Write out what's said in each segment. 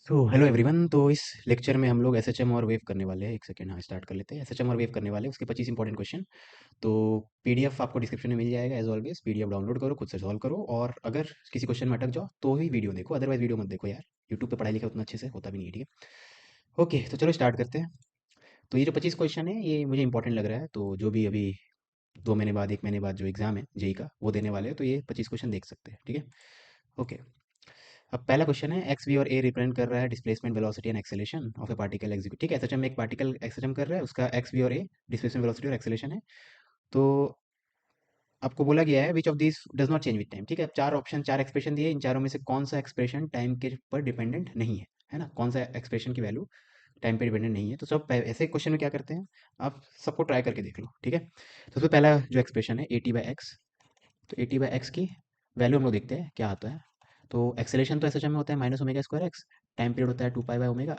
तो hello everyone. तो इस लेक्चर में हम लोग एसएचएम और वेव करने वाले हैं। एक सेकेंड, हाँ स्टार्ट कर लेते हैं। एसएचएम और वेव करने वाले हैं, उसके 25 इंपॉर्टेंट क्वेश्चन। तो पीडीएफ आपको डिस्क्रिप्शन में मिल जाएगा एज ऑलवेज। पीडीएफ डाउनलोड करो, खुद से सॉल्व करो, और अगर किसी क्वेश्चन में अटक जाओ तो ही वीडियो देखो, अदरवाइज वीडियो मत देखो यार। यूट्यूब पे पढ़ाई लिखा उतना अच्छे से होता भी नहीं है, ठीक है। ओके, तो चलो स्टार्ट करते हैं। तो ये जो 25 क्वेश्चन है ये मुझे इंपॉर्टेंट लग रहा है, तो जो भी अभी 2 महीने बाद 1 महीने बाद जो एग्जाम है जेई का वो देने वाले हैं, तो ये 25 क्वेश्चन देख सकते हैं, ठीक है। ओके, अब पहला क्वेश्चन है एक्स वी और ए रिप्रेजेंट कर रहा है displacement velocity and acceleration of A particle execute. ठीक है, एसएचएम में एक पार्टिकल एक्सेचम कर रहा है, उसका एक्स वी और ए डिस्प्लेसमेंट वेलोसिटी और एक्सेलेरेशन है। तो आपको बोला गया है which of this does not change with time. ठीक है, चार ऑप्शन, चार एक्सप्रेशन दिए, इन चारों में से कौन सा एक्सप्रेशन टाइम के पर डिपेंडेंट नहीं है ना, कौन सा एक्सप्रेशन की वैल्यू टाइम पे डिपेंडेंट नहीं है। तो सब ऐसे क्वेश्चन में क्या करते हैं, आप सबको ट्राई करके देख लो, ठीक है। तो सबसे पहला जो एक्सप्रेशन है ए टी बाई एक्स, तो ए टी बाई एक्स की वैल्यू हम लोग देखते हैं क्या आता है। तो एक्सेलेरेशन तो एसएचएम में होता है minus omega square x, time period होता है 2 pi by omega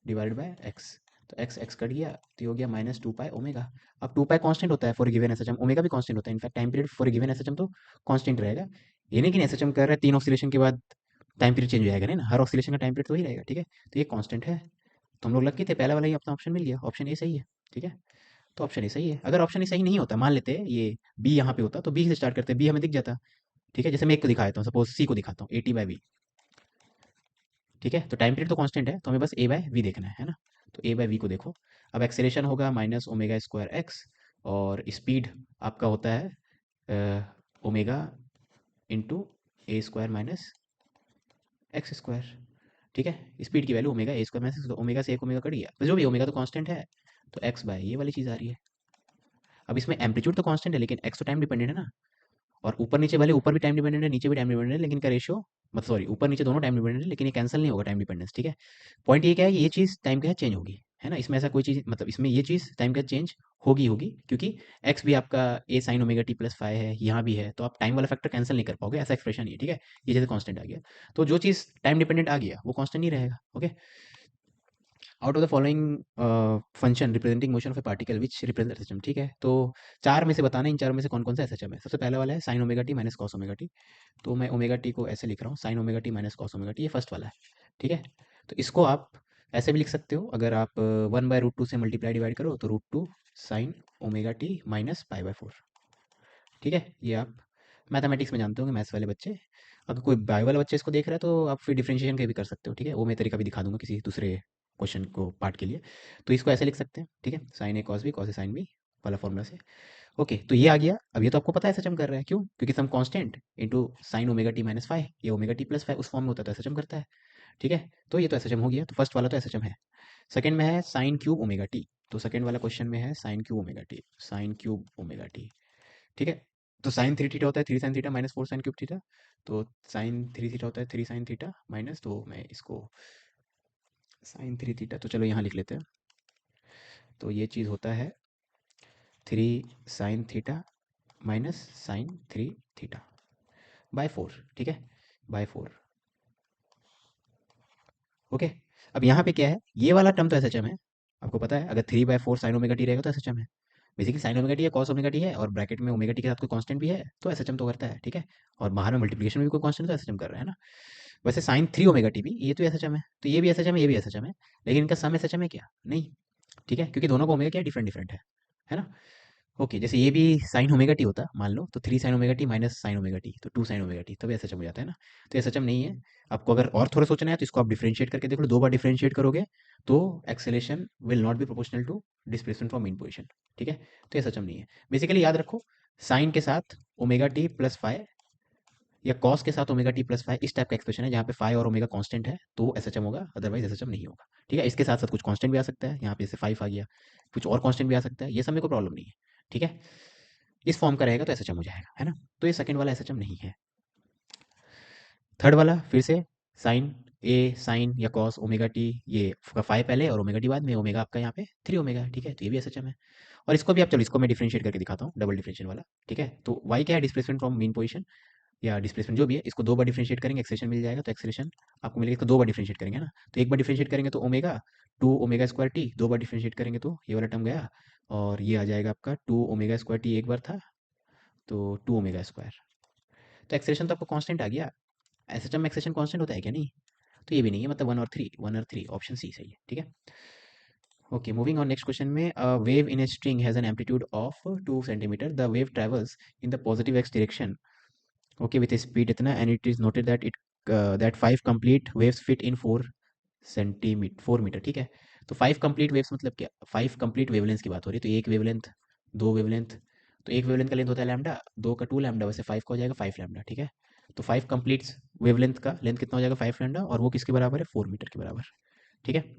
divided by x. तो एक्स एक्स कट गया तो ये हो गया -2 पाई ओमेगा। अब 2 पाई कांस्टेंट होता है फॉर गिवन एसएचएम, ओमेगा भी कांस्टेंट होता है, in fact time period for given SHM तो कांस्टेंट रहेगा। ये नहीं कि एसएचएम कर रहा है 3 ऑक्सीलेशन के बाद टाइम पीरियड चेंज हो जाएगा, नहीं ना, हर ऑक्सीलेशन का टाइम पीरियड तो वही रहेगा, ठीक है। तो ये कांस्टेंट है, तो हम लोग लकी थे, पहला वाला ही अपना ऑप्शन मिल गया, ऑप्शन ए सही है, ठीक है। तो ऑप्शन ए सही है। अगर ऑप्शन ए सही नहीं होता, मान लेते हैं ये बी यहाँ पे होता, तो बी से स्टार्ट करते, बी हमें दिख जाता, ठीक है। जैसे मैं एक को दिखा देता हूँ, सपोज सी को दिखाता हूँ, ए टी बाई वी, ठीक है। तो टाइम पीरियड तो कांस्टेंट है, तो हमें बस ए बाय वी देखना है ना। तो ए बाय वी को देखो। अब एक्सेलेरेशन होगा माइनस ओमेगा स्क्वायर एक्स, और स्पीड आपका होता है omega into A square minus X square, ठीक है। स्पीड की value omega A square minus, omega से एक ओमेगा कट गया, तो जो भी ओमेगा तो कांस्टेंट है, तो एक्स बाय ये वाली चीज़ आ रही है। अब इसमें एम्पलीट्यूड तो कांस्टेंट है, लेकिन एक्स तो टाइम डिपेंडेंट है ना। और ऊपर नीचे भले ऊपर भी टाइम डिपेंडेंट है, नीचे भी टाइम डिपेंडेंट है, लेकिन इनका रेशियो, मतलब सॉरी, ऊपर नीचे दोनों टाइम डिपेंडेंट है, लेकिन ये कैंसिल नहीं होगा टाइम डिपेंडेंस, ठीक है। पॉइंट ये क्या है, ये चीज़ टाइम के साथ चेंज होगी, है ना। इसमें ऐसा कोई चीज़, मतलब इसमें ये चीज़ टाइम के साथ चेंज होगी होगी, क्योंकि एक्स भी आपका a sine omega T plus five है, यहाँ भी है, तो आप टाइम वाला फैक्टर कैंसिल नहीं कर पाओगे, ऐसा एक्सप्रेशन है, ठीक है। ये जैसे कांस्टेंट आ गया, तो जो चीज़ टाइम डिपेंडेंट आ गया वो कांस्टेंट नहीं रहेगा, okay. Out of the following function representing motion of A particle which represent system, ठीक है। तो चार में से बताना, इन चारों में से कौन कौन सा एसएचएम है। सबसे पहला वाला है sign omega T minus cos omega T. तो मैं ओमेगा टी को ऐसे लिख रहा हूँ, sign omega T minus cos omega T, ये फर्स्ट वाला है, ठीक है। तो इसको आप ऐसे भी लिख सकते हो, अगर आप 1/√2 से मल्टीप्लाई डिवाइड करो तो √2 साइन ओमेगा टी माइनस पाई/4, ठीक है। ये आप मैथमेटिक्स में जानते होंगे, मैथ्स वाले बच्चे। अगर कोई बायो वाला बच्चा इसको देख रहा है तो आप फिर डिफरेंशिएशन के भी कर सकते हो, ठीक है। वो मैं तरीका भी दिखा दूंगा किसी दूसरे क्वेश्चन को पार्ट के लिए। तो इसको ऐसे लिख सकते हैं, ठीक है, sign A cos B, cos A sine B वाला फॉर्मूला से। ओके, तो ये आ गया। अब ये तो आपको पता है एसएचएम कर रहा है, क्यों, क्योंकि some constant into sine omega T minus five, ये ओमेगा टी प्लस फाइव उस फॉर्म में होता है, तो एसएचएम करता है, ठीक है। तो ये तो एसएचएम हो गया, तो फर्स्ट वाला तो एसएचएम है। सेकंड में है साइन क्यूब ओमेगा टी, तो सेकंड वाला क्वेश्चन में है sine cube omega T, sine cube omega T, ठीक है। तो साइन थ्री थीटा होता है 3 sine theta minus 4 sine cube theta. तो साइन थ्री थीटा होता है 3 साइन थीटा माइनस, तो मैं इसको साइन थ्री थीटा, तो चलो यहाँ लिख लेते हैं। तो ये चीज़ होता है 3 sine theta minus sine 3 theta by 4, ठीक है, बाय 4, ओके। अब यहाँ पे क्या है, ये वाला टर्म तो एसएचएम है, आपको पता है, अगर 3/4 साइन ओमेगा टी रहेगा तो एसएचएम है। बेसिकली साइन ओमेगा टी है, कॉस ओमेगा टी है, और ब्रैकेट में ओमेगा टी के साथ कोई कांस्टेंट भी है तो एसएचएम तो करता है, ठीक है। और बाहर में मल्टीप्लिकेशन में भी कोई कांस्टेंट तो एसएचएम कर रहा है ना। वैसे साइन 3 ओमेगा टी भी, ये तो एसएचएम है, तो ये भी एसएचएम है, ये भी एसएचएम है, लेकिन इनका सम एसएचएम है क्या, नहीं, ठीक है, क्योंकि दोनों का ओमेगा क्या डिफरेंट डिफरेंट है ना। ओके, जैसे ये भी साइन ओमेगा टी होता मान लो, तो 3 sign omega T minus sign omega T, तो 2 साइन ओमेगा टी, तब एसएचएम हो जाता है ना। तो एसएचएम नहीं है। आपको अगर और थोड़ा सोचना है तो इसको आप डिफरेंशिएट करके देख लो, 2 बार डिफरेंशिएट करोगे तो acceleration will not be proportional to displacement from mean position, ठीक है। तो एसएचएम नहीं है। बेसिकली याद रखो, साइन के साथ ओमेगा टी प्लस फाइव या कॉस के साथ ओमेगा टी प्लस फाइव, इस टाइप का एक्सप्रेशन है जहाँ पे फाइव और ओमेगा कांस्टेंट है तो एसएचएम होगा, अदरवाइज एसएचएम नहीं होगा, ठीक है। इसके साथ साथ कुछ कांस्टेंट भी आ सकता है, यहाँ पे जैसे फाइव आ गया, कुछ और कांस्टेंट भी आ सकता है, ये सब में कोई प्रॉब्लम नहीं है, ठीक है। इस फॉर्म का रहेगा तो एसएचएम हो जाएगा, है ना। तो ये सेकंड वाला एसएचएम नहीं है। थर्ड वाला फिर से साइन ए साइन या कॉस ओमेगा टी, ये फाइव पहले और ओमेगा टी बाद में, ओमेगा आपका यहाँ पे 3 ओमेगा है, ठीक है। तो ये भी एसएचएम है। और इसको भी आप, चलो इसको मैं डिफरेंशिएट करके दिखाता हूँ, डबल डिफरेंशिएशन वाला, ठीक है। तो वाई क्या है, डिस्प्लेसमेंट फ्रॉम मीन पोजीशन या डिस्प्लेसमेंट जो भी है, इसको 2 बार डिफरेंशिएट करेंगे एक्सेलेरेशन मिल जाएगा, तो एक्सेलेरेशन आपको मिलेगा, इसको 2 बार डिफरेंशिएट करेंगे ना, तो एक बार डिफरेंशिएट करेंगे तो ओमेगा 2 ओमेगा स्क्वायर टी, 2 बार डिफरेंशिएट करेंगे तो ये वाला टर्म गया, और ये आ जाएगा आपका 2 ओमेगा स्क्वायर टी एक बार था, तो 2 ओमेगा स्क्वायर। तो एक्सेलेरेशन तो आपको कांस्टेंट आ गया। एसएचएम में एक्सेलेरेशन कांस्टेंट होता है क्या, नहीं। तो ये भी नहीं है, मतलब 1 और 3 ऑप्शन सी सही है, ठीक है। Okay, moving on, next question में, wave in a string has an amplitude of 2 centimetre, the wave travels in the positive x direction, okay, with speed इतना, and it is noted that it that 5 complete waves fit in 4 metre, ठीक है। तो 5 complete waves मतलब क्या, 5 complete wavelength की बात हो रही है, तो एक वेवलेंथ, दो वेवलेंथ, तो एक वेवलेंथ का लेंथ होता है लैम्डा, दो का 2 लैम्डा, वैसे 5 का हो जाएगा 5 लैम्डा, ठीक है। तो 5 कंप्लीट वेवलेंथ का लेंथ कितना हो जाएगा 5 लैम्डा, और वो किसके बराबर है, 4 मीटर के बराबर, ठीक है।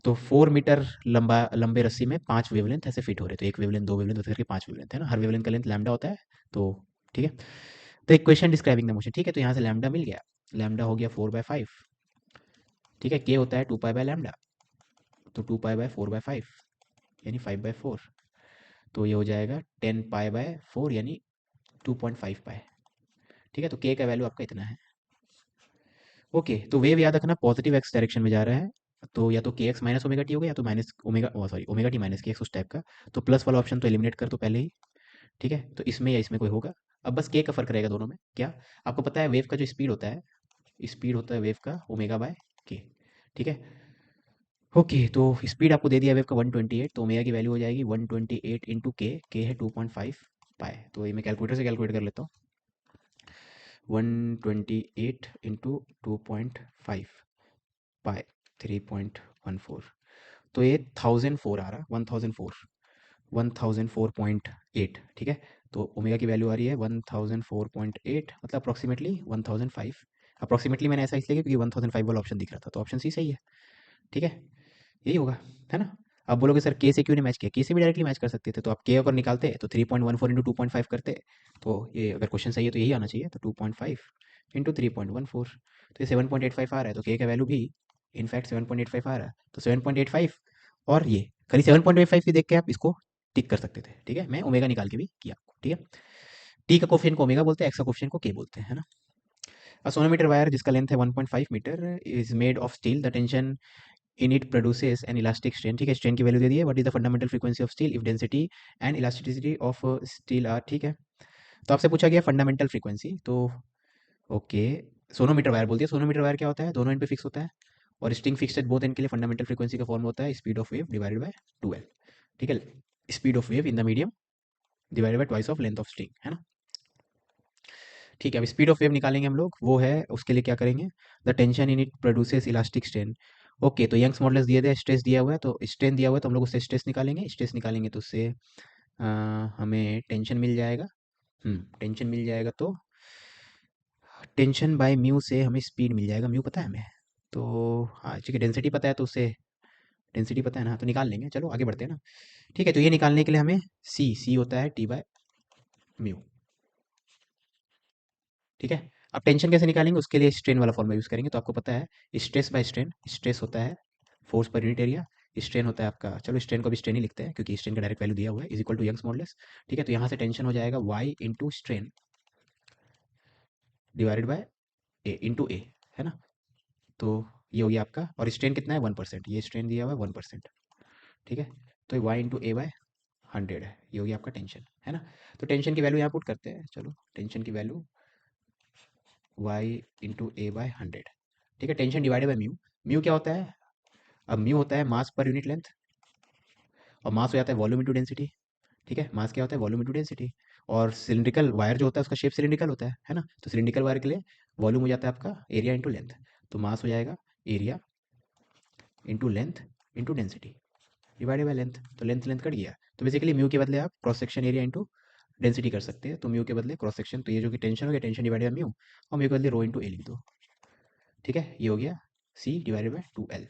तो 4 मीटर लंबा लंबे रस्सी में 5 वेवलेंथ ऐसे फिट हो रहे हैं, तो एक वेवलेंथ, दो वेवलेंथ, करके 5 वेवलेंथ है ना, हर वेवलेंथ का लेंथ लैम्डा होता है, तो ठीक है। तो इक्वेशन डिस्क्राइबिंग द मोशन, ठीक है, तो यहाँ से लैम्डा मिल गया, लैम्डा हो गया 4/5, ठीक है, के होता है 2 पाई बाय लैम्डा, तो 2 पाई बाय 4/5 यानी 5/4, तो ये हो जाएगा 10 पाई बाय 4 यानी 2.5 पाई, ठीक है। तो के का वैल्यू आपका इतना है। ओके, तो वेव याद रखना पॉजिटिव एक्स डायरेक्शन में जा रहा है, तो या तो के एक्स माइनस ओमेगा टी होगा, या तो minus omega, sorry, omega T minus के एक्स, उस टाइप का। तो प्लस वाला ऑप्शन तो एलिमिनेट कर दो पहले ही, ठीक है, तो इसमें या इसमें कोई होगा। अब बस के का फर्क रहेगा दोनों में, क्या आपको पता है, वेव का जो स्पीड होता है वेव का ओमेगा बाय के, ठीक है। ओके, तो स्पीड आपको दे दिया वेव का 128, तो ओमेगा की वैल्यू हो जाएगी 128 इंटू के है 2.5 पाए, तो ये मैं कैलकुलेटर से कैलकुलेट कर लेता हूँ, 128 इंटू 2.5 पाए, 3.14, तो ये 1004 आ रहा, 1004.8, ठीक है। तो ओमेगा की वैल्यू आ रही है 1004.8, मतलब अप्रॉक्सीमेटली 1005। अप्रॉक्सीमेटली मैंने ऐसा इसलिए किया क्योंकि 1005 वाला ऑप्शन दिख रहा था, तो ऑप्शन सी सही है, ठीक है, यही होगा, है ना। आप बोलोगे सर के से क्यों नहीं मैच किया, के से भी डायरेक्टली मैच कर सकते थे, तो आप के अगर निकालते तो 3.14 इंटू 2.5 करते, तो ये अगर क्वेश्चन सही है तो यही आना चाहिए, तो 2.5 इंटू 3.14, तो ये 7.85 आ रहा है, तो के का वैल्यू भी इनफैक्ट 7.85 आ रहा है, तो 7.85, और ये खाली 7.85 की देख के आप इसको टिक कर सकते थे, ठीक है, मैं ओमेगा निकाल के भी किया आपको, ठीक है। टी का कोफिशिएंट को ओमेगा बोलते हैं, एक्स का कोफिशिएंट को के बोलते हैं, है ना। अ सोनोमीटर वायर जिसका लेंथ है 1.5 metre is made of steel, the tension in it produces an elastic strain, ठीक है, स्ट्रेन की वैल्यू दे दी है, what is the fundamental frequency of steel if density and elasticity of steel are, ठीक है। तो आपसे पूछा गया फंडामेंटल फ्रीक्वेंसी, तो ओके, सोनोमीटर वायर बोल दिया, सोनोमीटर वायर क्या होता है, दोनों इन पे फिक्स होता है, और string fixed at both and के लिए फंडामेंटल फ्रीक्वेंसी का फॉर्म होता है speed of wave divided by 2l, ठीक है, speed of wave in the medium divided by twice of length of string, है ना। ठीक है, अब स्पीड ऑफ वेव निकालेंगे हम लोग, वो है उसके लिए क्या करेंगे, the tension in it produces elastic strain, okay, तो यंग्स मॉडुलस दिए थे, स्ट्रेस दिया हुआ है, तो स्ट्रेन दिया हुआ है, तो हम लोग उससे स्ट्रेस निकालेंगे, तो उससे अ, हमें टेंशन मिल जाएगा, टेंशन मिल जाएगा, तो टेंशन बाय म्यू से हमें स्पीड मिल जाएगा, म्यू पता है हमें, तो हाँ ठीक है, डेंसिटी पता है, तो उससे डेंसिटी पता है ना, तो निकाल लेंगे, चलो आगे बढ़ते हैं ना। ठीक है, तो ये निकालने के लिए हमें सी होता है टी बाय म्यू, ठीक है। अब टेंशन कैसे निकालेंगे, उसके लिए स्ट्रेन वाला फॉर्मूला यूज़ करेंगे, तो आपको पता है स्ट्रेस बाय स्ट्रेन, स्ट्रेस होता है force per unit area, strain होता है आपका, चलो स्ट्रेन को भी स्ट्रेन ही लिखते हैं क्योंकि स्ट्रेन का डायरेक्ट वैल्यू दिया हुआ है, is equal to Young's modulus, ठीक है। तो यहाँ से टेंशन हो जाएगा Y into strain divided by A into A, है ना। तो ये हो गया आपका, और स्ट्रेन कितना है 1%, ये स्ट्रेन दिया हुआ है 1%, ठीक है। तो वाई इंटू ए बाय 100 है, ये हो गया आपका टेंशन, है ना। तो टेंशन की वैल्यू यहाँ पुट करते हैं, चलो टेंशन की वैल्यू वाई इंटू ए बाय 100, ठीक है, tension divided by mu, mu क्या होता है, अब म्यू होता है मास पर यूनिट लेंथ, और मास हो जाता है वॉल्यूम इंटू डेंसिटी, ठीक है, मास क्या होता है वॉल्यूम इंटू डेंसिटी, और सिलिंड्रिकल वायर जो होता है उसका शेप सिलिंड्रिकल होता है ना, तो सिलिंड्रिकल वायर के लिए वॉल्यूम हो जाता है आपका एरिया इंटू लेंथ, तो मास हो जाएगा area into length into density divided by length, तो लेंथ लेंथ कट गया, तो बेसिकली म्यू के बदले आप cross section area into density कर सकते हैं, तो म्यू के बदले क्रॉस सेक्शन, तो ये जो कि टेंशन हो गया, टेंशन डिवाइडेड बाय म्यू, और म्यू के बदले रो इंटू ए लिख दो, ठीक है, ये हो गया सी डिवाइडेड बाय 2l,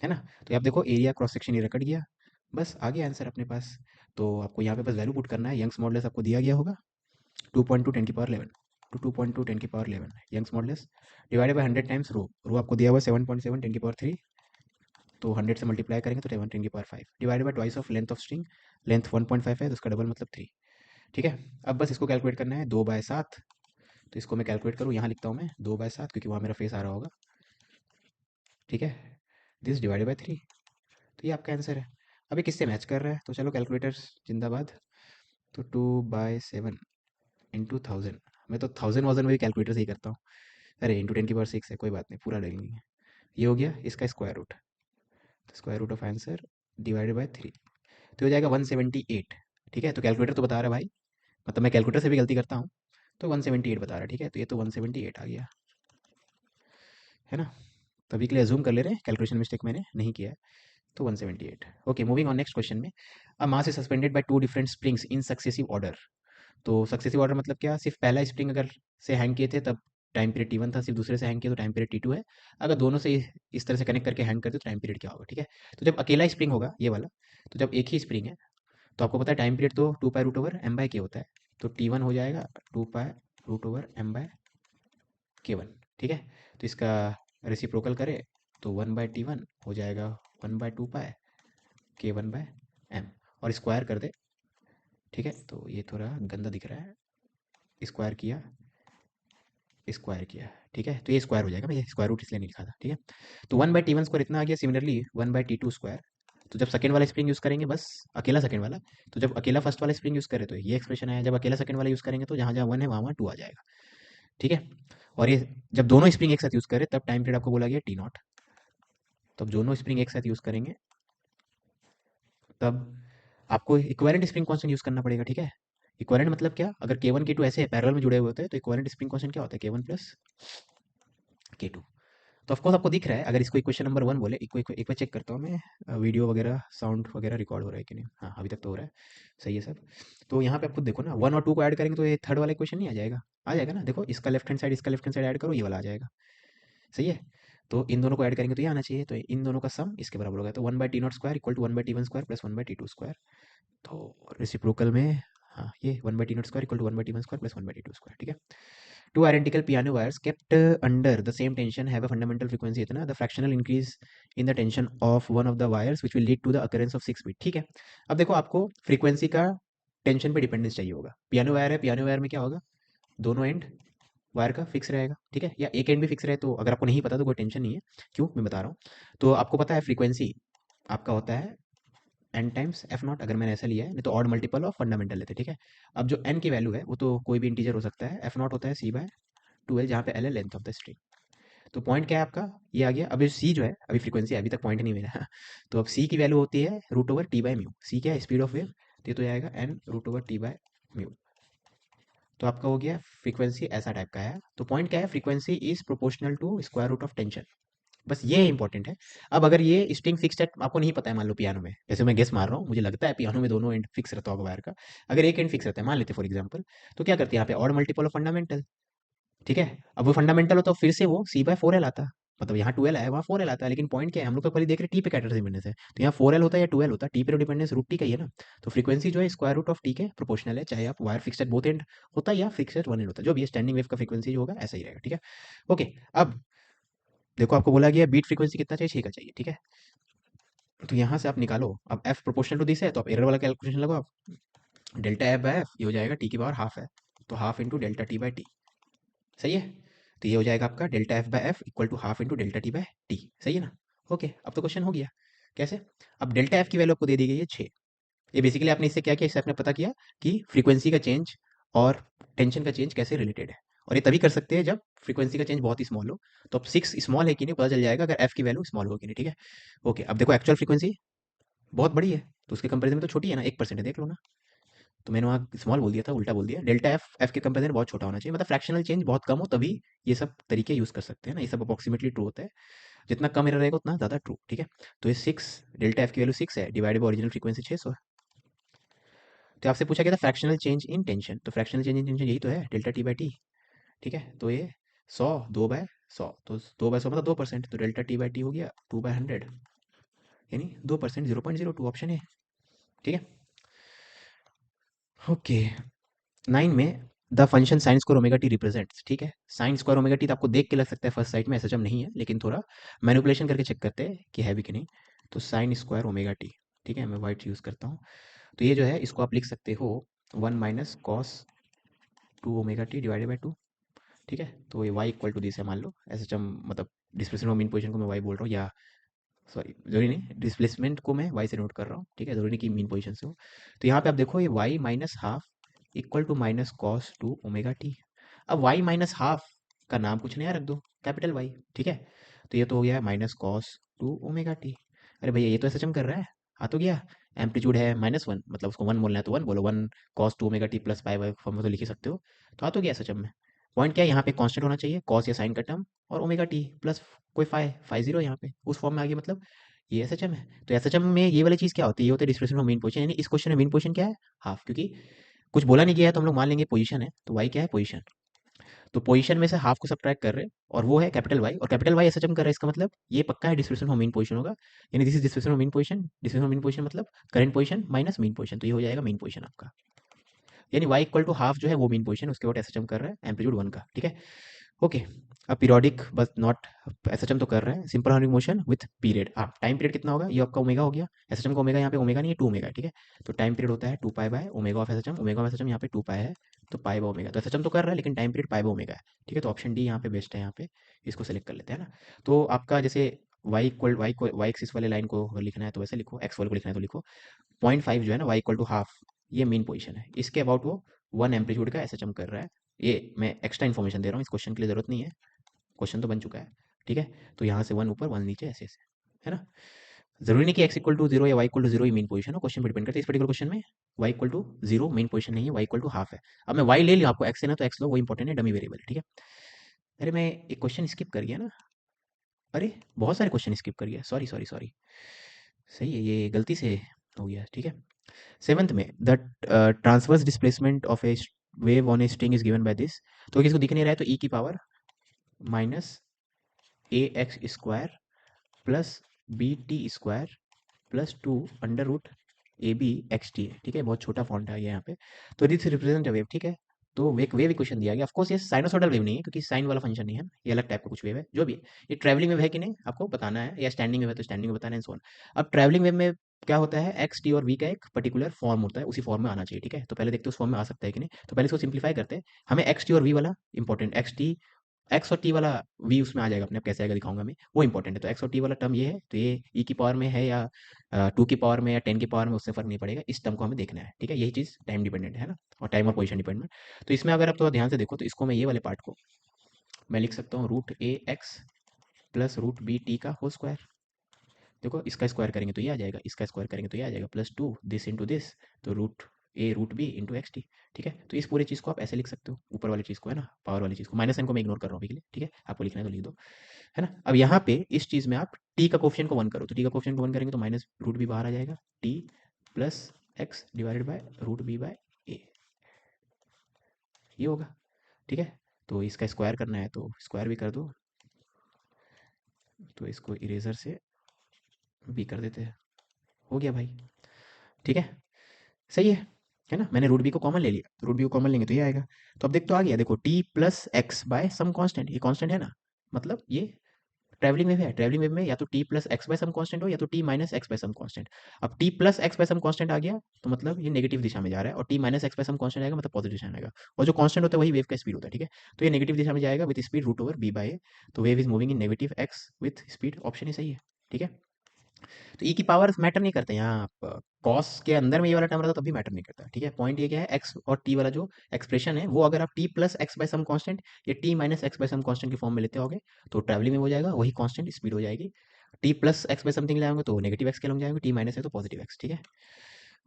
है ना। तो आप देखो area cross section area cut गया, बस आ गया आंसर अपने पास। तो आपको यहाँ पे बस वैल्यू पुट करना है, यंग्स मॉडुलस आपको दिया गया होगा 2.2 10 की पावर 11, टू 2.2 10 की power 11 Young's modulus divided by 100 times rho, rho आपको दिया हुआ है 7.7 10 की पावर 3, तो 100 से मल्टीप्लाई करेंगे तो 7 10 की power 5 divided by twice of length of string, length 1.5 है तो उसका डबल मतलब 3, ठीक है। अब बस इसको कैलकुलेट करना है, 2/7, तो इसको मैं कैलकुलेट करूँ, यहाँ लिखता हूँ मैं 2/7 क्योंकि वहाँ मेरा फेस आ रहा होगा, ठीक है, दिस डिवाइडेड बाय 3, तो ये आपका आंसर है। अभी किससे मैच कर रहा है, तो चलो कैलकुलेटर्स जिंदाबाद, तो 2/7 इंटू 1000, मैं तो 1000 में भी कैलकुलेटर से ही करता हूँ, अरे इंटू 10⁻6 है, कोई बात नहीं, पूरा ले लेंगे। ये हो गया इसका square root, square root of answer divided by 3, तो हो जाएगा 178। ठीक है, तो कैलकुलेटर तो बता रहा है भाई, मतलब मैं कैलकुलेटर से भी गलती करता हूँ, तो 178 बता रहा है। ठीक है, तो ये तो 178 आ गया, है ना। तभी के लिए अज्यूम कर ले रहे हैं, कैलकुलेशन मिस्टेक मैंने नहीं किया है, तो 178। Okay, moving on next question में। A mass is suspended by two different springs in successive order. तो सक्सेसिव ऑर्डर मतलब क्या, सिर्फ पहला स्प्रिंग अगर से हैंग किए थे तब टाइम पीरियड T1 था, सिर्फ दूसरे से हैंग किए तो टाइम पीरियड T2 है। अगर दोनों से इस तरह से कनेक्ट करके हैंग करते तो टाइम पीरियड क्या होगा। ठीक है, तो जब अकेला स्प्रिंग होगा ये वाला, तो जब एक ही स्प्रिंग है, तो आपको पता है टाइम पीरियड तो 2 pi root over m by K होता है, तो T1 हो जाएगा 2 pi root over m by K 1। ठीक है, तो इसका रेसिप्रोकल करें तो 1/T1 हो जाएगा 1/2 पाई के 1/m, और स्क्वायर कर दे। ठीक है, तो ये थोड़ा गंदा दिख रहा है, स्क्वायर किया, स्क्वायर किया। ठीक है, तो ये स्क्वायर हो जाएगा, मैं ये स्क्वायर रूट इसलिए नहीं लिखा था। ठीक है, तो 1/T1 स्क्वायर इतना आ गया। सिमिलरली 1/T2 स्क्वायर, तो जब सेकंड वाला स्प्रिंग यूज़ करेंगे, बस अकेला सेकंड वाला, तो जब अकेला फर्स्ट वाला स्प्रिंग यूज़ करें तो ये एक्सप्रेशन आया, जब अकेला सेकंड वाला यूज़ करेंगे तो जहाँ जहाँ 1 है वहाँ वहाँ 2 आ जाएगा। ठीक है, और ये जब दोनों स्प्रिंग एक साथ यूज़ करें तब टाइम पीरियड आपको बोला गया T0। तब दोनों स्प्रिंग एक साथ यूज़ करेंगे तब आपको इक्विवेलेंट स्प्रिंग कांस्टेंट यूज़ करना पड़ेगा। ठीक है, इक्विवेलेंट मतलब क्या, अगर K1 K2 ऐसे पैरेलल में जुड़े हुए होते हैं तो इक्विवेलेंट स्प्रिंग कांस्टेंट क्या होता है, K1 प्लस K2। तो ऑफ कोर्स आपको दिख रहा है, अगर इसको इक्वेशन नंबर 1 बोले, एक बार चेक करता हूँ मैं, वीडियो वगैरह साउंड वगैरह रिकॉर्ड हो रहा है कि नहीं। हाँ, अभी तक तो हो रहा है, सही है सब। तो यहाँ पे आप खुद देखो ना, 1 और 2 को ऐड करेंगे तो ये थर्ड वाला इक्वेशन नहीं आ जाएगा, आ जाएगा ना। देखो इसका लेफ्ट हैंड साइड, इसका लेफ्ट हैंड साइड ऐड करो, ये वाला आ जाएगा, सही है। तो इन दोनों को ऐड करेंगे तो ये आना चाहिए, तो इन दोनों का सम इसके बराबर होगा, तो 1/T0 square equal to 1/T1 square plus 1/T2 square. तो रेसिप्रोकल में, हाँ, ये 1/T0 square equal to 1/T1 square plus 1/T2 square. ठीक है, two identical piano wires kept under the same tension have a fundamental frequency इतना, the fractional increase in the tension of one of the wires which will lead to the occurrence of 6 beat। ठीक है, अब देखो आपको frequency का tension पे dependence चाहिए होगा। पियानो वायर है, पियानो वायर में क्या होगा, दोनों एंड वायर का फिक्स रहेगा। ठीक है, या एक एंड भी फिक्स रहे, तो अगर आपको नहीं पता तो कोई टेंशन नहीं है, क्यों मैं बता रहा हूँ। तो आपको पता है फ्रीक्वेंसी आपका होता है एन टाइम्स एफ नॉट, अगर मैंने ऐसा लिया है, नहीं तो ऑड मल्टीपल ऑफ फंडामेंटल लेते हैं। ठीक है, अब जो एन की वैल्यू है वो तो कोई भी इंटीजर हो सकता है, एफ नॉट होता है C/12, जहाँ पे एल है लेंथ ऑफ द स्ट्रिंग। तो पॉइंट क्या है आपका, ये आ गया। अभी सी जो है, अभी फ्रीक्वेंसी अभी तक पॉइंट नहीं मिला तो अब सी की वैल्यू होती है √T/μ। सी क्या है, स्पीड ऑफ वेव, तो ये तो आएगा n√T/μ। तो आपका हो गया फ्रीक्वेंसी, ऐसा टाइप का है। तो पॉइंट क्या है, frequency is proportional to square root of tension, बस ये इंपॉर्टेंट है। अब अगर ये स्ट्रिंग फिक्स्ड है, आपको नहीं पता है, मान लो पियानो में, जैसे मैं गेस मार रहा हूँ, मुझे लगता है पियानो में दोनों एंड फिक्स रहता होगा वायर का, अगर एक एंड फिक्स रहता है मान लेते फॉर एग्जाम्पल, तो क्या करते हैं यहाँ पे ऑड मल्टीपल ऑफ फंडामेंटल। ठीक है, अब वो फंडामेंटल हो तो फिर से वो C/4L आता, मतलब यहाँ 2L है वहाँ 4L आता है, लेकिन पॉइंट क्या है, हम लोग तो पहले देख रहे टी पे कैटर डिपेंडेंस है, तो यहाँ 4L होता है या 2L होता है, टी पे डिपेंडेंस √T का ही है ना। तो फ्रीक्वेंसी जो है स्क्वायर रूट ऑफ टी के प्रोपोर्शनल है, चाहे आप वायर फिक्स्ड बोथ एंड होता है या फिक्स्ड वन एंड होता है, जो भी स्टैंडिंग वेव का फ्रीक्वेंसी जो होगा ऐसा ही रहेगा। ठीक है, ओके। अब देखो आपको बोला गया बीट फ्रीक्वेंसी कितना चाहिए, 6 का चाहिए। ठीक है, तो यहाँ से आप निकालो, अब एफ प्रोपोर्शनल टू दिस है, तो आप एरर वाला कैलकुलेशन लगाओ, डेल्टा एफ बाय एफ ये हो जाएगा टी की पावर हाफ है, तो half into delta T by T, सही है। तो ये हो जाएगा आपका delta F by F equal to half into delta T by T, सही है ना। ओके, अब तो क्वेश्चन हो गया कैसे। अब डेल्टा एफ की वैल्यू आपको दे दी गई है 6। ये बेसिकली आपने इससे क्या किया, इससे आपने पता किया कि फ्रीक्वेंसी का चेंज और टेंशन का चेंज कैसे रिलेटेड है, और ये तभी कर सकते हैं जब फ्रीक्वेंसी का चेंज बहुत ही स्मॉल हो। तो अब 6 स्मॉल है कि नहीं पता चल जाएगा अगर एफ की वैल्यू स्मॉल हो कि नहीं। ठीक है, ओके। अब देखो एक्चुअल फ्रीक्वेंसी बहुत बड़ी है, तो उसके कंपेरिजन में तो छोटी है ना, 1% है, देख लो ना। तो मैंने वहाँ स्मॉल बोल दिया था, उल्टा बोल दिया, डेल्टा एफ एफ के कंपेरिजन बहुत छोटा होना चाहिए, मतलब फ्रैक्शनल चेंज बहुत कम हो, तभी ये सब तरीके यूज़ कर सकते हैं ना, ये सब अप्रोक्सीमेटली ट्रू होता है। जितना कम एरर रहेगा उतना ज़्यादा ट्रू। ठीक है, तो ये 6, डेल्टा एफ की वैल्यू 6 है, डिवाइडेड बाई ओरिजिनल फ्रीक्वेंसी 600 है। तो आपसे पूछा गया था फ्रैक्शनल चेंज इन टेंशन, तो फ्रैक्शनल चेंज इन टेंशन यही तो है, डेल्टा टी बाई टी। ठीक है, तो ये 100 2/100, तो 2/100 मतलब 2%, तो डेल्टा टी बाई टी हो गया 2/100, यानी 2%, 0.02 ऑप्शन है। ठीक है, ओके। 9 में the function sine square omega T represents. ठीक है, साइन स्क्वायर ओमेगा टी तो आपको देख के लग सकता है फर्स्ट साइड में ऐसा जब नहीं है, लेकिन थोड़ा मैनिपुलेशन करके चेक करते हैं कि है भी कि नहीं। तो साइन स्क्वायर ओमेगा टी, ठीक है, मैं वाइट यूज़ करता हूँ। तो ये जो है इसको आप लिख सकते हो 1 माइनस कॉस 2 ओमेगा टी/2। ठीक है, तो ये वाई इक्वल टू दिस है, मान लो ऐसे जब, मतलब डिस्प्लेसमेंट ऑफ मीन पोजीशन को मैं वाई बोल रहा हूँ, या सॉरी जरूरी नहीं, डिस्प्लेसमेंट को मैं वाई से नोट कर रहा हूँ। ठीक है, जरूरी नहीं कि मीन पोजीशन से हो। तो यहाँ पे आप देखो ये Y minus half equal to minus cos 2 omega T. अब वाई माइनस हाफ का नाम कुछ नया रख दो, कैपिटल वाई, ठीक है। तो ये तो हो गया minus cos two omega T. अरे भैया ये तो एसएचएम कर रहा है, आ तो गया। एम्पलीट्यूड है -1, मतलब उसको 1 बोलना है तो 1 बोलो, 1 cos two omega T plus pi by form में तो लिख ही सकते हो। तो आ तो गया एसएचएम में। पॉइंट क्या है, यहाँ पे कांस्टेंट होना चाहिए, कॉस या साइन का टर्म, और ओमेगा टी प्लस कोई फाई फाई जीरो यहाँ पे उस फॉर्म में आ गया, मतलब ये एसएचएम है। तो एसएचएम में ये वाली चीज़ क्या होती है, ये होती है डिस्प्लेसमेंट ऑफ मीन पोजीशन, यानी इस क्वेश्चन में मीन पोजीशन क्या है, हाफ, क्योंकि कुछ बोला नहीं गया है तो हम लोग मान लेंगे पोजीशन है, तो वाई क्या है, पोजीशन। तो पोजीशन में से हाफ को सब्ट्रैक्ट कर रहे हैं, और वो है कैपिटल वाई, और कैपिटल वाई एसएचएम कर रहा है, इसका मतलब ये पक्का है डिस्प्लेसमेंट ऑफ मीन पोजीशन होगा। यानी this is displacement of mean position, displacement of mean position मतलब current position minus mean position, तो ये हो जाएगा मीन पोजीशन आपका। यानी y इक्वल टू हाफ जो है वो मीन पोजीशन, उसके बाद एसएचएम कर रहा है एम्पलीट्यूड 1 का, ठीक है। ओके, अब पीरियोडिक बस नॉट एसएचएम तो कर रहा है, simple harmonic motion with period. आप टाइम पीरियड कितना होगा, ये आपका ओमेगा हो गया, एसएचएम का ओमेगा यहाँ पे ओमेगा नहीं है, 2 ओमेगा है, ठीक है। तो टाइम पीरियड होता है 2 pi by omega of SHM, omega of SHM यहाँ पे 2 पाई है, तो पाई बाय ओमेगा, तो एसएचएम तो कर रहा है लेकिन time period pi by omega है, ठीक है। तो ऑप्शन डी यहाँ पे बेस्ट है, यहाँ पे इसको सेलेक्ट कर लेते हैं ना। तो आपका जैसे y इक्वल y को y एक्सिस वाले लाइन को अगर लिखना है तो वैसे लिखो, x वाले को लिखना है तो लिखो 0.5 जो है ना, y इक्वल टू हाफ, ये मीन पोजीशन है, इसके अबाउट वो 1 एम्पलीट्यूड का एसएचएम कर रहा है। ये मैं एक्स्ट्रा इन्फॉर्मेशन दे रहा हूँ, इस क्वेश्चन के लिए जरूरत नहीं है, क्वेश्चन तो बन चुका है, ठीक है। तो यहाँ से 1 ऊपर 1 नीचे, ऐसे ऐसे, है ना। जरूरी नहीं कि x इक्वल टू जीरो या y इक्वल टू जीरो ही मीन पोजीशन हो, क्वेश्चन पर डिपेंड करता है। इस पर्टिकुलर क्वेश्चन में y equal to zero mean position नहीं है, y इक्वल टू हाफ है। अब मैं y ले लिया, आपको x लेना तो x लो, वो इंपॉर्टेंट है, डमी वेरिएबल है, ठीक है। अरे मैं एक क्वेश्चन स्किप कर गया ना, अरे बहुत सारे क्वेश्चन स्किप कर गया, सॉरी सॉरी सॉरी। सही है, ये गलती से हो गया, ठीक है। सेवंथ में the transverse displacement of a wave on a string is given by this. तो किसको दिख नहीं रहा है, तो ई की power minus A X square plus B T square plus 2 under root A B X T है, ठीक है। बहुत छोटा फॉन्ट है यहाँ पे। तो दिस रिप्रेजेंट अ वेव, ठीक है। तो एक वेव इक्वेशन दिया गया, ऑफ कोर्स ये साइनोसॉइडल वेव नहीं है क्योंकि साइन वाला फंक्शन नहीं है, ये अलग टाइप का कुछ वेव है, जो भी है। ये ट्रैवलिंग वेव है कि नहीं आपको बताना है, या स्टैंडिंग वेव है तो स्टैंडिंग में बताना है, सो ऑन। अब ट्रैवलिंग वेव में क्या होता है, एक्स टी और वी का एक पर्टिकुलर फॉर्म होता है, उसी फॉर्म में आना चाहिए, ठीक है। तो पहले देखते हैं उस फॉर्म में आ सकता है कि नहीं, तो पहले इसको सिंप्लीफाई करते हैं। हमें एक्स टी और वी वाला इंपॉर्टेंट, एक्स टी एक्स और टी वाला वी उसमें आ जाएगा अपने आप, कैसे आएगा दिखाऊंगा मैं, वो इंपॉर्टेंट है। तो एक्स और टी वाला टर्म ये है, तो ये ई की पावर में है या 2 की पावर में या 10 की पावर में, उससे फर्क नहीं पड़ेगा, इस टर्म को हमें देखना है, ठीक है। यही चीज़ टाइम डिपेंडेंट है ना, और टाइम और पोजीशन डिपेंडेंट। तो इसमें अगर आप थोड़ा ध्यान से देखो तो इसको मैं ये वाले पार्ट को मैं लिख सकता हूँ root a x plus root b t का होल स्क्वायर। देखो इसका स्क्वायर करेंगे तो ये आ जाएगा, इसका स्क्वायर करेंगे तो ये आ जाएगा, प्लस 2 दिस इंटू दिस, तो root a root b into x t, ठीक है। तो इस पूरी चीज़ को आप ऐसे लिख सकते हो, ऊपर वाली चीज़ को, है ना, पावर वाली चीज़ को, माइनस साइन को मैं इग्नोर कर रहा हूँ अभी के लिए, ठीक है। आपको लिखना है तो लिख दो, है ना। अब यहाँ पे इस चीज़ में आप टी का कोफिशिएंट को 1 करो, तो टी का कोफिशिएंट को 1 करेंगे तो माइनस रूट बी बाहर आ जाएगा, t plus x divided by root b by a, ये होगा, ठीक है। तो इसका स्क्वायर करना है तो स्क्वायर भी कर दो, तो इसको इरेजर से भी कर देते हैं, हो गया भाई, ठीक है। सही है ना। मैंने रूट बी को कॉमन ले लिया, तो रूट बी को कॉमन लेंगे तो ये आएगा। तो अब देख तो आ गया, देखो t plus x by some constant, ये कांस्टेंट है ना, मतलब ये ट्रैवलिंग वेव है। ट्रैवलिंग वेव में या तो t plus x by some constant हो या तो t minus x by some constant. अब t plus x by some constant आ गया तो मतलब ये नेगेटिव दिशा में जा रहा है, और T minus x by some constant आएगा मतलब पॉजिटिव दिशा में आएगा, और जो कांस्टेंट होता है वही वेव का स्पीड होता है, ठीक है। तो ये नेगेटिव दिशा में जाएगा with speed root over b by a, तो wave is moving in negative x with speed, option ही सही है, ठीक है। तो ई की पावर मैटर नहीं करते यहाँ, आप कॉस के अंदर में ये वाला टर्म रहता तब भी मैटर नहीं करता, ठीक है। पॉइंट ये क्या है, एक्स और टी वाला जो एक्सप्रेशन है वो अगर आप t plus x by some constant या t minus x by some constant की फॉर्म में लेते होगे तो ट्रैवलिंग में हो जाएगा, वही कांस्टेंट स्पीड हो जाएगी। T plus x by something ले आएंगे तो नेगेटिव एक्स के लग जाएंगे, टी माइनस है तो पॉजिटिव एक्स, ठीक है।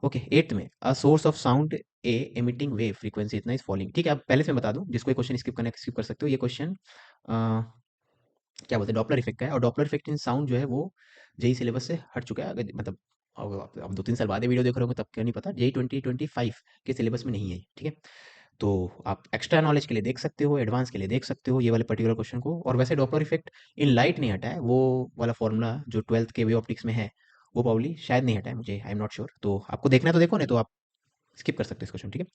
ओके, एट्थ में अ source of sound A emitting wave frequency इतना इज फॉलोइंग, ठीक है। अब पहले से मैं बता दूं, जिसको ये क्वेश्चन स्किप करना है स्किप कर सकते हो, ये क्वेश्चन क्या बोलते हैं डॉपलर इफेक्ट का है, और डॉपलर इफेक्ट इन साउंड जो है वो जेई सिलेबस से हट चुका है, अगर मतलब अब 2-3 साल बाद ये वीडियो देख रहे होंगे तब क्या नहीं पता, जेई 2025 के सिलेबस में नहीं है, ठीक है। तो आप एक्स्ट्रा नॉलेज के लिए देख सकते हो, एडवांस के लिए देख सकते हो ये वाले पर्टिकुलर क्वेश्चन को। और वैसे डॉपलर इफेक्ट इन लाइट नहीं हटा है, वो वाला फॉर्मूला जो 12th के वे ऑप्टिक्स में है वो प्रॉब्ली शायद नहीं हटा है, मुझे आई एम नॉट श्योर। तो आपको देखना है तो देखो, नहीं तो आप स्किप कर सकते हो इस क्वेश्चन, ठीक है।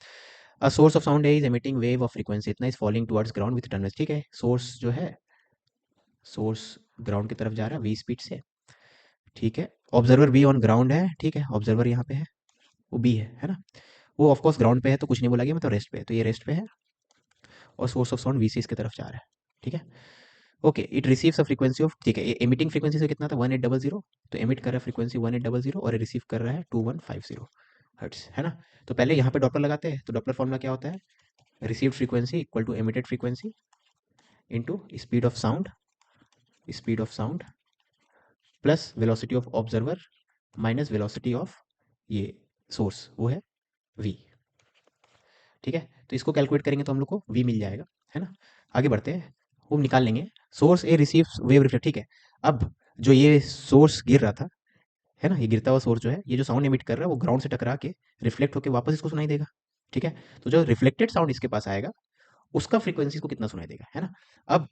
A source of sound is emitting wave of frequency इतना is falling towards ground with tunnels, ठीक है। सोर्स जो है, सोर्स ग्राउंड की तरफ जा रहा है वी स्पीड से, ठीक है। ऑब्जर्वर बी ऑन ग्राउंड है, ठीक है, ऑब्जर्वर यहाँ पे है, वो बी है ना। वो ऑफ कोर्स ग्राउंड पे है तो कुछ नहीं बोला गया, मतलब रेस्ट पे है, तो ये रेस्ट पे है, और सोर्स ऑफ साउंड वी सी इसकी तरफ जा रहा है, ठीक है। Okay, it receives a frequency of, ठीक है, एमिटिंग फ्रीक्वेंसी से कितना था 1800, तो एमिट कर रहा है फ्रीक्वेंसी 1800 और रिसीव कर रहा है 2150 हर्ट्स, है ना। तो पहले यहाँ पे डॉपलर लगाते हैं, तो डॉपलर फॉर्मूला क्या होता है, received frequency equal to emitted frequency into speed of sound plus velocity of observer minus velocity of ये सोर्स, वो है v। ठीक है, तो इसको कैलकुलेट करेंगे तो हम लोग को v मिल जाएगा, है ना। आगे बढ़ते हैं, वो निकाल लेंगे। सोर्स ए रिसीव्स वेव रिफ्लेक्ट, ठीक है। अब जो ये सोर्स गिर रहा था, है ना, ये गिरता हुआ सोर्स जो है, ये जो साउंड एमिट कर रहा है वो ग्राउंड से टकरा के रिफ्लेक्ट होकर वापस इसको सुनाई देगा। ठीक है, तो जो रिफ्लेक्टेड साउंड इसके पास आएगा उसका फ्रीक्वेंसी को कितना सुनाई देगा, है ना। अब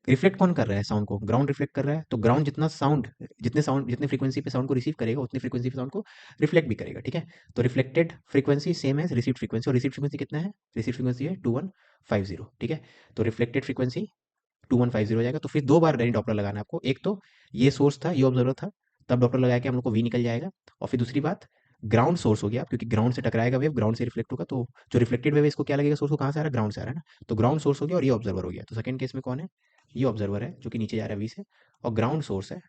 रिफ्लेक्ट कौन कर रहा है साउंड को, ग्राउंड रिफ्लेक्ट कर रहा है, तो ग्राउंड जितने फ्रीक्वेंसी पे साउंड को रिसीव करेगा उतनी फ्रीक्वेंसी पे साउंड को रिफ्लेक्ट भी करेगा। ठीक है, तो रिफ्लेक्टेड फ्रीक्वेंसी सेम है रिसीव्ड फ्रीक्वेंसी, और रिसीव्ड फ्रीक्वेंसी कितना है, रिसीव्ड फ्रीक्वेंसी है 2150। ठीक है, तो रिफ्लेक्टेड फ्रीक्वेंसी 2150 हो जाएगा। तो फिर दो बार रेनी डॉपलर लगाना है आपको, एक तो ये सोर्स था, ये ऑब्जर्वर था, तब डॉपलर लगा के हम लोग को वी निकल जाएगा। और फिर दूसरी बात, ग्राउंड सोर्स हो गया, क्योंकि ग्राउंड से टकराएगा वेव, ग्राउंड से रिफ्लेक्ट होगा, तो जो रिफ्लेक्टेड वेव है इसको क्या लगेगा, सोर्स को कहाँ से आ रहा है, ग्राउंड से आ रहा है ना। तो ग्राउंड सोर्स हो गया और ये ऑब्जर्वर हो गया। तो सेकंड केस में कौन है, ये ऑब्जर्वर है जो कि नीचे जा रहा है वी से, और ग्राउंड सोर्स है,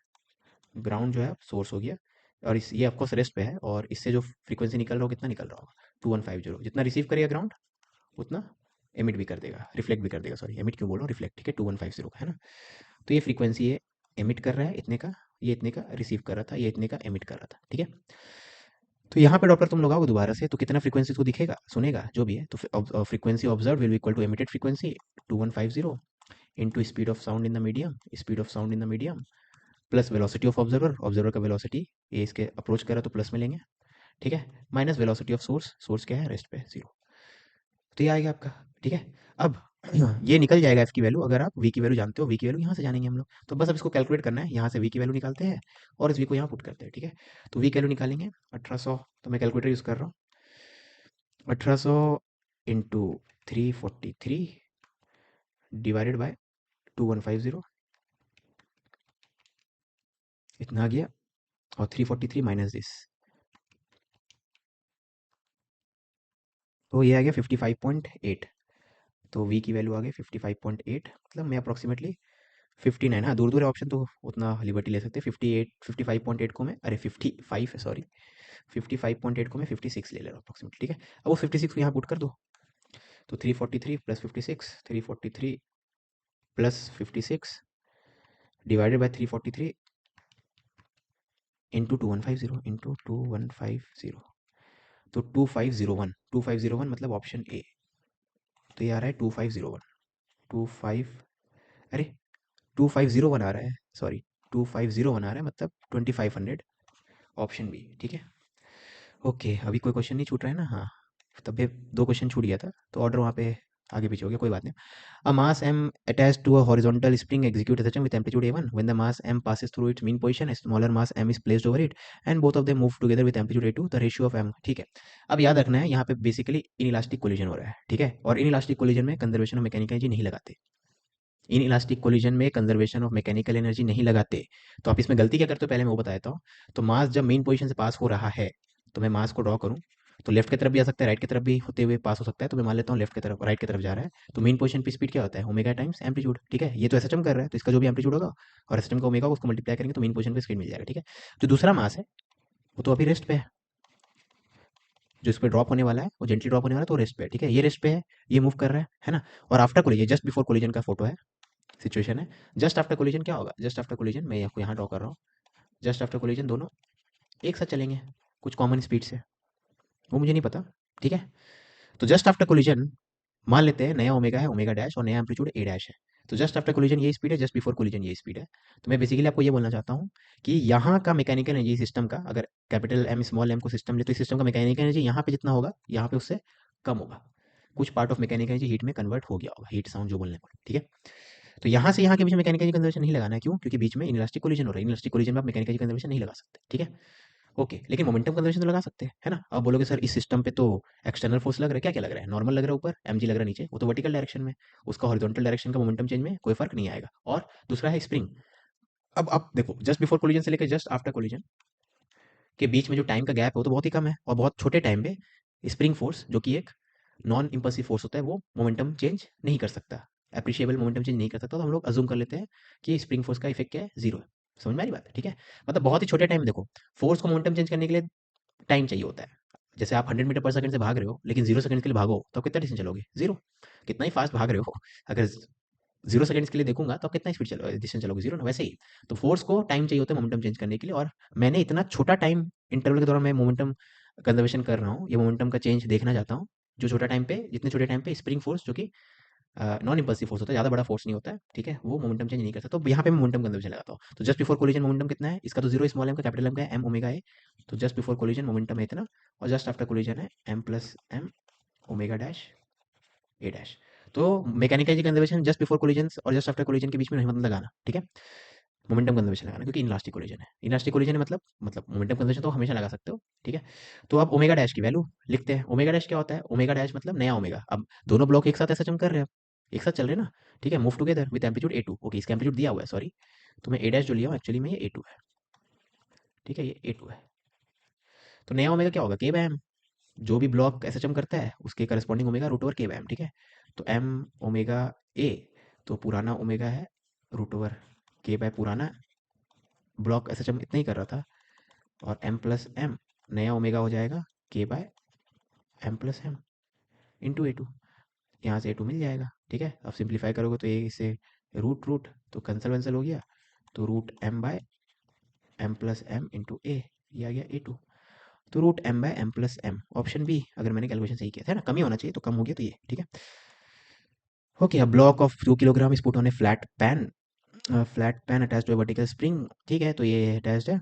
ग्राउंड जो है सोर्स हो गया। और इस ये ऑफकोर्स रेस्ट पे है, और इससे जो फ्रीक्वेंसी निकल रहा हो कितना निकल रहा होगा, 2150। जितना रिसीव करेगा ग्राउंड उतना एमिट भी कर देगा, रिफ्लेक्ट भी कर देगा, सॉरी एमिट क्यों बोल रहा हूँ, रिफ्लेक्ट। ठीक है, 2150 का, है ना। तो ये फ्रीक्वेंसी ये एमिट कर रहा है इतने का, ये इतने का रिसीव कर रहा था, ये इतने का एमिट कर रहा था। ठीक है, तो यहाँ पे डॉपलर तुम लगाओगे दोबारा से तो कितना फ्रीक्वेंसी को दिखेगा, सुनेगा जो भी है, तो frequency observe will be equal to emitted frequency 2150 into speed of sound in the medium, speed of sound in the medium plus velocity of observer, observer का वेलोसिटी, ये इसके अप्रोच कर रहा है तो प्लस में लेंगे। ठीक है, minus velocity of source, source क्या है, रेस्ट पे 0। तो ये आएगा आपका। ठीक है, अब ये निकल जाएगा एफ की वैल्यू, अगर आप वी की वैल्यू जानते हो, वी की वैल्यू यहाँ से जानेंगे हम लोग, तो बस अब इसको कैलकुलेट करना है, यहाँ से वी की वैल्यू निकालते हैं और इस वी को यहाँ पुट करते हैं। ठीक है, तो वी की वैल्यू निकालेंगे 1800, तो मैं कैलकुलेटर यूज़ कर रहा हूँ, 1800 इंटू 343 डिवाइडेड बाय 2150, इतना आ गया, और 343 माइनस दिस, तो ये आ गया 55.8। तो वी की वैल्यू आ गई 55.8, मतलब मैं अप्रॉक्सीमेटली 59, हाँ दूर दूर है ऑप्शन, तो उतना लिबर्टी ले सकते हैं। 58, 55.8 को मैं, अरे 55 है सॉरी, 55.8 को मैं 56 ले ले रहा हूँ अप्रॉक्सीमेटली। ठीक है, अब वो 56 को यहाँ पुट कर दो, तो 343 plus 56, 343 plus 56 divided by 343 into 2150 into 2150, तो 2501 मतलब ऑप्शन ए। तो ये आ रहा है 2501, 25, अरे 2501 आ रहा है, सॉरी 2501 आ रहा है, मतलब 2500, ऑप्शन बी। ठीक है, ओके, अभी कोई क्वेश्चन नहीं छूट रहा है ना, हाँ। तब भी दो क्वेश्चन छूट गया था, तो ऑर्डर वहाँ पे आगे पीछे हो गया, कोई बात नहीं। अ मास m attached to a horizontal spring execute such with amplitude a1, when the mass m passes through its mean position, a smaller mass m is placed over it and both of them move together with amplitude a2, the ratio of m। ठीक है, अब याद रखना है यहाँ पे basically inelastic collision हो रहा है। ठीक है, और इनइलास्टिक कोलिजन में कंजर्वेशन ऑफ मैकेनिकल एनर्जी नहीं लगाते, इन इलास्टिक कोलिजन में कंजर्वेशन ऑफ मैकेनिकल एनर्जी नहीं लगाते। तो आप इसमें गलती क्या करते हो, पहले मैं वो बताता हूँ। तो मास जब मेन पोजीशन से पास हो रहा है, तो मैं मास को ड्रॉ करूँ, तो लेफ्ट की तरफ भी आ सकता है, राइट की तरफ भी होते हुए पास हो सकता है, तो मैं मान लेता हूँ लेफ्ट की तरफ, राइट की तरफ जा रहा है, तो मेन पोजीशन पे स्पीड क्या होता है, ओमेगा टाइम्स एम्पलीट्यूड। ठीक है, ये तो एसएचएम कर रहा है, तो इसका जो भी एम्पलीट्यूड होगा और एसएचएम का ओमेगा उसको मल्टीप्लाई करेंगे तो मेन पोजीशन पे स्पीड मिल जाएगा। ठीक है, जो दूसरा मास है वो तो अभी रेस्ट पे है, जो इस पे ड्रॉप होने वाला है, वो जेंटली ड्रॉप होने वाला है, तो रेस्ट पे है। ठीक है, ये रेस्ट पे है, ये मूव कर रहा है ना। और after collision, just before collision का फोटो है, सिचुएशन है। जस्ट आफ्टर कोलिजन क्या होगा, जस्ट आफ्टर कोलिजन मैं आपको यहाँ ड्रॉ कर रहा हूँ, जस्ट आफ्टर कोलिजन दोनों एक साथ चलेंगे कुछ कॉमन स्पीड से, वो मुझे नहीं पता। ठीक है, तो जस्ट आफ्टर कोलिजन मान लेते हैं नया ओमेगा है, ओमेगा डैश, और नया एम्पलीट्यूड ए डैश है। तो जस्ट आफ्टर कोलिजन ये स्पीड है, जस्ट बिफोर कोलिजन ये स्पीड है। तो मैं बेसिकली आपको ये बोलना चाहता हूँ कि यहाँ का मैकेनिकल एनर्जी सिस्टम का, अगर कैपिटल एम स्मॉल एम को सिस्टम ले, तो इस सिस्टम का मैकेनिकल एनर्जी यहाँ पे जितना होगा यहाँ पे उससे कम होगा। कुछ part of mechanical energy heat में कन्वर्ट हो गया होगा, हीट साउंड जो बोलने को। ठीक है, तो यहाँ से यहाँ के बीच में मैकेनिकल कंजर्वेशन नहीं लगाना है, क्यों, क्योंकि बीच में इनलास्टिक कोलिजन हो रहा है, इनलास्टिक कोलिजन में आप मैकेनिकल कंजर्वेशन नहीं लगा सकते। ठीक है, ओके, लेकिन मोमेंटम कंजर्वेशन तो लगा सकते हैं, है ना। अब बोलोगे सर इस सिस्टम पे तो एक्सटर्नल फोर्स लग रहा है, क्या क्या लग रहा है, नॉर्मल लग रहा है ऊपर, एमजी लग रहा है नीचे, वो तो वर्टिकल डायरेक्शन में, उसका हॉरिजॉन्टल डायरेक्शन का मोमेंटम चेंज में कोई फर्क नहीं आएगा। और दूसरा है स्प्रिंग। अब देखो, जस्ट बिफोर कोलिजन से लेकर जस्ट आफ्टर कोलिजन के बीच में जो टाइम का गैप है वो तो बहुत ही कम है, और बहुत छोटे टाइम पे स्प्रिंग फोर्स, जो कि एक नॉन इम्पल्सिव फोर्स होता है, वो मोमेंटम चेंज नहीं कर सकता, एप्रिशिएबल मोमेंटम चेंज नहीं कर सकता। तो हम लोग अज्यूम कर लेते हैं कि स्प्रिंग फोर्स का इफेक्ट क्या है, जीरो है। समझ में आ रही बात है, ठीक है। मतलब बहुत ही छोटे टाइम में देखो, फोर्स को मोमेंटम चेंज करने के लिए टाइम चाहिए होता है। जैसे आप 100 मीटर पर सेकंड से भाग रहे हो, लेकिन 0 सेकंड के लिए भागो तो आप कितना डिस्टेंस चलोगे, जीरो। कितना ही फास्ट भाग रहे हो, अगर 0 सेकंड्स के लिए देखूँगा तो आप कितना स्पीड डिस्टेंस चलोगे, 0 ना, वैसे ही। तो फ़ोर्स को टाइम चाहिए होता है मोमेंटम चेंज करने के लिए, और मैंने इतना छोटा टाइम इंटरवल के दौरान मैं मोमेंटम कंज़र्वेशन कर रहा हूँ, ये मोमेंटम का चेंज देखना चाहता हूँ, जो छोटा टाइम पे, जितने छोटे टाइम पे स्प्रिंग फ़ोर्स जो कि नॉन इम्पल्सिव फ़ोर्स होता है, ज़्यादा बड़ा फ़ोर्स नहीं होता है, ठीक है? वो मोमेंटम चेंज नहीं कर सकता, तो यहाँ पे मैं मोमेंटम कंज़र्वेशन लगाता हूँ। तो जस्ट बिफोर कोलिजन मोमेंटम कितना है? इसका तो 0 स्मॉल m का कैपिटल M का है, m ओमेगा a। तो जस्ट बिफोर कोलिजन मोमेंटम है इतना, और जस्ट आफ्टर कोलिजन है m plus m omega dash a dash. तो mechanical energy conservation just before collision और जस्ट आफ्टर कोलिजन के बीच में नहीं मत लगाना, ठीक है? मोमेंटम कंजर्वेशन लगाना, क्योंकि इनलास्टिक कोलिजन है। इनलास्टिक कोलिजन है मतलब मोमेंटम कंजर्वेशन तो हमेशा लगा सकते हो, ठीक है? तो अब ओमेगा डैश की वैल्यू लिखते हैं। ओमेगा डैश क्या होता है? ओमेगा डैश मतलब नया ओमेगा। अब दोनों ब्लॉक एक साथ ऐसा चम कर रहे हैं, एक साथ चल रहे हैं ना, ठीक है? Move together with amplitude a2। Okay, इसका एम्पलीट्यूड दिया हुआ है, सॉरी। तो मैं a डैश जो लिया हूँ एक्चुअली में ये a2 है, ठीक है? ये a2 है। तो नया ओमेगा क्या होगा? k by m। जो भी ब्लॉक एसएचएम करता है उसके corresponding omega root over K by M, ठीक है? तो एम ओमेगा ए, तो पुराना ओमेगा है रूट ओवर के बाय पुराना, ब्लॉक एसएचएम इतना ही कर रहा था, और एम प्लस एम नया ओमेगा हो जाएगा K by M plus M into A two. यहाँ से ए टू मिल जाएगा, ठीक है? अब सिंप्लीफाई करोगे तो ये इससे रूट रूट तो कैंसल वैंसल हो गया, तो root m by M plus M into a, ये आ गया ए टू। तो root m by M plus m, option b, अगर मैंने कैलकुलेशन सही किया था ना, कम ही होना चाहिए, तो कम हो गया तो ये, ठीक है? Okay, a block of 2 kilogram is put on a flat pan attached to a vertical spring, ठीक है? तो ये अटैच्ड है,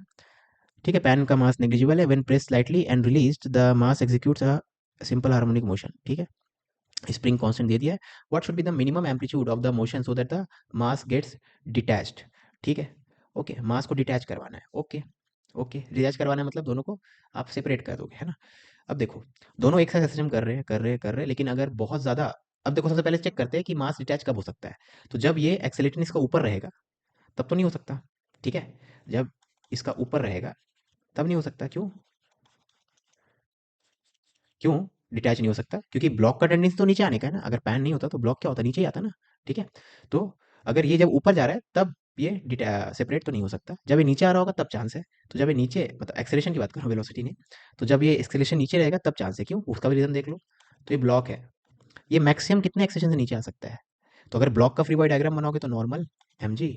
ठीक है? पैन का मास नेग्लिजिबल है, when press slightly and released the mass executes a simple harmonic motion, ठीक है? स्प्रिंग कांस्टेंट दे दिया है। What should be the minimum amplitude of the motion so that the mass gets detached, ठीक है? Okay, मास को detach करवाना है, ओके। ओके, डिटैच करवाना है मतलब दोनों को आप सेपरेट कर दोगे, है ना? अब देखो, दोनों एक साथ एसएचएम कर रहे हैं, लेकिन अगर बहुत ज़्यादा, अब देखो सबसे पहले चेक करते हैं कि मास डिटैच कब हो सकता है। तो जब ये एक्सेलेरेशन इसका ऊपर रहेगा तब तो नहीं हो सकता, ठीक है? जब इसका ऊपर रहेगा तब नहीं हो सकता, क्यों? क्यों डिटैच नहीं हो सकता? क्योंकि ब्लॉक का टेंडेंसी तो नीचे आने का है ना। अगर पैन नहीं होता तो ब्लॉक क्या होता, नीचे ही आता ना, ठीक है? तो अगर ये जब ऊपर जा रहा है तब ये सेपरेट तो नहीं हो सकता, जब ये नीचे आ रहा होगा तब चांस है। तो जब ये नीचे, मतलब एक्सेलेरेशन की बात कर रहा हूँ, वेलोसिटी नहीं, तो जब ये एक्सेलेरेशन नीचे रहेगा तब चांस है, क्यों? उसका भी रीजन देख लो। तो ये ब्लॉक है, ये मैक्सिमम कितने एक्सेलेरेशन से नीचे आ सकता है? तो अगर ब्लॉक का फ्री बॉडी डायग्राम बनाओगे तो नॉर्मल एम जी,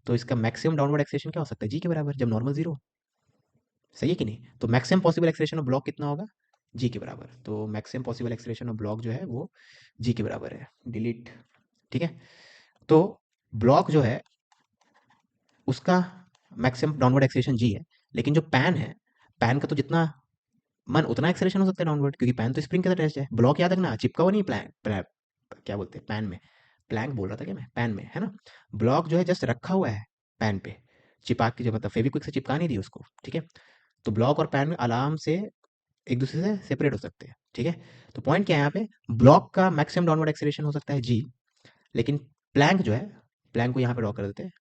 तो इसका मैक्सिमम डाउनवर्ड एक्सेलेरेशन क्या हो सकता है? जी के बराबर, जब नॉर्मल जीरो। सही है कि नहीं? तो maximum possible acceleration of block कितना होगा? जी के बराबर। तो maximum possible acceleration of block जो है वो जी के बराबर है। डिलीट, ठीक है? तो ब्लॉक जो है उसका मैक्सिमम डाउनवर्ड एक्सेलेरेशन जी है, लेकिन जो पैन है, पैन का तो जितना मन उतना एक्सेलेरेशन हो सकता है डाउनवर्ड, क्योंकि पैन तो स्प्रिंग के साथ अटैच्ड है। ब्लॉक याद रखना, चिपका हुआ नहीं प्लैंक, क्या बोलते हैं पैन में, प्लैंक बोल रहा था क्या मैं, पैन में, है ना? ब्लॉक जो है जस्ट रखा हुआ है पैन पे, चिपा के, जो मतलब फेविक्विक से चिपका नहीं दी उसको, ठीक है? तो ब्लॉक और पैन आराम से एक दूसरे से सेपरेट हो सकते हैं, ठीक है? तो पॉइंट क्या है यहाँ पे, ब्लॉक का मैक्सिमम डाउनवर्ड एक्सेलरेशन हो सकता है जी, लेकिन प्लैंक जो है, प्लैंक को यहाँ पे ड्रॉ कर देते हैं,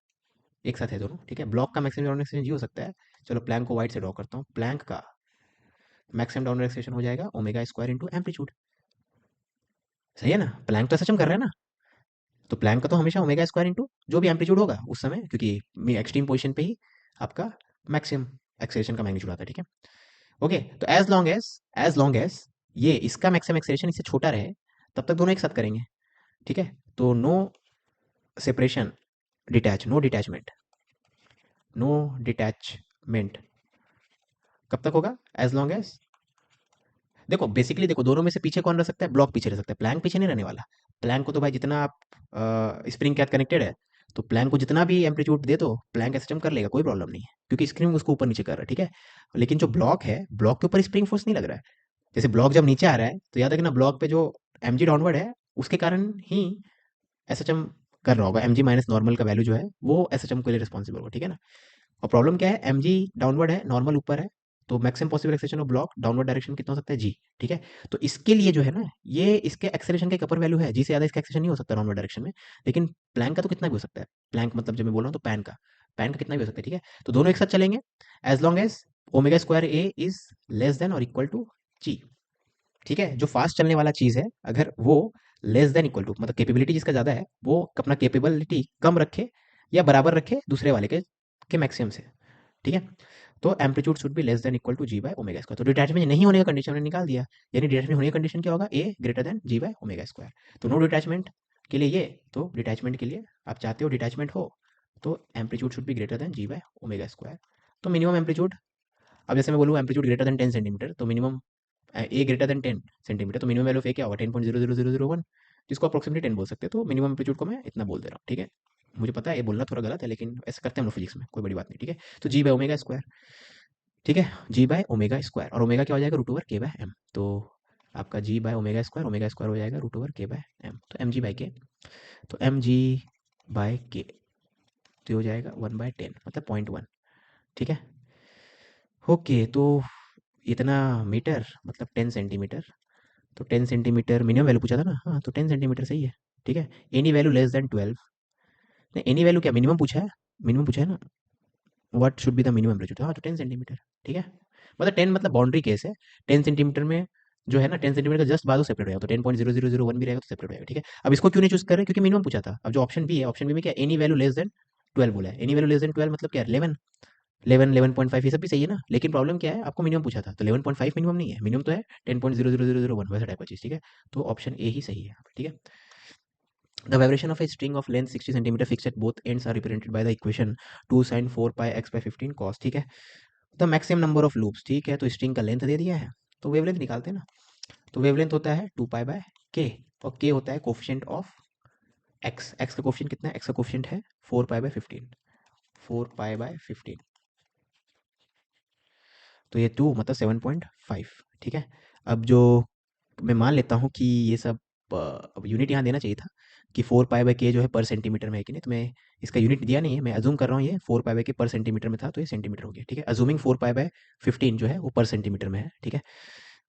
एक साथ है दोनों, ठीक है? ब्लॉक का मैक्सिमम डाउनवर्ड एक्सेलरेशन जी हो सकता है। चलो प्लैंक को वाइट से ड्रॉ करता हूँ, प्लैंक का मैक्सिमम डाउनवर्ड एक्सेलरेशन हो जाएगा ओमेगा स्क्वायर इंटू एम्पलीट्यूड। सही है ना? प्लैंक तो सच हम कर रहे हैं ना, तो प्लैंक का तो हमेशा ओमेगा स्क्वायर इंटू जो भी एम्पलीट्यूड होगा उस समय, क्योंकि एक्सट्रीम पोजिशन पे ही आपका मैक्सिमम एक्सेलरेशन का मैग्नीट्यूड आता है, ठीक है? ओके, तो एज लॉन्ग एज ये इसका मैक्सिमम एक्सेलरेशन इससे छोटा रहे तब तक दोनों एक साथ करेंगे, ठीक है? तो नो सेपरेशन, नो डिटैचमेंट कब तक होगा? एज लॉन्ग एज, देखो बेसिकली देखो, दोनों में से पीछे कौन रह सकता है? ब्लॉक पीछे रह सकता है, प्लैंक पीछे नहीं रहने वाला। प्लैंक को तो भाई जितना आप स्प्रिंग के साथ कनेक्टेड है, तो प्लैंक को जितना भी एम्पलीट्यूड दे दो प्लैंक सिस्टम कर लेगा, कोई प्रॉब्लम नहीं है, क्योंकि स्प्रिंग उसको ऊपर नीचे कर रहा है, ठीक है? लेकिन जो ब्लॉक है, ब्लॉक के ऊपर स्प्रिंग फोर्स नहीं लग रहा है। जैसे ब्लॉक जब नीचे आ रहा है तो याद रखना, ब्लॉक पे जो एम जी डाउनवर्ड है उसके कारण ही एस एच एम कर रहा होगा। एम जी माइनस नॉर्मल का वैल्यू जो है वो एस एच एम के लिए रिस्पॉन्सिबल होगा, ठीक है ना? और प्रॉब्लम क्या है, एम जी डाउनवर्ड है, नॉर्मल ऊपर है, तो maximum possible acceleration of block downward direction कितना हो सकता है? जी, ठीक है? तो इसके लिए जो है ना, ये इसके एक्सेलेरेशन का एक अपर वैल्यू है, जी से ज़्यादा इसका एक्सेलेरेशन नहीं हो सकता डाउनवर्ड डायरेक्शन में। लेकिन प्लैंक का तो कितना भी हो सकता है, प्लैंक मतलब जब मैं बोल रहा हूँ तो पैन का कितना भी हो सकता है, ठीक है? तो दोनों एक साथ चलेंगे as long as omega square A is less than और इक्वल टू जी, ठीक है? जो फास्ट चलने वाला चीज़ है, अगर वो लेस देन इक्वल टू, मतलब कैपेबिलिटी जिसका ज़्यादा है वो अपना कैपेबिलिटी कम रखे या बराबर रखे दूसरे वाले के मैक्सिमम से, ठीक है? तो amplitude should be less than equal to G by omega square. तो डिटैचमेंट नहीं होने का कंडीशन हमने निकाल दिया, यानी डिटैचमेंट होने का कंडीशन क्या होगा? A greater than ji by omega square. तो नो डिटैचमेंट के लिए ये, तो डिटैचमेंट के लिए आप चाहते हो डिटैचमेंट हो, तो amplitude should be greater than ji by omega square. तो मिनिमम एम्पलीट्यूड, अब जैसे मैं बोलूँ एम्पलीट्यूड ग्रेटर देन 10 सेंटीमीटर, तो minimum A greater than 10 centimetre, तो मिनिमम वैल्यू ऑफ ए क्या होगा 10.00001, जिसको अप्रोक्सीमेटली 10 बोल सकते हैं। तो मिनिमम एम्पलीट्यूड को मैं इतना बोल दे रहा हूँ, ठीक है। मुझे पता है ये बोलना थोड़ा गलत है, लेकिन ऐसे करते हैं हम लोग फिजिक्स में, कोई बड़ी बात नहीं, ठीक है। तो जी बाय ओमेगा स्क्वायर, ठीक है, जी बाय ओमेगा स्क्वायर, और ओमेगा क्या हो जाएगा, root over K by M. तो आपका जी बाय ओमेगा स्क्वायर हो जाएगा root over K by M, तो एम जी बाय के, तो एम जी बाय के तो हो जाएगा 1/10 मतलब 0.1, ठीक है। ओके, तो इतना मीटर मतलब 10 सेंटीमीटर, तो 10 सेंटीमीटर मिनिमम वैल्यू पूछा था ना, हाँ तो 10 सेंटीमीटर सही है, ठीक है। एनी वैल्यू लेस देन 12, नहीं एनी वैल्यू क्या, मिनिमम पूछा है ना, what should be the minimum amplitude, हाँ तो 10 सेंटीमीटर, ठीक है। मतलब 10 मतलब बाउंड्री केस है, 10 सेंटीमीटर में जो है ना 10 सेंटीमीटर का जस्ट बाद सेपरेट हो जाएगा, तो 10.0001 भी रहेगा तो सेपरेट हो जाएगा, ठीक है। अब इसको क्यों नहीं चूज कर रहे, क्योंकि मिनिमम पूछा था। अब जो ऑप्शन बी है, ऑप्शन बी में क्या, एनी वैल्यू लेस देन 12 बोला है, एनी वैल्यू लेस देन 12 मतलब क्या, 11, 11.5 ये सब भी सही है ना, लेकिन प्रॉब्लम क्या है, आपको मिनिमम पूछा था, तो 11.5 मिनिमम नहीं है, मिनिमम तो है 10.00001 वैसा टाइप का चीज़, ठीक है। तो ऑप्शन ए ही सही है यहाँ पे, ठीक है। The vibration of a string of length 60 centimeter fixed at both ends are represented by the equation 2 sin 4 pi x by 15 cos, ठीक है। The maximum number of loops, ठीक है, तो स्ट्रिंग का लेंथ दे दिया है, तो वेवलेंथ निकालते हैं ना। तो वेवलेंथ होता है 2 पाई बाय के, और के होता है कोफिशिएंट ऑफ एक्स, एक्स का कोफिशिएंट कितना है, एक्स का कोफिशिएंट है 4 पाई बाय 15, 4 पाई बाय 15, तो ये 2 मतलब 7.5, ठीक है। अब जो मैं मान लेता हूँ कि ये सब अब यूनिट यहाँ देना चाहिए था कि 4 पाई बाय के जो है पर सेंटीमीटर में है कि नहीं, तो मैं इसका यूनिट दिया नहीं है, मैं अजूम कर रहा हूँ ये 4 पाई बाय के पर सेंटीमीटर में था, तो ये सेंटीमीटर हो गया, ठीक है। अजूमिंग 4 पाई बाय 15 जो है वो पर सेंटीमीटर में है, ठीक है।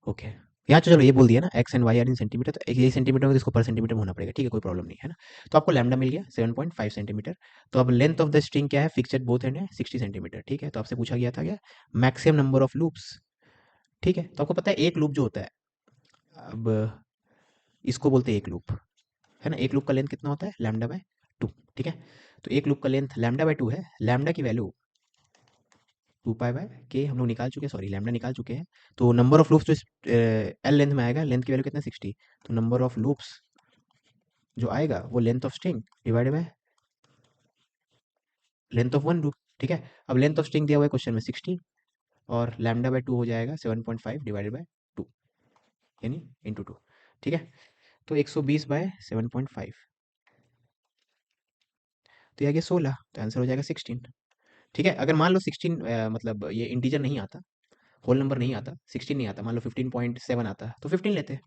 ओके, यहाँ तो चलो ये बोल दिया ना X and Y are in centimetre, तो एक ये सेंटीमीटर में तो इसको पर सेंटीमीटर में होना पड़ेगा, ठीक है, कोई प्रॉब्लम नहीं है ना। तो आपको लैम्डा मिल गया 7.5 सेंटीमीटर। तो अब लेंथ ऑफ द स्ट्रिंग क्या है, फिक्स्ड बोथ एंड है 60 सेंटीमीटर, ठीक है। तो आपसे पूछा गया था क्या, मैक्सिमम नंबर ऑफ लूप्स, ठीक है। तो आपको पता है एक लूप जो होता है, अब इसको बोलते हैं एक लूप, है ना। एक लूप का लेंथ कितना होता है, लैम्डा/2, ठीक है। तो एक लूप का लेंथ लैम्डा/2 है, लैम्डा की वैल्यू 2 पाई बाय के हम लोग निकाल चुके हैं, सॉरी लैम्डा निकाल चुके हैं। तो नंबर ऑफ लूप्स जो एल लेंथ में आएगा, लेंथ की वैल्यू कितना 60, तो नंबर ऑफ लूप्स जो आएगा वो length of string divided by length of one loop, ठीक है। अब लेंथ ऑफ स्ट्रिंग दिया हुआ है क्वेश्चन में 60, और लैम्डा/2 हो जाएगा 7.5 डिवाइडेड बाय 2, यानी इंटू 2, ठीक है। तो 120/7.5, तो ये आ गया 16, तो आंसर हो जाएगा 16, ठीक है। अगर मान लो 16 मतलब ये इंटीजर नहीं आता, होल नंबर नहीं आता, 16 नहीं आता, मान लो 15.7 आता है, तो 15 लेते हैं।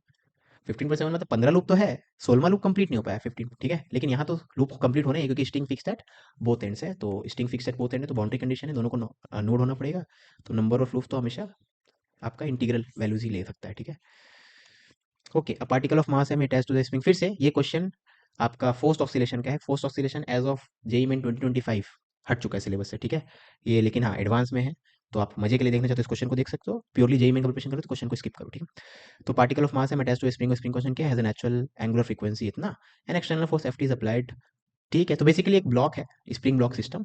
15.7 मतलब 15 लूप तो है, 16वां लूप कंप्लीट नहीं हो पाया 15, ठीक है। लेकिन यहाँ तो लूप कंप्लीट होने हैं, क्योंकि string fixed at both ends है, तो string fixed at both and है, तो बाउंड्री कंडीशन है, दोनों को नोड होना पड़ेगा। तो नंबर ऑफ लूप तो हमेशा आपका इंटीग्रल वैल्यूज ही ले सकता है, ठीक है। Okay, a particle of mass M attached to the spring, फिर से ये क्वेश्चन आपका फोर्स्ड ऑक्सीलेशन का है। Forced oscillation as of JEE Main 2025 हट चुका है सिलेबस से, ठीक है। ये लेकिन हाँ एडवांस में है, तो आप मजे के लिए देखना चाहते हो इस क्वेश्चन को देख सकते हो, प्योरली जेई मेन का प्रिपरेशन करो तो क्वेश्चन को स्किप करो, ठीक है। तो particle of mass M attached to spring, spring question क्या है, नेचुरल एंगुलर फ्रीक्वेंसी इतना, and external force F T is applied, ठीक है। तो बेसिकली एक ब्लॉक है, स्प्रिंग ब्लॉक सिस्टम,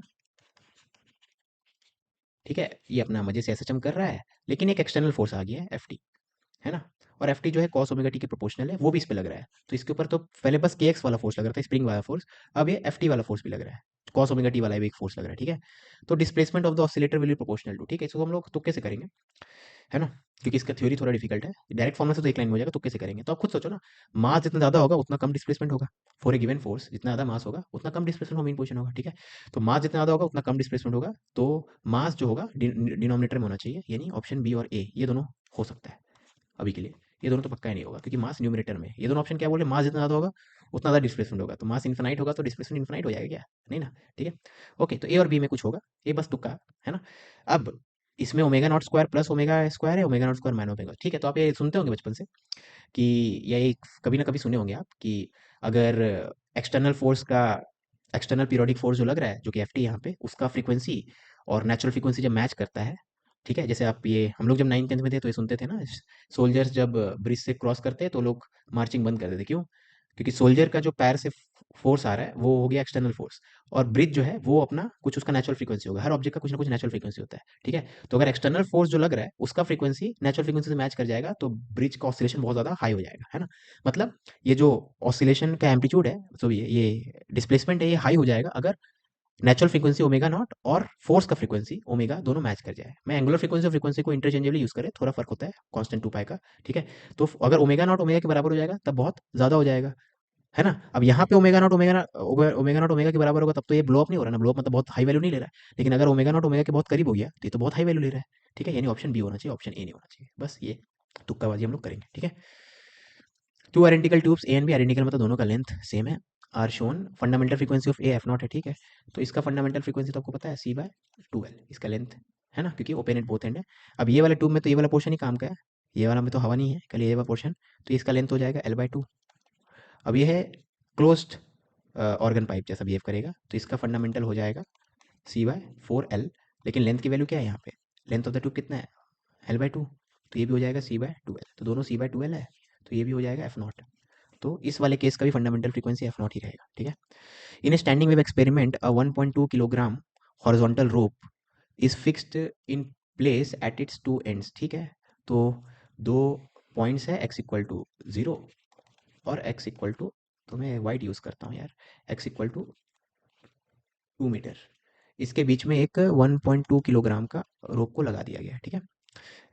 ठीक है। ये अपना मजे से एसएचएम कर रहा है, लेकिन एक एक्सटर्नल फोर्स आ गया है एफ टी, है ना। और एफ टी जो है कॉस ओमेगा टी के प्रोपोर्शनल है, वो भी इस पे लग रहा है। तो इसके ऊपर तो पहले बस के एक्स वाला फोर्स लग रहा था, स्प्रिंग वाला फोर्स, अब ये एफ टी वाला फोर्स भी लग रहा है, कॉस ओमेगा टी वाला भी एक फोर्स लग रहा है, ठीक है। तो displacement of the oscillator will be proportional to, ठीक है। इसको हम लोग तुक्के से करेंगे, है ना, क्योंकि इसका थ्योरी थोड़ा डिफिकल्ट है, डायरेक्ट फॉर्मूला से तो एक लाइन में हो जाएगा, तुक्के से करेंगे। तो आप खुद सोचो ना, मास जितना ज़्यादा होगा उतना कम डिस्प्लेसमेंट होगा, फॉर ए गिवन फोर्स जितना ज़्यादा मास होगा उतना कम डिस्प्लेसमेंट होगा, मेन पोजीशन होगा, ठीक है। तो मास जितना ज़्यादा होगा उतना कम डिस्प्लेसमेंट होगा, तो मास जो होगा डिनोमिनेटर में होना चाहिए, यानी ऑप्शन बी और ए ये दोनों हो सकता है अभी के लिए। ये दोनों तो पक्का ही नहीं होगा, क्योंकि मास न्यूमरेटर में है। ये दोनों ऑप्शन क्या बोले, मास जितना ज़्यादा होगा उतना ज़्यादा डिस्प्लेसमेंट होगा, तो मास इन्फिनाइट होगा तो डिस्प्लेसमेंट इन्फिनाइट हो जाएगा क्या, नहीं ना, ठीक है। ओके, तो ए और बी में कुछ होगा, ये बस तुक्का है ना। अब इसमें omega naught square plus omega square है, omega naught square minus omega, ठीक है। तो आप ये सुनते होंगे बचपन से कि, या ये कभी ना कभी सुने होंगे आप कि अगर एक्सटर्नल फोर्स का, एक्सटर्नल पीरियोडिक फोर्स जो लग रहा है जो कि एफ टी यहाँ पे, उसका फ्रीक्वेंसी और नेचुरल फ्रीक्वेंसी जब मैच करता है, ठीक है। जैसे आप ये हम लोग जब 9th 10th में थे तो ये सुनते थे ना, सोल्जर्स जब ब्रिज से क्रॉस करते हैं तो लोग मार्चिंग बंद कर देते, क्यों, क्योंकि सोल्जर का जो पैर से फोर्स आ रहा है वो हो गया एक्सटर्नल फोर्स, और ब्रिज जो है वो अपना कुछ उसका नेचुरल फ्रीक्वेंसी होगा, हर ऑब्जेक्ट का कुछ ना कुछ नेचुरल फ्रीक्वेंसी होता है, ठीक है। तो अगर एक्सटर्नल फोर्स जो लग रहा है उसका फ्रीक्वेंसी नेचुरल फ्रीक्वेंसी से मैच कर जाएगा तो ब्रिज का ऑसिलेशन बहुत ज़्यादा हाई हो जाएगा, है ना। मतलब ये जो ऑसिलेशन का एम्पलीट्यूड है, तो ये डिस्प्लेसमेंट है, ये हाई हो जाएगा अगर नेचुरल फ्रीक्वेंसी ओमेगा नॉट और फोर्स का फ्रीक्वेंसी ओमेगा दोनों मैच कर जाए। मैं एंगुलर फ्रीक्वेंसी और फ्रीक्वेंसी को इंटरचेंजेबली यूज करें, थोड़ा फर्क होता है कांस्टेंट 2 पाई का, ठीक है। तो अगर ओमेगा नॉट ओमेगा के बराबर हो जाएगा तब बहुत ज्यादा हो जाएगा, है ना। अब यहाँ पे ओमेगा नॉट ओमेगा के बराबर होगा तब तो ये ब्लो अप नहीं हो रहा ना, ब्लो अप मतलब बहुत हाई वैल्यू नहीं ले रहा है, लेकिन अगर ओमेगा नॉट ओमेगा के बहुत करीब हो गया तो ये तो बहुत हाई वैल्यू ले रहा है, ठीक है। यानी ऑप्शन बी होना चाहिए, ऑप्शन ए नहीं होना चाहिए। बस ये तुक्काबाजी हम लोग करेंगे, ठीक है। Two identical tubes A and B, identical मतलब दोनों का लेंथ सेम है, are shown, fundamental frequency of A F naught है, ठीक है। तो इसका फंडामेंटल फ्रीक्वेंसी तो आपको पता है सी बाय 2 एल, इसका लेंथ, है ना, क्योंकि ओपन एंड बोथ एंड है। अब ये वाला ट्यूब में तो ये वाला पोर्शन ही काम का है, ये वाला में तो हवा नहीं है, कल ये वाला पोर्शन, तो इसका लेंथ हो जाएगा L/2। अब ये है क्लोज्ड ऑर्गन पाइप जैसा बिहेव करेगा, तो इसका फंडामेंटल हो जाएगा C/4L। लेकिन लेंथ की वैल्यू क्या है यहाँ पे, लेंथ ऑफ द ट्यूब कितना है, L/2, तो ये भी हो जाएगा C/2L, तो दोनों C/2L है, तो ये भी हो जाएगा F0। तो इस वाले केस का भी फंडामेंटल फ्रीक्वेंसी F0 ही रहेगा, ठीक है। इन standing wave experiment a 1.2 kilogram horizontal rope is fixed in place at its two ends, ठीक है। तो दो पॉइंट्स है, x = 0 और x = तो मैं वाइट यूज़ करता हूँ यार, x = 2 मीटर, इसके बीच में एक 1.2 किलोग्राम का रोप को लगा दिया गया है, ठीक है।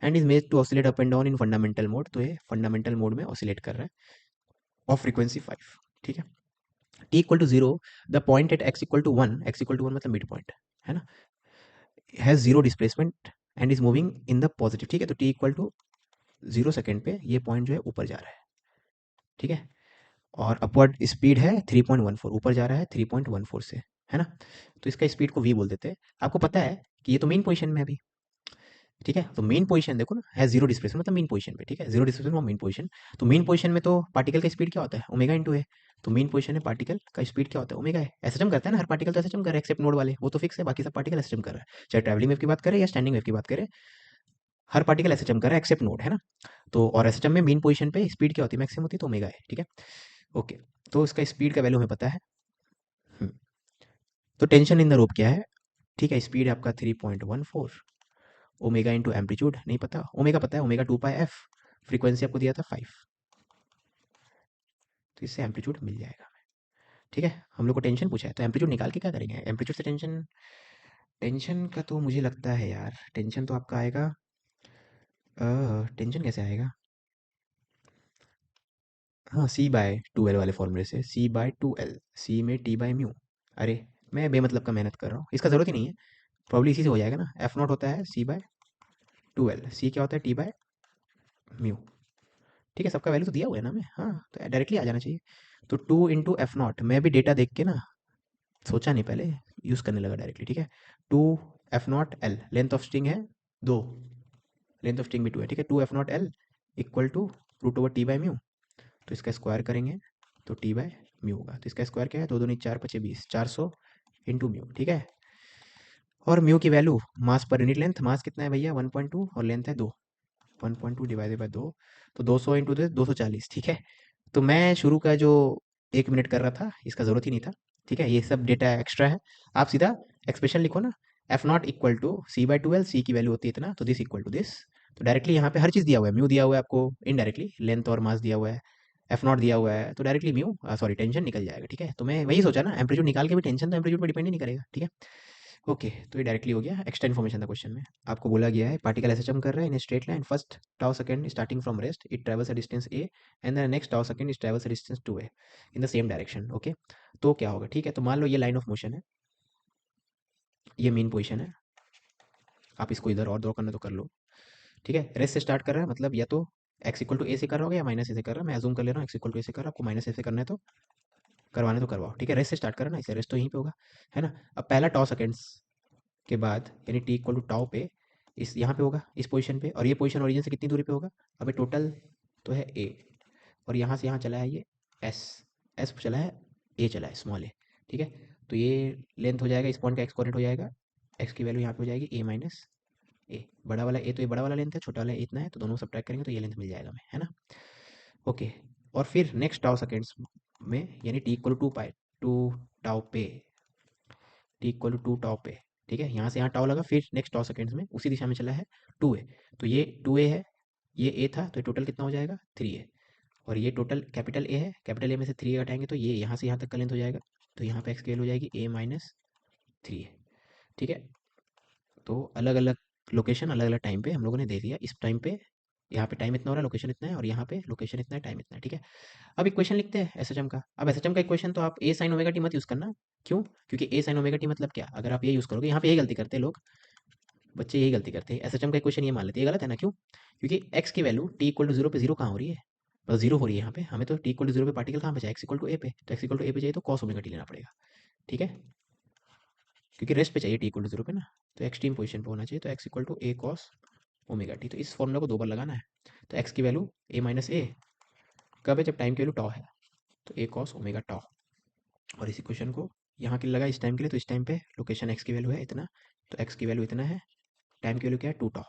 End is made to oscillate up and down in fundamental mode, तो ये फंडामेंटल मोड में ऑसिलेट कर रहा है ऑफ फ्रीक्वेंसी 5, ठीक है। t = 0, the point at x = 1, x = 1 मतलब मिड पॉइंट, है ना, has zero displacement and is moving in the positive, ठीक है। तो t = 0 सेकेंड पे ये पॉइंट जो है ऊपर जा रहा है, ठीक है। और अपवर्ड स्पीड है 3.14, ऊपर जा रहा है 3.14 से, है ना। तो इसका स्पीड को v बोल देते हैं। आपको पता है कि ये तो मेन पोजीशन में है अभी, ठीक है। तो मेन पोजीशन देखो ना, है जीरो डिस्प्लेसमेंट मतलब मेन पोजीशन पे, ठीक है, जीरो डिस्प्लेसमेंट मेन पोजीशन। तो मेन पोजीशन में तो पार्टिकल का स्पीड क्या होता है, ओमेगा इंटू ए। तो मेन पोजीशन में पार्टिकल का स्पीड क्या होता है, ओमेगा है। एसएचएम करता है ना हर पार्टिकल, तो एसएचएम कर रहा है एक्सेप्ट नोड वाले, वो तो फिक्स है, बाकी सब पार्टिकल एसएचएम कर रहा है, चाहे ट्रैवलिंग वेव की बात करें या स्टैंडिंग वेव की बात करें, हर पार्टिकल एसएचएम कर रहा है एक्सेप्ट नोड, है ना। तो और एसएचएम में मेन पोजीशन पे स्पीड क्या होती है, मैक्सिमम होती है, तो ओमेगा है, ठीक है। ओके, तो इसका स्पीड का वैल्यू हमें पता है। हम्म, तो टेंशन इन द रोप क्या है, ठीक है, स्पीड आपका 3.14, ओमेगा इंटू एम्पलीट्यूड नहीं पता, ओमेगा पता है, ओमेगा 2πf, फ्रीक्वेंसी आपको दिया था 5, तो इससे एम्पलीट्यूड मिल जाएगा, ठीक है। हम लोग को टेंशन पूछा है तो एम्पलीट्यूड निकाल के क्या करेंगे, एम्पलीट्यूड से टेंशन, टेंशन का तो मुझे लगता है यार, टेंशन तो आपका आएगा, टेंशन कैसे आएगा, हाँ, C/2L वाले फॉर्मूले से, C/2L, सी में T/म्यू। अरे मैं बेमतलब का मेहनत कर रहा हूँ, इसका ज़रूरत ही नहीं है, प्रॉब्ली इसी से हो जाएगा ना। F0 होता है C/2L, सी क्या होता है T/म्यू, ठीक है। सबका वैल्यू तो दिया हुआ है ना हमें, हाँ, तो डायरेक्टली आ जाना चाहिए। तो 2 × F0, मैं भी डेटा देख के ना सोचा नहीं पहले, यूज़ करने लगा डायरेक्टली, ठीक है। 2 F0L, लेंथ ऑफ स्ट्रिंग है 2, लेंथ ऑफ स्ट्रिंग भी 2 है, ठीक है। 2 F0L = √T/म्यू, तो इसका स्क्वायर करेंगे तो T/म्यू होगा, तो इसका स्क्वायर क्या है, 2 2 4 5 20, 400 इंटू म्यू, ठीक है। और म्यू की वैल्यू मास पर यूनिट लेंथ, मास कितना है भैया 1.2 और लेंथ है 2, 1.2 डिवाइडेड बाय 2, तो 200 इंटू 240, ठीक है। तो मैं शुरू का जो 1 मिनट कर रहा था इसका ज़रूरत ही नहीं था, ठीक है, ये सब डेटा एक्स्ट्रा है। आप सीधा एक्सप्रेशन लिखो ना, F0 = C/2L, सी की वैल्यू होती है इतना, तो दिस इक्वल टू दिस, तो डायरेक्टली यहाँ पे हर चीज़ दिया हुआ है, म्यू दिया हुआ है आपको इनडायरेक्टली, लेंथ और मास दिया हुआ है, F0 दिया हुआ है, तो डायरेक्टली म्यू सॉरी टेंशन निकल जाएगा, ठीक है। तो मैं वही सोचा ना, एम्पलीट्यूड निकाल के भी टेंशन तो एम्पलीट्यूड पर डिपेंड ही नहीं करेगा, ठीक है। ओके, तो ये डायरेक्टली हो गया, एक्स्ट्रा इन्फॉर्मेशन था क्वेश्चन में। आपको बोला गया है पार्टिकल एसएचएम कर रहा है in straight line, first tau second starting from rest it travels a distance A and then next tau second it travels a distance 2a in the same direction, okay. तो क्या होगा, ठीक है, तो मान लो ये लाइन ऑफ मोशन है, ये मेन पोजीशन है, आप इसको इधर और ड्रॉ करना तो कर लो, ठीक है। रेस्ट से स्टार्ट कर रहा है मतलब या तो x = a से कर रहा होगा या माइनस ए से कर रहा है, मैं अजूम कर ले रहा हूँ x = a से कर रहा हूँ, आपको माइनस ए से करना है तो करवाने तो करवाओ, ठीक है। रेस्ट से स्टार्ट कर रहा है ना, इसे रेस्ट तो यहीं पे होगा, है ना। अब पहला टाउ सेकंड्स के बाद यानी t = टाउ पे इस यहाँ पे होगा इस पोजीशन पे, और ये पोजीशन ओरिजिन से कितनी दूरी पे होगा, अभी टोटल तो है a, और यहाँ से यहाँ चला है ये s, s चला है a, चला है स्मॉल a, ठीक है। तो ये लेंथ हो जाएगा, इस पॉइंट का x कोऑर्डिनेट हो जाएगा, x की वैल्यू यहाँ पे हो जाएगी a - बड़ा वाला a, तो ये बड़ा वाला लेंथ है, छोटा वाला a इतना है, तो दोनों सब्ट्रैक्ट करेंगे तो ये लेंथ मिल जाएगा हमें, है ना। ओके, और फिर नेक्स्ट टाउ सेकेंड्स में, यानी T equal to pi two tau पे, टी इक्वल टू टाउ पे, ठीक है। यहाँ से यहाँ टाउ लगा, फिर नेक्स्ट टाउ सेकेंड्स में उसी दिशा में चला है 2a, तो ये 2a है, ये a था, तो टोटल कितना हो जाएगा 3a, और ये टोटल कैपिटल ए है, कैपिटल ए में से 3a हटाएंगे तो ये यहाँ से यहाँ तक का लेंथ हो जाएगा, तो यहाँ पे एक्स की वैल्यू हो जाएगी a माइनस 3a, ठीक है। तो अलग अलग लोकेशन अलग अलग टाइम पे हम लोगों ने दे दिया, इस टाइम पे यहाँ पे टाइम इतना हो रहा है, लोकेशन इतना है, और यहाँ पे लोकेशन इतना है, टाइम इतना है, ठीक है। अब इक्वेशन लिखते हैं एसएचएम का। अब एसएचएम का इक्वेशन तो आप ए साइन ओमेगा टी मत यूज़ करना, क्यों? क्योंकि ए साइन ओमेगा टी मतलब क्या, अगर आप ये यूज़ करोगे, यहाँ पे यही गलती करते हैं लोग, बच्चे यही गलती करते हैं, एसएचएम का इक्वेशन ये मान लेते हैं, ये गलत है ना, क्यों? क्योंकि एक्स की value T equal to zero पे जीरो कहाँ हो रही है, बस जीरो हो रही है यहाँ पे, हमें तो टी इक्वल टू जीरो पे पार्टिकल कहाँ बचा है, एक्स इक्वल टू ए पे, तो एक्स इक्वल टू ए पे चाहिए तो कॉस ओमेगा टी लेना पड़ेगा, ठीक है, क्योंकि रेस्ट पे चाहिए टी इक्वल टू जीरो पे ना, तो एक्सट्रीम पोजीशन पे होना चाहिए, तो X equal to A cos omega T, तो इस फॉर्मूला को 2 बार लगाना है, तो एक्स की वैल्यू ए माइनस ए कब है, जब टाइम की वैल्यू टॉ है, तो ए कॉस ओमेगा टॉ, और इसी क्वेश्चन को यहाँ के लिए लगा इस टाइम के लिए, तो इस टाइम पे लोकेशन एक्स की वैल्यू है इतना, तो एक्स की वैल्यू इतना है, टाइम की वैल्यू क्या है 2 टॉ,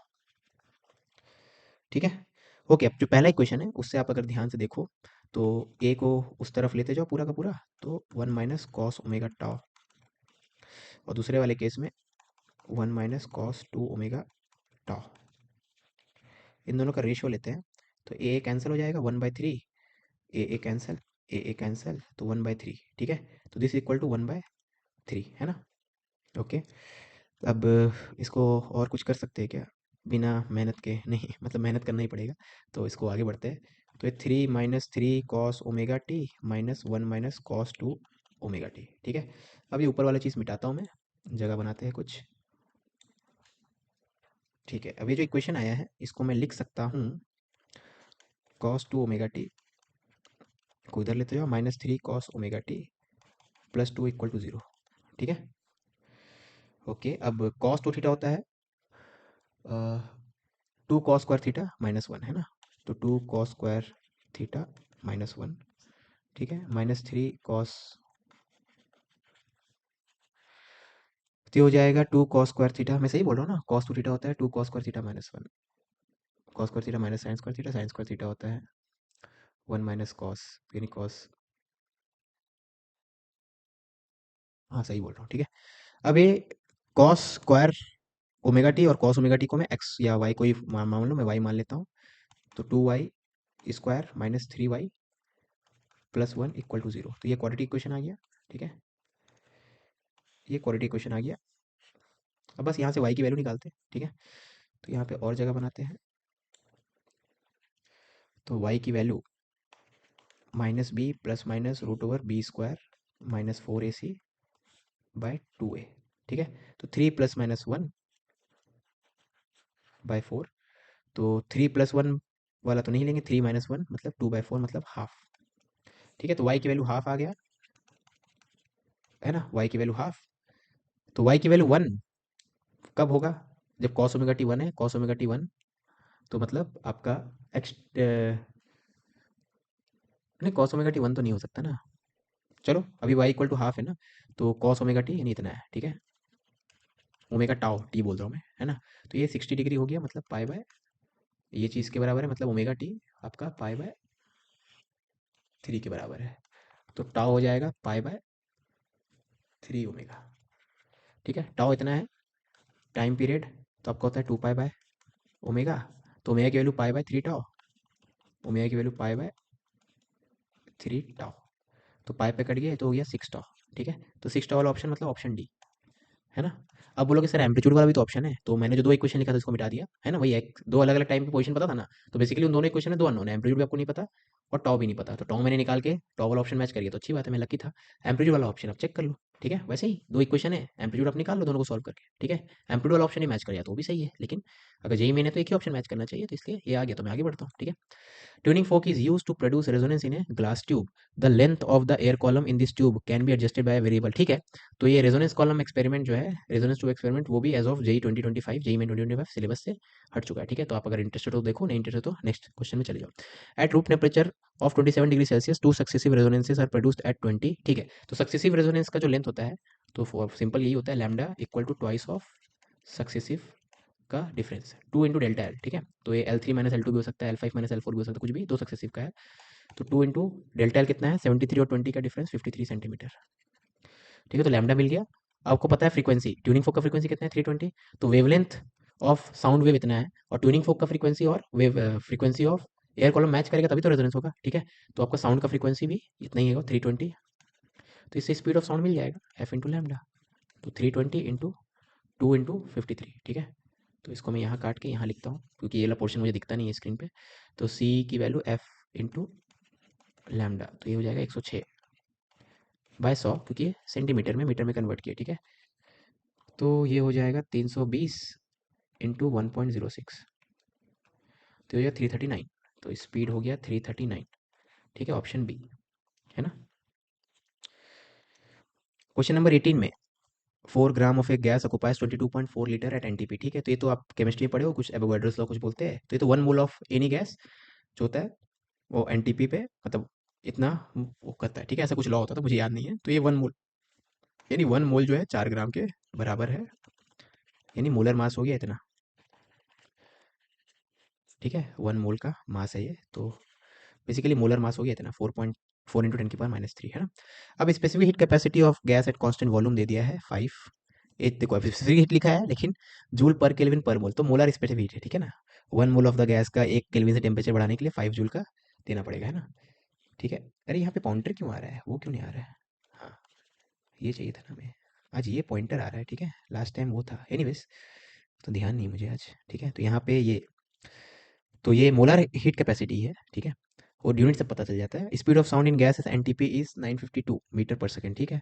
ठीक है। ओके, अब जो पहला इक्वेशन है उससे आप अगर ध्यान से देखो, तो ए को उस तरफ लेते जाओ पूरा का पूरा, तो 1 माइनस कॉस ओमेगा टॉ, और दूसरे वाले केस में 1 माइनस कॉस 2 ओमेगा टॉ, इन दोनों का रेशियो लेते हैं, तो ए कैंसिल हो जाएगा 1/3, ए कैंसिल, ए कैंसिल, तो 1/3, ठीक है, तो दिस इक्वल टू 1/3 है ना। ओके, अब इसको और कुछ कर सकते हैं क्या बिना मेहनत के, नहीं मतलब मेहनत करना ही पड़ेगा, तो इसको आगे बढ़ते हैं, तो ये 3 minus 3 cos omega T minus 1 minus cos 2 omega T, ठीक है। अब ये ऊपर वाला चीज़ मिटाता हूँ मैं, जगह बनाते हैं कुछ, ठीक है। अब ये जो इक्वेशन आया है इसको मैं लिख सकता हूँ, कॉस 2 ओमेगा टी को इधर लेते जाओ, minus 3 cos omega T plus 2 equal to 0, ठीक है। ओके, अब कॉस 2 थीटा होता है 2 cos² थीटा माइनस 1 है ना, तो 2 cos² थीटा माइनस 1, ठीक है, माइनस 3 कॉस, तो हो जाएगा 2 cos² थीटा, मैं सही बोल रहा हूँ ना, cos 2 थीटा होता है 2 cos² theta minus 1, cos² theta minus sin² theta, sin² theta होता है 1 माइनस कॉस, यानी कॉस, हाँ सही बोल रहा हूँ, ठीक है। अब ये कॉस स्क्वायर ओमेगा टी और कॉस ओमेगा टी को मैं एक्स या वाई कोई मान लो, मैं वाई मान लेता हूँ, तो 2y² minus 3y plus 1 equal to 0, तो ये क्वाड्रेटिक इक्वेशन आ गया, ठीक है, ये क्वाड्रेटिक इक्वेशन आ गया। अब बस यहाँ से y की वैल्यू निकालते हैं, ठीक है, तो यहाँ पे और जगह बनाते हैं, तो y की value minus B plus minus root over b² minus 4ac/2a, ठीक है, तो 3 प्लस माइनस 1/4, तो 3 प्लस 1 वाला तो नहीं लेंगे, 3 माइनस 1 मतलब 2/4 मतलब हाफ, ठीक है, तो y की वैल्यू हाफ आ गया है ना, y की वैल्यू हाफ, तो y की वैल्यू 1 कब होगा, जब cos ओमेगा टी 1 है, cos ओमेगा टी 1, तो मतलब आपका एक्स नहीं, cos ओमेगा टी 1 तो नहीं हो सकता ना, चलो अभी y इक्वल टू हाफ है ना, तो cos ओमेगा टी यानी इतना है, ठीक है, ओमेगा टाउ टी बोल रहा हूँ मैं, है ना, तो ये 60 डिग्री हो गया, मतलब पाई बाय, ये चीज़ के बराबर है, मतलब ओमेगा टी आपका पाई/3 के बराबर है, तो टाउ हो जाएगा पाई/3 ओमेगा, ठीक है, टाउ इतना है, टाइम पीरियड तो आपका होता है 2 पाई/ओमेगा, तो ओमेगा की वैल्यू पाई/3 टाउ, ओमेगा की वैल्यू पाई/3 टाउ, तो पाई पे कट गया तो हो गया 6 टाउ, ठीक है, तो 6 टाउ वाला ऑप्शन मतलब ऑप्शन डी, है ना। अब बोलोगे सर एम्पलीट्यूड वाला भी तो ऑप्शन है, तो मैंने जो 2 इक्वेशन लिखा था उसको मिटा दिया, है ना, वही एक 2 अलग-अलग टाइम पे पोजीशन पता था ना, तो बेसिकली उन दोनों इक्वेशन है 2 अननोन है, एम्पलीट्यूड भी आपको नहीं पता और टाउ भी नहीं पता, तो टाउ मैंने निकाल के टाउ वाला ऑप्शन मैच कर दिया, तो अच्छी बात है, मैं लकी था। एम्पलीट्यूड वाला ऑप्शन आप चेक कर लो, ठीक है, वैसे ही 2 इक्वेशन है, एम्पलीट्यूड आप निकाल लो दोनों को सॉल्व करके, ठीक है, एम्पलीट्यूड वाला ऑप्शन ही मैच कर गया तो वो भी सही है, लेकिन अगर जेईई मेन है तो एक ही ऑप्शन मैच करना चाहिए, तो इसलिए ये आ गया, तो मैं आगे बढ़ता हूँ, ठीक है। Tuning fork is used to produce resonance in a glass tube. The length of the air column in this tube can be adjusted by a variable. ठीक है, तो ये रेजोनेंस कॉलम एक्सपेरिमेंट जो है, रेजोनेंस ट्यूब एक्सपेरिमेंट, वो भी as of JEE 2025, JEE में 2025 syllabus से हट चुका है, ठीक है, तो आप अगर इंटरेस्टेड हो देखो, नहीं इंटरेस्टेड तो नेक्स्ट क्वेश्चन में चले जाओ। At room temperature of 27 degree Celsius 2 successive resonances are produced at 20, ठीक है, तो सक्सेसिव रेजोनेंस का जो लेंथ होता है, तो सिंपल यही होता है, lambda equal to twice of successive का डिफरेंस 2 इंटू डेल्टा एल, ठीक है, तो ये L3 माइनस L2 भी हो सकता है, L5 माइनस L4 भी हो सकता है, कुछ भी 2 सक्सेसिव का है, तो 2 इंटू डेल्टा एल कितना है, 73 और 20 का डिफरेंस 53 सेंटीमीटर। ठीक है, तो लैम्डा मिल गया। आपको पता है फ्रीक्वेंसी, ट्यूनिंग फोक का फ्रीक्वेंसी कितना है, 320। तो वेवलेंथ ऑफ साउंड वेव इतना है, और ट्यूनिंग फोक का फ्रीक्वेंसी और wave frequency of air column match करेगा तभी तो रेजोनेंस होगा। ठीक है, तो आपका साउंड का फ्रीक्वेंसी भी इतना ही होगा, 320। तो इससे स्पीड ऑफ साउंड मिल जाएगा, एफ इंटू लैम्डा। तो 320 इंटू 2 इंटू 53। ठीक है, तो इसको मैं यहाँ काट के यहाँ लिखता हूँ, क्योंकि ये वाला पोर्शन मुझे दिखता नहीं है स्क्रीन पे। तो सी की वैल्यू एफ इंटू लैम्डा, तो ये हो जाएगा 106 बाय 100, क्योंकि ये सेंटीमीटर में मीटर में कन्वर्ट किया। ठीक है, तो ये हो जाएगा 320 इंटू 1.06, तो ये हो जाएगा 339। तो स्पीड हो गया 339। ठीक है, ऑप्शन बी है ना। क्वेश्चन नंबर 18 में 4 gram of A gas occupies 22.4 litre at NTP. ठीक है, तो ये तो आप केमिस्ट्री में पढ़े हो, कुछ एवोगाड्रोस लॉ कुछ बोलते हैं। तो ये तो 1 मोल ऑफ एनी गैस जो होता है वो एनटीपी पे मतलब इतना वो करता है। ठीक है, ऐसा कुछ लॉ होता है, तो मुझे याद नहीं है। तो ये 1 मोल यानी 1 मोल जो है 4 ग्राम के बराबर है, यानी मोलर मास हो गया इतना। ठीक है, 1 मोल का मास है ये, तो बेसिकली मोलर मास हो गया इतना, 4.4 इंटू 10 की पावर -3 है ना। अब specific heat capacity of gas at constant volume दे दिया है 5। एक देखो स्पेसिफिक हीट लिखा है, लेकिन जूल पर केल्विन पर मोल, तो मोलर स्पेसिफिक हीट है। ठीक है ना, 1 मोल ऑफ द गैस का 1 केल्विन से टेम्परेचर बढ़ाने के लिए 5 जूल का देना पड़ेगा, है ना। ठीक है, अरे यहाँ पे पॉइंटर क्यों आ रहा है, वो क्यों नहीं आ रहा है। हाँ, ये चाहिए था ना हमें। आज ये पॉइंटर आ रहा है। ठीक है, लास्ट टाइम वो था, एनीवेज तो ध्यान नहीं मुझे आज। ठीक है, तो यहाँ पे ये, तो ये मोलर हीट कैपेसिटी है। ठीक है, और यूनिट से पता चल जाता है। Speed of sound in gas NTP is 952 metre पर सेकंड। ठीक है,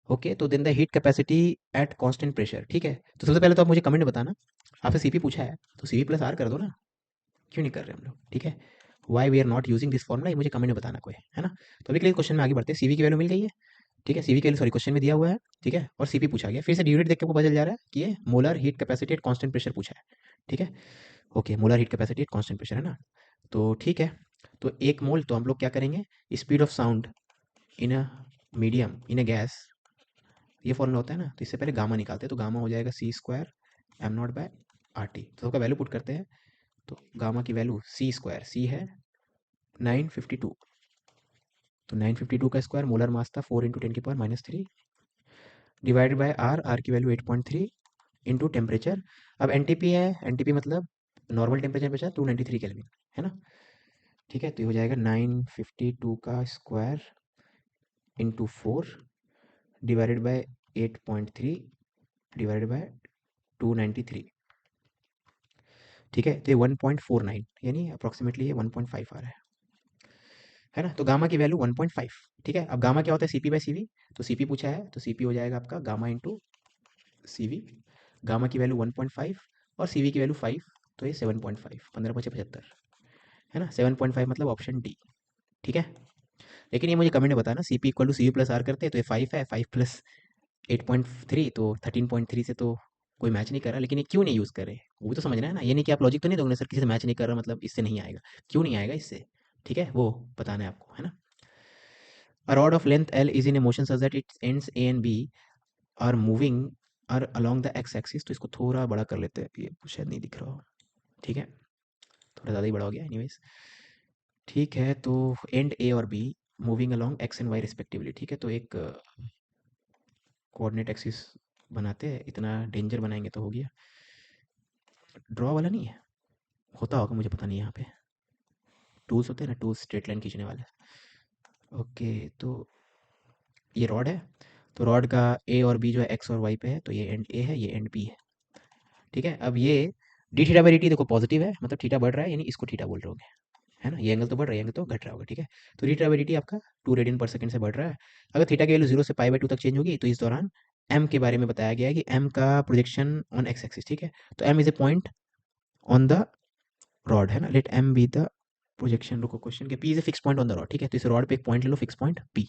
ओके, तो then the heat capacity at constant pressure. ठीक है, तो सबसे पहले तो आप मुझे कमेंट में बताना, आपसे सीपी पूछा है तो सीपी प्लस आर कर दो ना, क्यों नहीं कर रहे हम लोग। ठीक है, why we are not using this formula, ये मुझे कमेंट में बताना कोई, है ना। तो अभी के लिए क्वेश्चन में आगे बढ़ते हैं। सीवी की वैल्यू मिल गई है। ठीक है, सीवी के लिए सॉरी क्वेश्चन में दिया हुआ है। ठीक है, और सीपी पूछा गया, फिर से यूनिट देख के आपको पता चल जा रहा है कि ये molar heat capacity at constant pressure पूछा है। ठीक है, okay, molar heat capacity at constant pressure है ना। तो ठीक है, तो 1 मोल, तो हम लोग क्या करेंगे, speed of sound in a medium in a gas, ये फॉर्मूला होता है ना। तो इससे पहले गामा निकालते हैं, तो गामा हो जाएगा c square m naught by R T. तो सबका वैल्यू पुट करते हैं, तो गामा की वैल्यू सी स्क्वायर, सी है 952, तो 952 का स्क्वायर मोलर मास था 4 इंटू 10 की power -3 divided by R, R की वैल्यू 8.3 इंटू टेम्परेचर। अब एनटीपी है, एनटीपी मतलब नॉर्मल टेम्परेचर बचा 293 केल्विन, है ना। ठीक है, तो ये हो जाएगा 952 का square into 4 divided by 8.3 divided by 293। ठीक है, तो ये 1.49 यानी अप्रॉक्सीमेटली ये 1.5 आ रहा है ना। तो गामा की वैल्यू 1.5। ठीक है, अब गामा क्या होता है, सीपी बाय सीवी। तो सीपी पूछा है, तो सीपी हो जाएगा आपका गामा इंटू सीवी। गामा की वैल्यू 1.5 और सीवी की वैल्यू 5, तो ये 7.5, 15×5 = 75, है ना। 7.5 मतलब ऑप्शन डी। ठीक है, लेकिन ये मुझे कमेंट में बताना, CP equal to CV plus R करते हैं तो ये 5 है, 5 प्लस 8.3 तो 13.3 से तो कोई मैच नहीं कर रहा। लेकिन ये क्यों नहीं यूज़ कर रहे, वो भी तो समझना है ना। ये नहीं कि आप लॉजिक तो नहीं दोगे सर, किसी से मैच नहीं कर रहा मतलब इससे नहीं आएगा, क्यों नहीं आएगा इससे। ठीक है, वो बताना है आपको, है ना। A rod of length L is in a motion such that its ends A and B are moving are along the x axis। तो इसको थोड़ा बड़ा कर लेते हैं, ये शायद नहीं दिख रहा हो। ठीक है, थोड़ा ज़्यादा ही बड़ा हो गया, एनीवेज। ठीक है, तो एंड ए और B moving along X and Y respectively. ठीक है, तो एक कोऑर्डिनेट एक्सिस बनाते हैं, इतना डेंजर बनाएंगे तो हो गया। ड्रॉ वाला नहीं है, होता होगा मुझे पता नहीं, यहाँ पे टूल्स होते हैं ना, टूल्स स्ट्रेट लाइन खींचने वाले। ओके, तो ये रॉड है, तो रॉड का ए और बी जो है एक्स और वाई पे है, तो ये एंड ए है, ये एंड बी है। ठीक है, अब ये D theta by D T देखो पॉजिटिव है, मतलब थीटा बढ़ रहा है, यानी इसको थीटा बोल रहे होगे, है ना। ये एंगल तो बढ़ रहा है, एंगल तो घट रहा होगा। ठीक है, तो D theta by D T आपका 2 रेडियन पर सेकंड से बढ़ रहा है। अगर थीटा की वैल्यू 0 से पाई बाई 2 तक चेंज होगी, तो इस दौरान एम के बारे में बताया गया है कि एम का प्रोजेक्शन ऑन एक्स एक्सिस। ठीक है, तो M is a point on the rod, है ना। Let M be the projection, रुको क्वेश्चन के, P is a fix point on the rod. ठीक है, तो इस रॉड पे एक पॉइंट ले लो, फिक्स पॉइंट पी।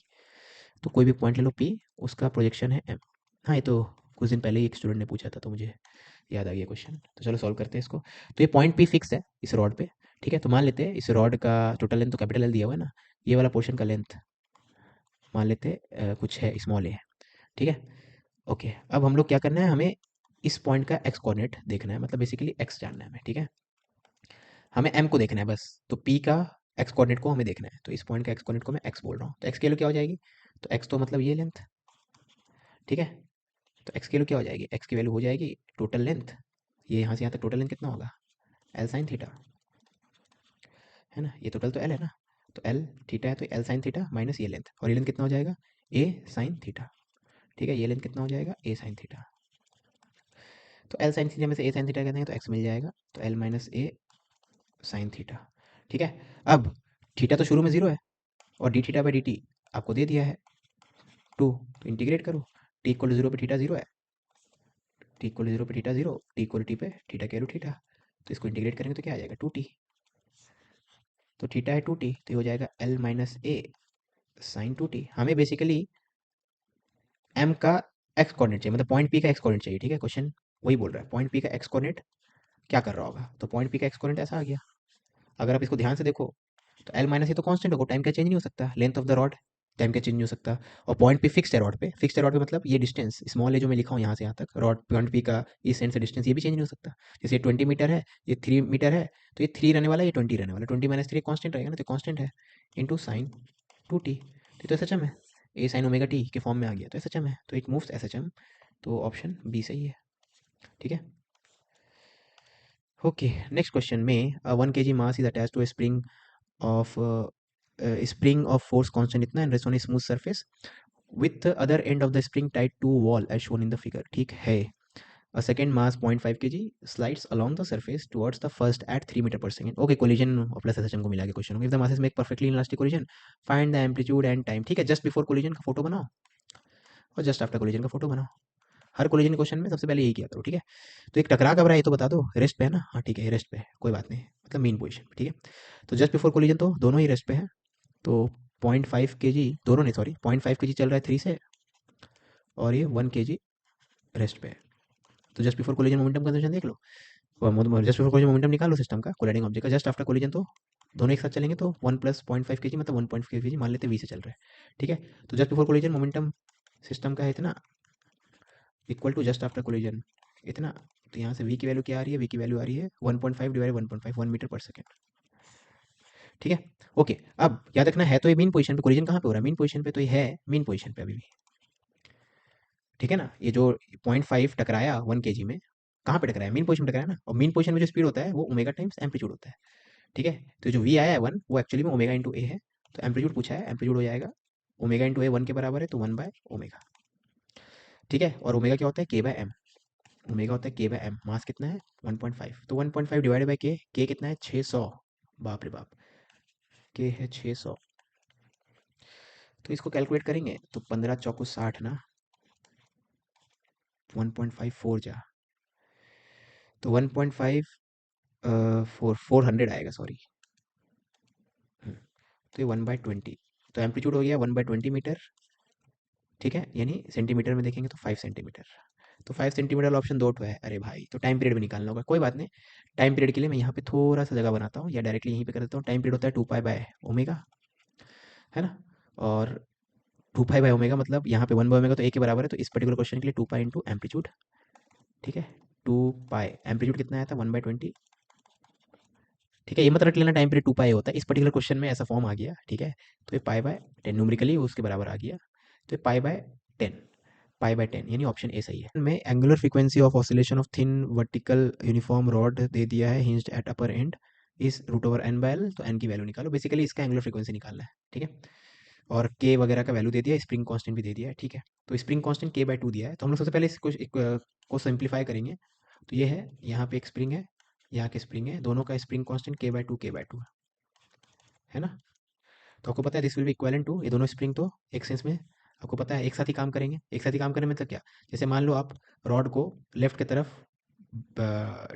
तो कोई भी पॉइंट ले लो पी, उसका प्रोजेक्शन है एम। हाँ, ये तो कुछ दिन पहले ही एक स्टूडेंट ने पूछा था, तो मुझे याद आ गया क्वेश्चन। तो चलो सॉल्व करते हैं इसको। तो ये पॉइंट पी फिक्स है इस रॉड पे। ठीक है, तो मान लेते हैं इस रॉड का टोटल लेंथ तो कैपिटल एल दिया हुआ है ना, ये वाला पोर्शन का लेंथ मान लेते हैं कुछ है, स्मॉल ए है। ठीक है, ओके, अब हम लोग क्या करना है, हमें इस पॉइंट का एक्स कोऑर्डिनेट देखना है, मतलब बेसिकली एक्स जानना है हमें। ठीक है, हमें एम को देखना है बस। तो पी का एक्स कोऑर्डिनेट को हमें देखना है, तो इस पॉइंट का एक्स कोऑर्डिनेट को मैं एक्स बोल रहा हूँ, तो एक्स की वैल्यू क्या हो जाएगी, तो एक्स तो मतलब ये लेंथ, ठीक है। तो एक्स की वैल्यू क्या हो जाएगी, एक्स की वैल्यू हो जाएगी टोटल लेंथ, ये यहाँ से यहाँ तक टोटल लेंथ कितना होगा, एल साइन थीटा, है ना, ये टोटल तो एल है ना, तो एल थीटा है तो एल साइन थीटा माइनस ये लेंथ, और ये लेंथ कितना हो जाएगा, ए साइन थीटा, ठीक है, ये लेंथ कितना हो जाएगा, ए साइन थीटा। तो एल साइन थीटा में से ए साइन थीटा कहते हैं तो एक्स मिल जाएगा, तो एल माइनस ए साइन थीटा, ठीक है। अब थीटा तो शुरू में जीरो है, और D theta by D T आपको दे दिया है टू, तो इंटीग्रेट करो, टी इक्वल जीरो पे थीटा जीरो है, टी इक्वल जीरो पे theta zero, T equal T पे थीटा के रूट थीटा, तो इसको इंटीग्रेट करेंगे तो क्या आ जाएगा, टू टी, तो थीटा है टू टी, तो ये हो जाएगा एल माइनस ए साइन टू टी। हमें बेसिकली एम का एक्स कोऑर्डिनेट चाहिए, मतलब पॉइंट पी का एक्स कोऑर्डिनेट चाहिए, ठीक है, क्वेश्चन वही बोल रहा है पॉइंट पी का एक्स कोऑर्डिनेट क्या कर रहा होगा, तो पॉइंट पी का एक्स कोऑर्डिनेट ऐसा आ गया। अगर आप इसको ध्यान से देखो तो एल माइनस ये तो कांस्टेंट होगा, टाइम का चेंज नहीं हो सकता, length of the rod time का चेंज नहीं हो सकता, और पॉइंट पी फिक्स्ड है रॉड पे, फिक्स्ड है रॉड पे मतलब ये डिस्टेंस स्मॉल है जो मैं लिखा हूँ यहाँ से यहाँ तक, रॉड पॉइंट पी का इस एंड से डिस्टेंस ये भी चेंज नहीं हो सकता। जैसे 20 मीटर है, ये 3 मीटर है, तो ये 3 रहने वाला है, ये 20 रहने वाला है, 20 - 3 कॉन्स्टेंट रहेगा ना, तो कॉन्स्टेंट है इंटू साइन टू टी, तो एस एच एम है, ए साइन ओमेगा टी के फॉर्म में आ गया, तो एस एच एम है, तो it moves S H M, तो ऑप्शन बी सही है, ठीक है। ओके, नेक्स्ट क्वेश्चन में 1 kg mass is attach to a spring of spring of force constant इतना and rest on a smooth surface with the other end of the spring tied to wall as shown in the figure, ठीक है। A second mass 0.5 kg slides along the surface towards the first at 3 meter per second. Okay, collision plus SHM को मिला के question, if the masses make perfectly inelastic collision find the amplitude and time, ठीक है, just before collision का photo बनाओ और just after collision का photo बनाओ, हर कोलिजन क्वेश्चन में सबसे पहले यही किया करो, ठीक है। तो एक टकरा कब रहा है ये तो बता दो, रेस्ट पे है ना, हाँ ठीक है, रेस्ट पे है, कोई बात नहीं, मतलब मेन पोजिशन, ठीक है। तो जस्ट बिफोर कोलिजन तो दोनों ही रेस्ट पे है, तो 0.5 kg दोनों नहीं, सॉरी 0.5 kg चल रहा है 3 से, और ये 1 kg रेस्ट पे है। तो just before collision momentum conservation देख लो, जस्ट बिफोर कोलिजन मोमेंटम निकाल लो सिस्टम का, कोलाइडिंग ऑब्जेक्ट का, जस्ट आफ्टर कोलिजन तो दोनों एक साथ चलेंगे, तो 1 + 0.5 kg मतलब 1.5 kg मान लेते वी से चल रहा है, ठीक है। तो just before collision momentum system का है इतना, equal to just after collision इतना, तो यहाँ से वी की वैल्यू क्या आ रही है, वी की वैल्यू आ रही है 1.5 डिवाइड 1.5 1 मीटर पर सेकेंड, ठीक है। ओके, अब याद रखना है तो ये मीन पोजीशन पे, कोलिजन कहाँ पे हो रहा है, मीन पोजीशन पे, तो ये है मीन पोजीशन पे अभी भी, ठीक है ना। ये जो 0.5 टकराया 1 kg में, कहाँ पे टकराया, मीन पोजीशन में टकराया ना, और मीन पोजीशन में जो स्पीड होता है वो ओमेगा टाइम्स एम्पलीट्यूड होता है, ठीक है। तो जो वी आया है 1 वो एक्चुअली में ओमेगा इंटू ए है, तो एम्पलीट्यूड पूछा है, एम्पलीट्यूड हो जाएगा ओमेगा इंटू ए 1 के बराबर है, तो 1/ओमेगा, ठीक है। और ओमेगा क्या होता है, के बाय एम, ओमेगा होता है के बाय एम, मास कितना है 1.5, तो 1.5 डिवाइड बाय के कितना है 600, बाप रे बाप, के है 600, तो इसको कैलकुलेट करेंगे तो 15 चौको 60 ना, 1.54 जा, तो 1.5 400 आएगा, सॉरी, तो ये 1/20, तो एम्पलीट्यूड हो गया 1/20 मीटर, ठीक है, यानी सेंटीमीटर में देखेंगे तो 5 सेंटीमीटर, तो 5 सेंटीमीटर ऑप्शन दो तो है, अरे भाई तो टाइम पीरियड भी निकालना होगा, कोई बात नहीं, टाइम पीरियड के लिए मैं यहाँ पे थोड़ा सा जगह बनाता हूँ, या डायरेक्टली यहीं पे कर देता हूँ, टाइम पीरियड होता है 2π/ओमेगा, है ना, और 2π/ओमेगा मतलब यहाँ पे 1/ओमेगा तो ए के बराबर है, तो इस पर्टिकुलर क्वेश्चन के लिए 2π इंटू एम्पलीट्यूड, ठीक है, 2π एम्पलीट्यूड कितना आया था 1/20, ठीक है, ये मत रट लेना टाइम पीरियड 2π होता है, इस पर्टिकुलर क्वेश्चन में ऐसा फॉर्म आ गया, ठीक है। तो ये π/10 न्यूमेरिकली उसके बराबर आ गया, तो ये π/10, π/10 यानी ऑप्शन ए सही है। में angular frequency of oscillation of thin vertical uniform rod दे दिया है, हिंज्ड एट अपर एंड इस √n/l, तो n की वैल्यू निकालो, बेसिकली इसका एंगुलर फ्रीक्वेंसी निकालना है, ठीक है। और के वगैरह का वैल्यू दे दिया, स्प्रिंग कांस्टेंट भी दे दिया है, ठीक है। तो स्प्रिंग कांस्टेंट k/2 दिया है, तो हम लोग सबसे पहले इसको को सिंप्लीफाई करेंगे, तो ये है यहाँ पे एक स्प्रिंग है, यहाँ के स्प्रिंग है, दोनों का स्प्रिंग कांस्टेंट k/2 है ना। तो आपको पता है this will be equivalent to, ये दोनों स्प्रिंग तो एक सेंस में आपको पता है एक साथ ही काम करेंगे, एक साथ ही काम करने में मतलब क्या, जैसे मान लो आप रॉड को लेफ्ट की तरफ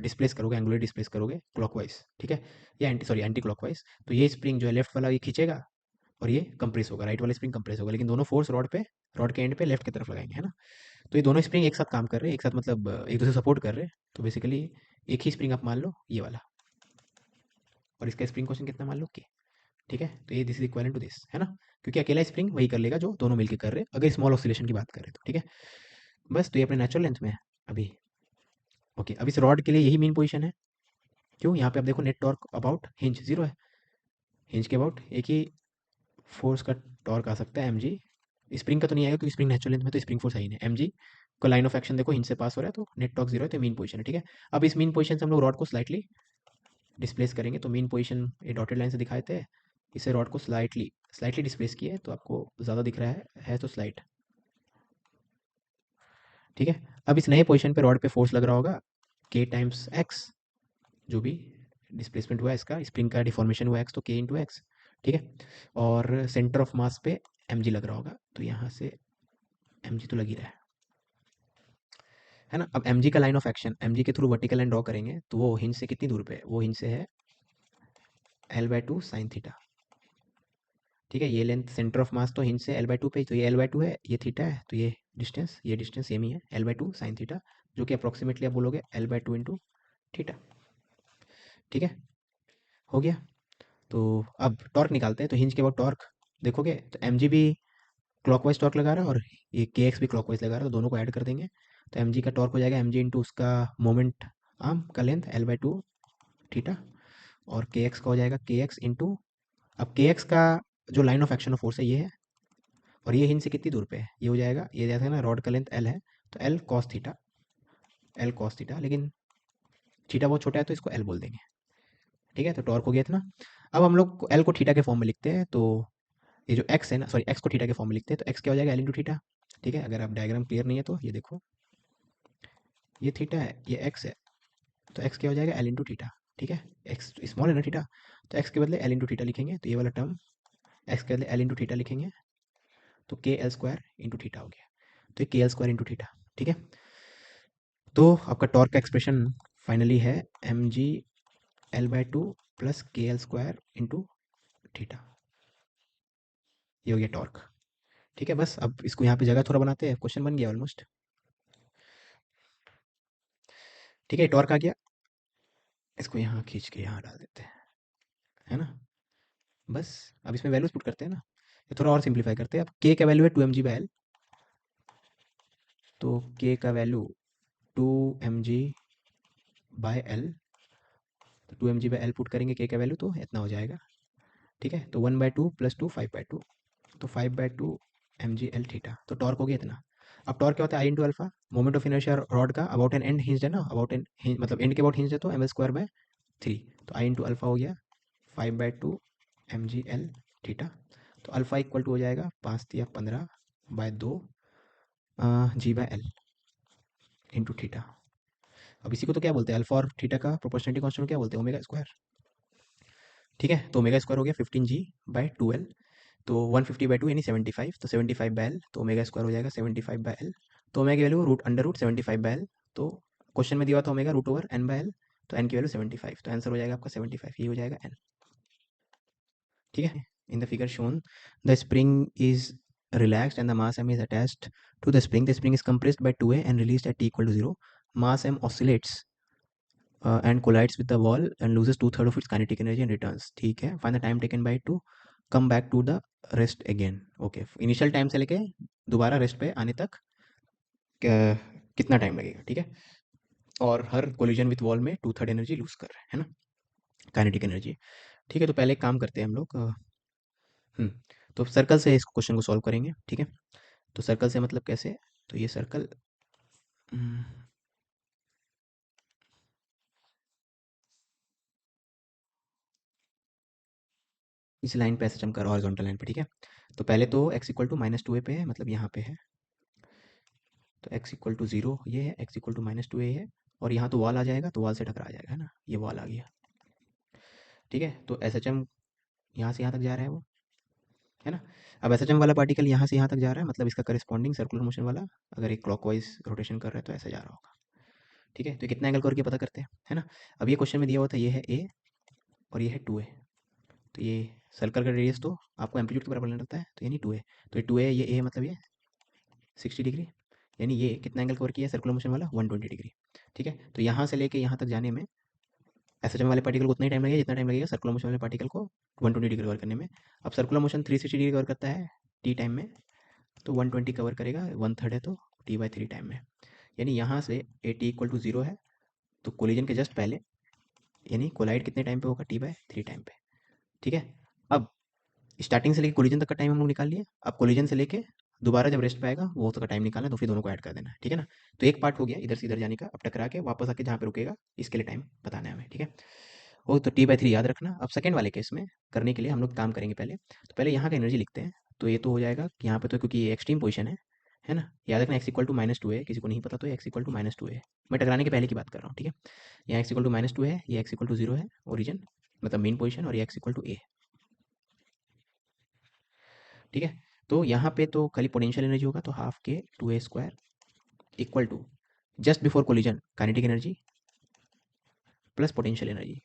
डिस्प्लेस करोगे, एंगुलर डिस्प्लेस करोगे क्लॉकवाइज, ठीक है, या एंटी क्लॉकवाइज, तो ये स्प्रिंग जो है लेफ्ट वाला ये खींचेगा और ये कंप्रेस होगा, राइट वाला स्प्रिंग कंप्रेस होगा, लेकिन दोनों फोर्स रॉड के एंड पे लेफ्ट की तरफ लगाएंगे, है ना। तो ये दोनों स्प्रिंग एक साथ काम कर रहे हैं, एक साथ मतलब एक दूसरे सपोर्ट कर रहे हैं, तो बेसिकली एक ही स्प्रिंग आप मान लो ये वाला, और इसका स्प्रिंग क्वेश्चन कितना मान लो के, ठीक है, तो ये this is equal to this, है ना, क्योंकि अकेला स्प्रिंग वही कर लेगा जो दोनों मिलकर कर रहे हैं, अगर स्मॉल ऑसिलेशन की बात करें तो, ठीक है। बस तो ये अपने नेचुरल लेंथ में है अभी। ओके, अब इस रॉड के लिए यही मेन पोजीशन है, क्यों, यहाँ पे आप देखो net torque about hinge zero है, हिंज के अबाउट एक ही फोर्स का टॉर्क आ सकता है एम जी। स्प्रिंग का तो नहीं आएगा क्योंकि स्प्रिंग नेचुरल लेंथ में तो स्प्रिंग फोर्स है ही नहीं। एम जी को लाइन ऑफ एक्शन देखो, हिंज से पास हो रहा है तो नेट टॉर्क जीरो है, तो मीन पोजीशन है। ठीक है, अब इस मीन पोजीशन से हम लोग रॉड को स्लाइटली डिस्प्लेस करेंगे। तो मीन पोजीशन ये डॉटेड लाइन से दिखाए थे, इसे रॉड को स्लाइटली स्लाइटली डिस्प्लेस किया है तो आपको ज़्यादा दिख रहा है तो स्लाइट। ठीक है, अब इस नए पोजीशन पे रॉड पे फोर्स लग रहा होगा के टाइम्स एक्स, जो भी डिस्प्लेसमेंट हुआ है इसका, स्प्रिंग का डिफॉर्मेशन हुआ एक्स तो के इंटू एक्स। ठीक है, और सेंटर ऑफ मास पे एम जी लग रहा होगा तो यहाँ से एम जी तो लग ही रहा है ना। अब एम जी का line of action M G के थ्रू वर्टिकल लाइन ड्रॉ करेंगे तो वो हिंज से कितनी दूर पे है, वो हिंज से है L by to sine theta. ठीक है, ये लेंथ सेंटर ऑफ मास तो हिंज से एल बाई टू पे, तो ये एल बाई टू है, ये थीटा है, तो ये डिस्टेंस सेम ही है, L by to sine theta, जो कि अप्रोक्सीमेटली आप बोलोगे L by two into theta. ठीक है, हो गया। तो अब टॉर्क निकालते हैं। तो हिंज के बाद टॉर्क देखोगे तो एम जी भी क्लॉकवाइज टॉर्क लगा रहा है और ये के एक्स भी क्लॉकवाइज लगा रहा है, तो दोनों को ऐड कर देंगे। तो एम जी का टॉर्क हो जाएगा एम जी इंटू उसका मोमेंट आर्म का length L by to theta, और के एक्स का हो जाएगा के एक्स इंटू, अब के एक्स का जो line of action of force है ये है, और ये हिंज से कितनी दूर पे है, ये हो जाएगा, ये जैसे ना रॉड का लेंथ एल है तो L cos theta, L cos theta, लेकिन थीटा बहुत छोटा है तो इसको एल बोल देंगे। ठीक है, तो टॉर्क हो गया इतना। अब हम लोग एल को थीटा के फॉर्म में लिखते हैं, तो ये जो एक्स है ना, सॉरी एक्स को थीटा के फॉर्म में लिखते हैं, तो एक्स क्या हो जाएगा एल इंटू थीटा। ठीक है, अगर आप डायग्राम क्लियर नहीं है तो ये देखो, ये थीटा है, ये एक्स है, तो एक्स क्या हो जाएगा एल इंटू थीटा। ठीक है, एक्स स्मॉल है ना थीटा, तो एक्स के बदले एल इंटू थीटा लिखेंगे, तो ये वाला टर्म एक्स के बदले एल इंटू थीटा लिखेंगे, तो के एल स्क्वायर इंटू थीटा हो गया, तो ये के एल स्क्वायर इंटू थीटा। ठीक है, तो आपका टॉर्क का एक्सप्रेशन फाइनली है M ji L by two plus K L square into theta, ये हो गया टॉर्क। ठीक है, बस अब इसको यहाँ पे जगह थोड़ा बनाते हैं, क्वेश्चन बन गया ऑलमोस्ट। ठीक है, टॉर्क आ गया, इसको यहाँ खींच के यहाँ डाल देते हैं, है ना। बस अब इसमें वैल्यूज पुट करते हैं ना, ये थोड़ा और सिंप्लीफाई करते हैं। अब के का वैल्यू है two M G by l, तो के का value two M G by l, तो two M G by l put करेंगे के का वैल्यू तो इतना हो जाएगा। ठीक है, तो one by two plus two five by two, तो five by two M G l theta, तो टॉर्क हो गया इतना। अब टॉर्क क्या होता है, I into alpha, moment of inertia rod का अबाउट एन एंड हिंज है ना, अबाउट एन मतलब एंड के अबाउट हिंज है तो m l square by three, तो आई इंटू अल्फा हो गया five by two M G l theta, तो अल्फा इक्वल टू हो जाएगा पाँच तिया पंद्रह बाय दो जी बाय एल इंटू थीटा। अब इसी को तो क्या बोलते हैं, अल्फा और थीटा का प्रोपोर्शनलिटी कांस्टेंट क्या बोलते हैं, ओमेगा स्क्वायर। ठीक है, तो ओमेगा स्क्वायर हो गया fifteen G by two L, तो 150 बाई टू यानी 75, तो 75 बाय एल, तो ओमेगा स्क्वायर हो जाएगा 75 बाय एल, तो ओमेगा की value root under root 75 by L, तो क्वेश्चन में दिया हुआ था omega root over N by L, तो एन की वैल्यू 75, तो आंसर हो जाएगा आपका 75, ये हो जाएगा एन। ठीक है, in the figure shown the spring is relaxed and the mass m is attached to the spring. The spring is compressed by 2a and released at t equal to 0. Mass m oscillates and collides with the wall and loses two-thirds of its kinetic energy and returns. ठीक है, find the time taken by it to come back to the rest again. Okay, initial time से लेके दोबारा rest पे आने तक कितना time लगेगा। ठीक है, और हर कोलिजन विथ वॉल में टू थर्ड एनर्जी लूज कर रहा है ना, काइनेटिक एनर्जी। ठीक है, तो पहले एक काम करते हैं हम लोग, हम्म, तो सर्कल से इस क्वेश्चन को सॉल्व करेंगे। ठीक है, तो सर्कल से मतलब कैसे, तो ये सर्कल इस लाइन पे ऐसे चमका रहा है हॉरिजॉन्टल लाइन पे। ठीक है, तो पहले तो x equal to minus two a पे है, मतलब यहाँ पे है, तो x इक्वल टू जीरो ये है, x equal to minus two a है, और यहाँ तो वॉल आ जाएगा, तो वॉल से टकरा जाएगा, है ना, ये वॉल आ गया। ठीक है, तो एस एच एम यहाँ से यहाँ तक जा रहा है वो, है ना। अब एस एच एम वाला पार्टिकल यहाँ से यहाँ तक जा रहा है, मतलब इसका करस्पॉन्डिंग सर्कुलर मोशन वाला अगर एक क्लॉकवाइज रोटेशन कर रहा है तो ऐसा जा रहा होगा। ठीक है, तो कितना एंगल करके पता करते हैं, है ना। अब ये क्वेश्चन में दिया हुआ था, ये है ए और ये है टू ए, तो ये सर्कल का रेडियस तो आपको एम्पलीट्यूड के बराबर लेना रहता है, तो यानी टू ए, तो ये टू ए ये ए मतलब ये 60 डिग्री, यानी ये कितना एंगल कवर किया है सर्कुलर मोशन वाला 120 डिग्री। ठीक है, तो यहाँ से लेके यहाँ तक जाने में एस एच एम वाले पार्टिकल को उतना ही टाइम लगेगा जितना टाइम लगेगा सर्कुलर मोशन वाले पार्टिकल को 120 डिग्री कवर करने में। अब सर्कुलर मोशन 360 डिग्री कवर करता है टी टाइम में, तो 120 कवर करेगा, वन थर्ड है तो टी बाई थ्री टाइम में, यानी यहाँ से A T equal to zero है, तो कोलिजन के जस्ट पहले, यानी कोलाइड कितने टाइम पे होगा टी बाई थ्री टाइम पे। ठीक है, अब स्टार्टिंग से लेके कोलिजन तक का टाइम हम लोग निकाल लिए। अब कोलिजन से लेके दोबारा जब रेस्ट पे आएगा वो तक का टाइम निकालना है, तो फिर दोनों को ऐड कर देना है, ठीक है ना। तो एक पार्ट हो गया इधर से इधर जाने का, अब टकरा के वापस आके जहाँ पे रुकेगा इसके लिए टाइम बताना है हमें, ठीक है। वो तो T/3 याद रखना। अब सेकंड वाले केस में करने के लिए हम लोग काम करेंगे पहले, तो पहले यहाँ का एनर्जी लिखते हैं। तो ये तो हो जाएगा कि यहाँ पे तो क्योंकि ये एक्सट्रीम पोजीशन है ना। याद रखना x = -2 है, किसी को नहीं पता तो x = -2 है। मैं टकराने के पहले की बात कर रहा हूँ, ठीक है। यहाँ x = -2 है, ये x = 0 है ओरिजिन, मतलब मेन पोजीशन, और ये x = a, ठीक है। तो यहाँ पे तो खाली पोटेंशियल एनर्जी होगा, तो half K 2a² equal to just before collision kinetic energy plus potential energy.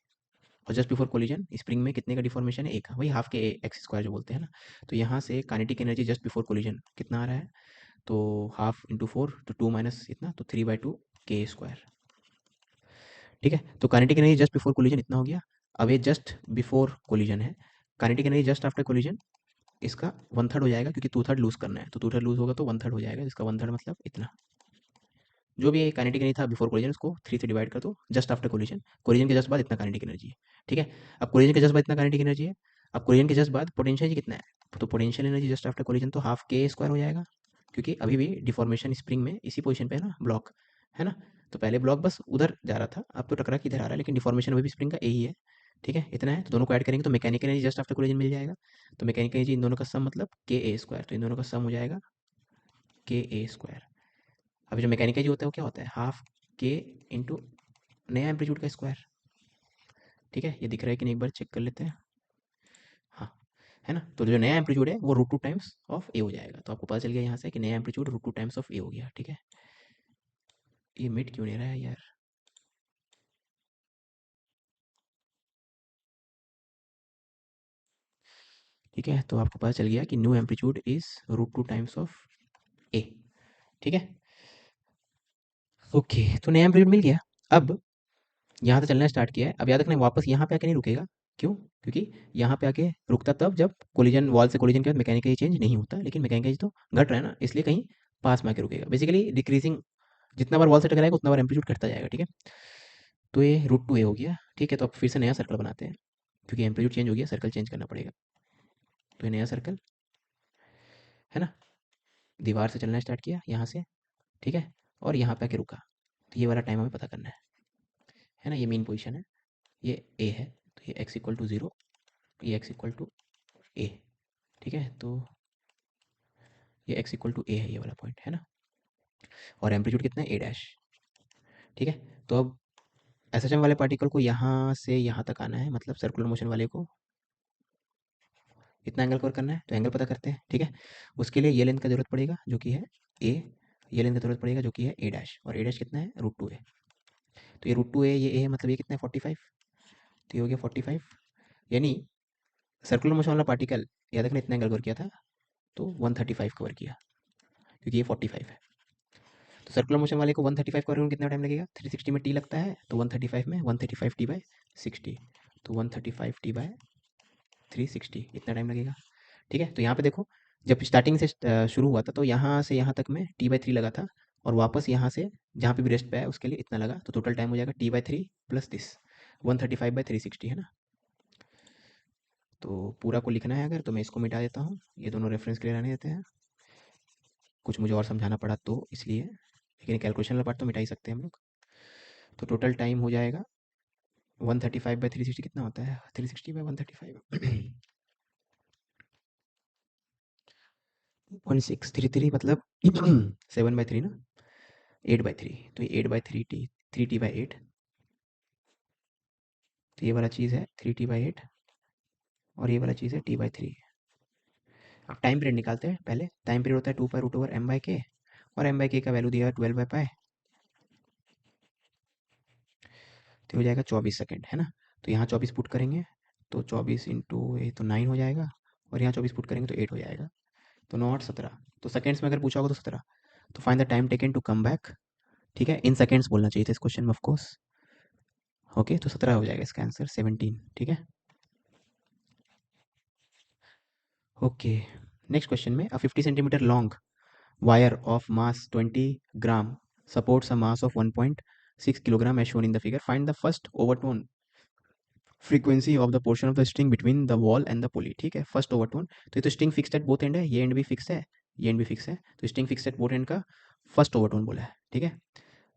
और जस्ट बिफोर कोलिजन स्प्रिंग में कितने का डिफॉर्मेशन है, एक का, वही हाफ के एक्स स्क्वायर जो बोलते हैं ना। तो यहाँ से kinetic energy just before collision कितना आ रहा है, तो हाफ इंटू 4 तो 2 माइनस इतना, तो 3/2 के स्क्वायर, ठीक है। तो kinetic energy just before collision इतना हो गया। अब ये जस्ट बिफोर कोलिजन है, kinetic energy just after collision इसका 1/3 हो जाएगा, क्योंकि 2/3 लूज करना है, तो 2/3 लूज होगा तो 1/3 हो जाएगा, इसका 1/3 मतलब इतना। जो भी काइनेटिक एनर्जी था बिफोर कोलिजन उसको 3 से डिवाइड कर दो, जस्ट आफ्टर कोलिजन, कोलिजन के जस्ट बाद इतना काइनेटिक एनर्जी है, ठीक है। अब कोलिजन के जस्ट बाद इतना काइनेटिक एनर्जी है। अब कोलिजन के जस्ट बाद पोटेंशियल एनर्जी कितना है, तो potential energy just after collision तो हाफ के स्क्वायर हो जाएगा, क्योंकि अभी भी डिफॉर्मेशन स्प्रिंग में इसी पोजीशन पे है ना ब्लॉक, है ना। तो पहले ब्लॉक बस उधर जा रहा था, अब तो टकरा के इधर आ रहा है, लेकिन डिफॉर्मेशन अभी भी स्प्रिंग का यही है, ठीक है। इतना है, तो दोनों को ऐड करेंगे तो mechanical energy just after collision मिल जाएगा। तो मैकेनिकल एनर्जी इन दोनों का सम मतलब के ए स्क्वायर, तो इन दोनों का सम हो जाएगा के ए स्क्वायर। अभी जो मैकेनिकल एनर्जी होता है वो क्या होता है, हाफ के इंटू नया एम्पलीट्यूड का स्क्वायर, ठीक है। ये दिख रहा है कि नहीं, एक बार चेक कर लेते हैं। हाँ, है ना। तो जो नया एम्पलीट्यूड है वो √2 टाइम्स ऑफ ए हो जाएगा, तो आपको पता चल गया यहाँ से कि नया एम्पलीट्यूड √2 टाइम्स ऑफ ए हो गया, ठीक है। ये मिट क्यों नहीं रहा है यार। ठीक है, तो आपको पता चल गया कि new amplitude is √2 times of a, ठीक है। ओके, तो नया एम्पलीट्यूड मिल गया। अब यहाँ से चलना स्टार्ट किया है, अब याद रखना वापस यहाँ पे आके नहीं रुकेगा। क्यों? क्योंकि यहाँ पे आके रुकता तब जब कोलिजन वॉल से कोलिजन के बाद मैकेनिकल चेंज नहीं होता, लेकिन मैकेनिकल तो घट रहा है ना, इसलिए कहीं पास में आके रुकेगा। बेसिकली डिक्रीजिंग, जितना बार वॉल से टकराएगा उतना बार एम्पलीट्यूड घटता जाएगा, ठीक है। तो ये √2a हो गया, ठीक है। तो अब फिर से नया सर्कल बनाते हैं, क्योंकि एम्पलीट्यूड चेंज हो गया, सर्कल चेंज करना पड़ेगा। तो ये नया सर्कल है ना, दीवार से चलना स्टार्ट किया यहाँ से, ठीक है, और यहाँ पे आके रुका। तो ये वाला टाइम हमें पता करना है ना। ये मेन पोजीशन है, ये ए है, तो ये x = 0, ये x = a, ठीक है। तो ये x = a है, ये वाला पॉइंट है ना। और एम्पलीट्यूड कितना है, a डैश, ठीक है। तो अब एसएचएम वाले पार्टिकल को यहाँ से यहाँ तक आना है, मतलब सर्कुलर मोशन वाले को इतना एंगल कवर करना है, तो एंगल पता करते हैं, ठीक है। उसके लिए ये लेंथ का जरूरत पड़ेगा जो कि है ए, ये लेंथ का जरूरत पड़ेगा जो कि है a डैश, और a डैश कितना है √2a। तो ये √2a, ये a है, मतलब ये कितना है 45, तो ये हो गया 45। यानी सर्कुलर मोशन वाला पार्टिकल याद रखना इतना एंगल कवर किया था, तो 135 कवर किया, क्योंकि ये 45 है। तो सर्कुलर मोशन वाले को 135 कवर करने में कितना टाइम लगेगा, 360 में टी लगता है, तो 135 में 135t/60, तो 135t/360 इतना टाइम लगेगा, ठीक है। तो यहाँ पे देखो, जब स्टार्टिंग से शुरू हुआ था तो यहाँ से यहाँ तक में t/3 लगा था, और वापस यहाँ से जहाँ पे भी रेस्ट पे है उसके लिए इतना लगा, तो टोटल टाइम हो जाएगा t/3 प्लस दिस 135/360, है ना। तो पूरा को लिखना है अगर, तो मैं इसको मिटा देता हूँ, ये दोनों रेफरेंस के लिए रहने देते हैं। कुछ मुझे और समझाना पड़ा तो इसलिए, लेकिन कैलकुलेशन वाला पार्ट तो मिटा ही सकते हैं हम लोग। तो टोटल टाइम हो जाएगा 135/360, कितना होता है 360/135 0.633, मतलब 7/3 ना, 8/3, तो ये 8/3t, 3t/8, तो ये वाला चीज़ है 3t/8, और ये वाला चीज़ है t/3। अब टाइम पीरियड निकालते हैं। पहले टाइम पीरियड होता है 2π√m/k, और m/k का वैल्यू दिया है 12/π, तो हो जाएगा 24 सेकेंड, है ना। तो यहाँ 24 पुट करेंगे, तो 24 इंटू ये तो 9 हो जाएगा, और यहाँ 24 पुट करेंगे तो 8 हो जाएगा, तो 9 8 17, तो सेकेंड्स में अगर पूछा होगा तो 17। तो find the time taken to come back, ठीक है, इन सेकेंड्स बोलना चाहिए था इस क्वेश्चन में, ऑफ कोर्स। ओके, तो 17 हो जाएगा इसका आंसर, 17, ठीक है। ओके, नेक्स्ट क्वेश्चन में, अ 50 centimetre long wire of mass 20 gram supports a mass of 1.6 kilogram as shown in the figure. Find the first overtone frequency of the portion of the string between the wall and the पुली, ठीक है, first overtone. तो ये तो string fixed at both and है, ये and भी fix है, ये एंड भी फिक्स है, तो string fixed at both and का फर्स्ट ओवरटोन बोला है, ठीक है।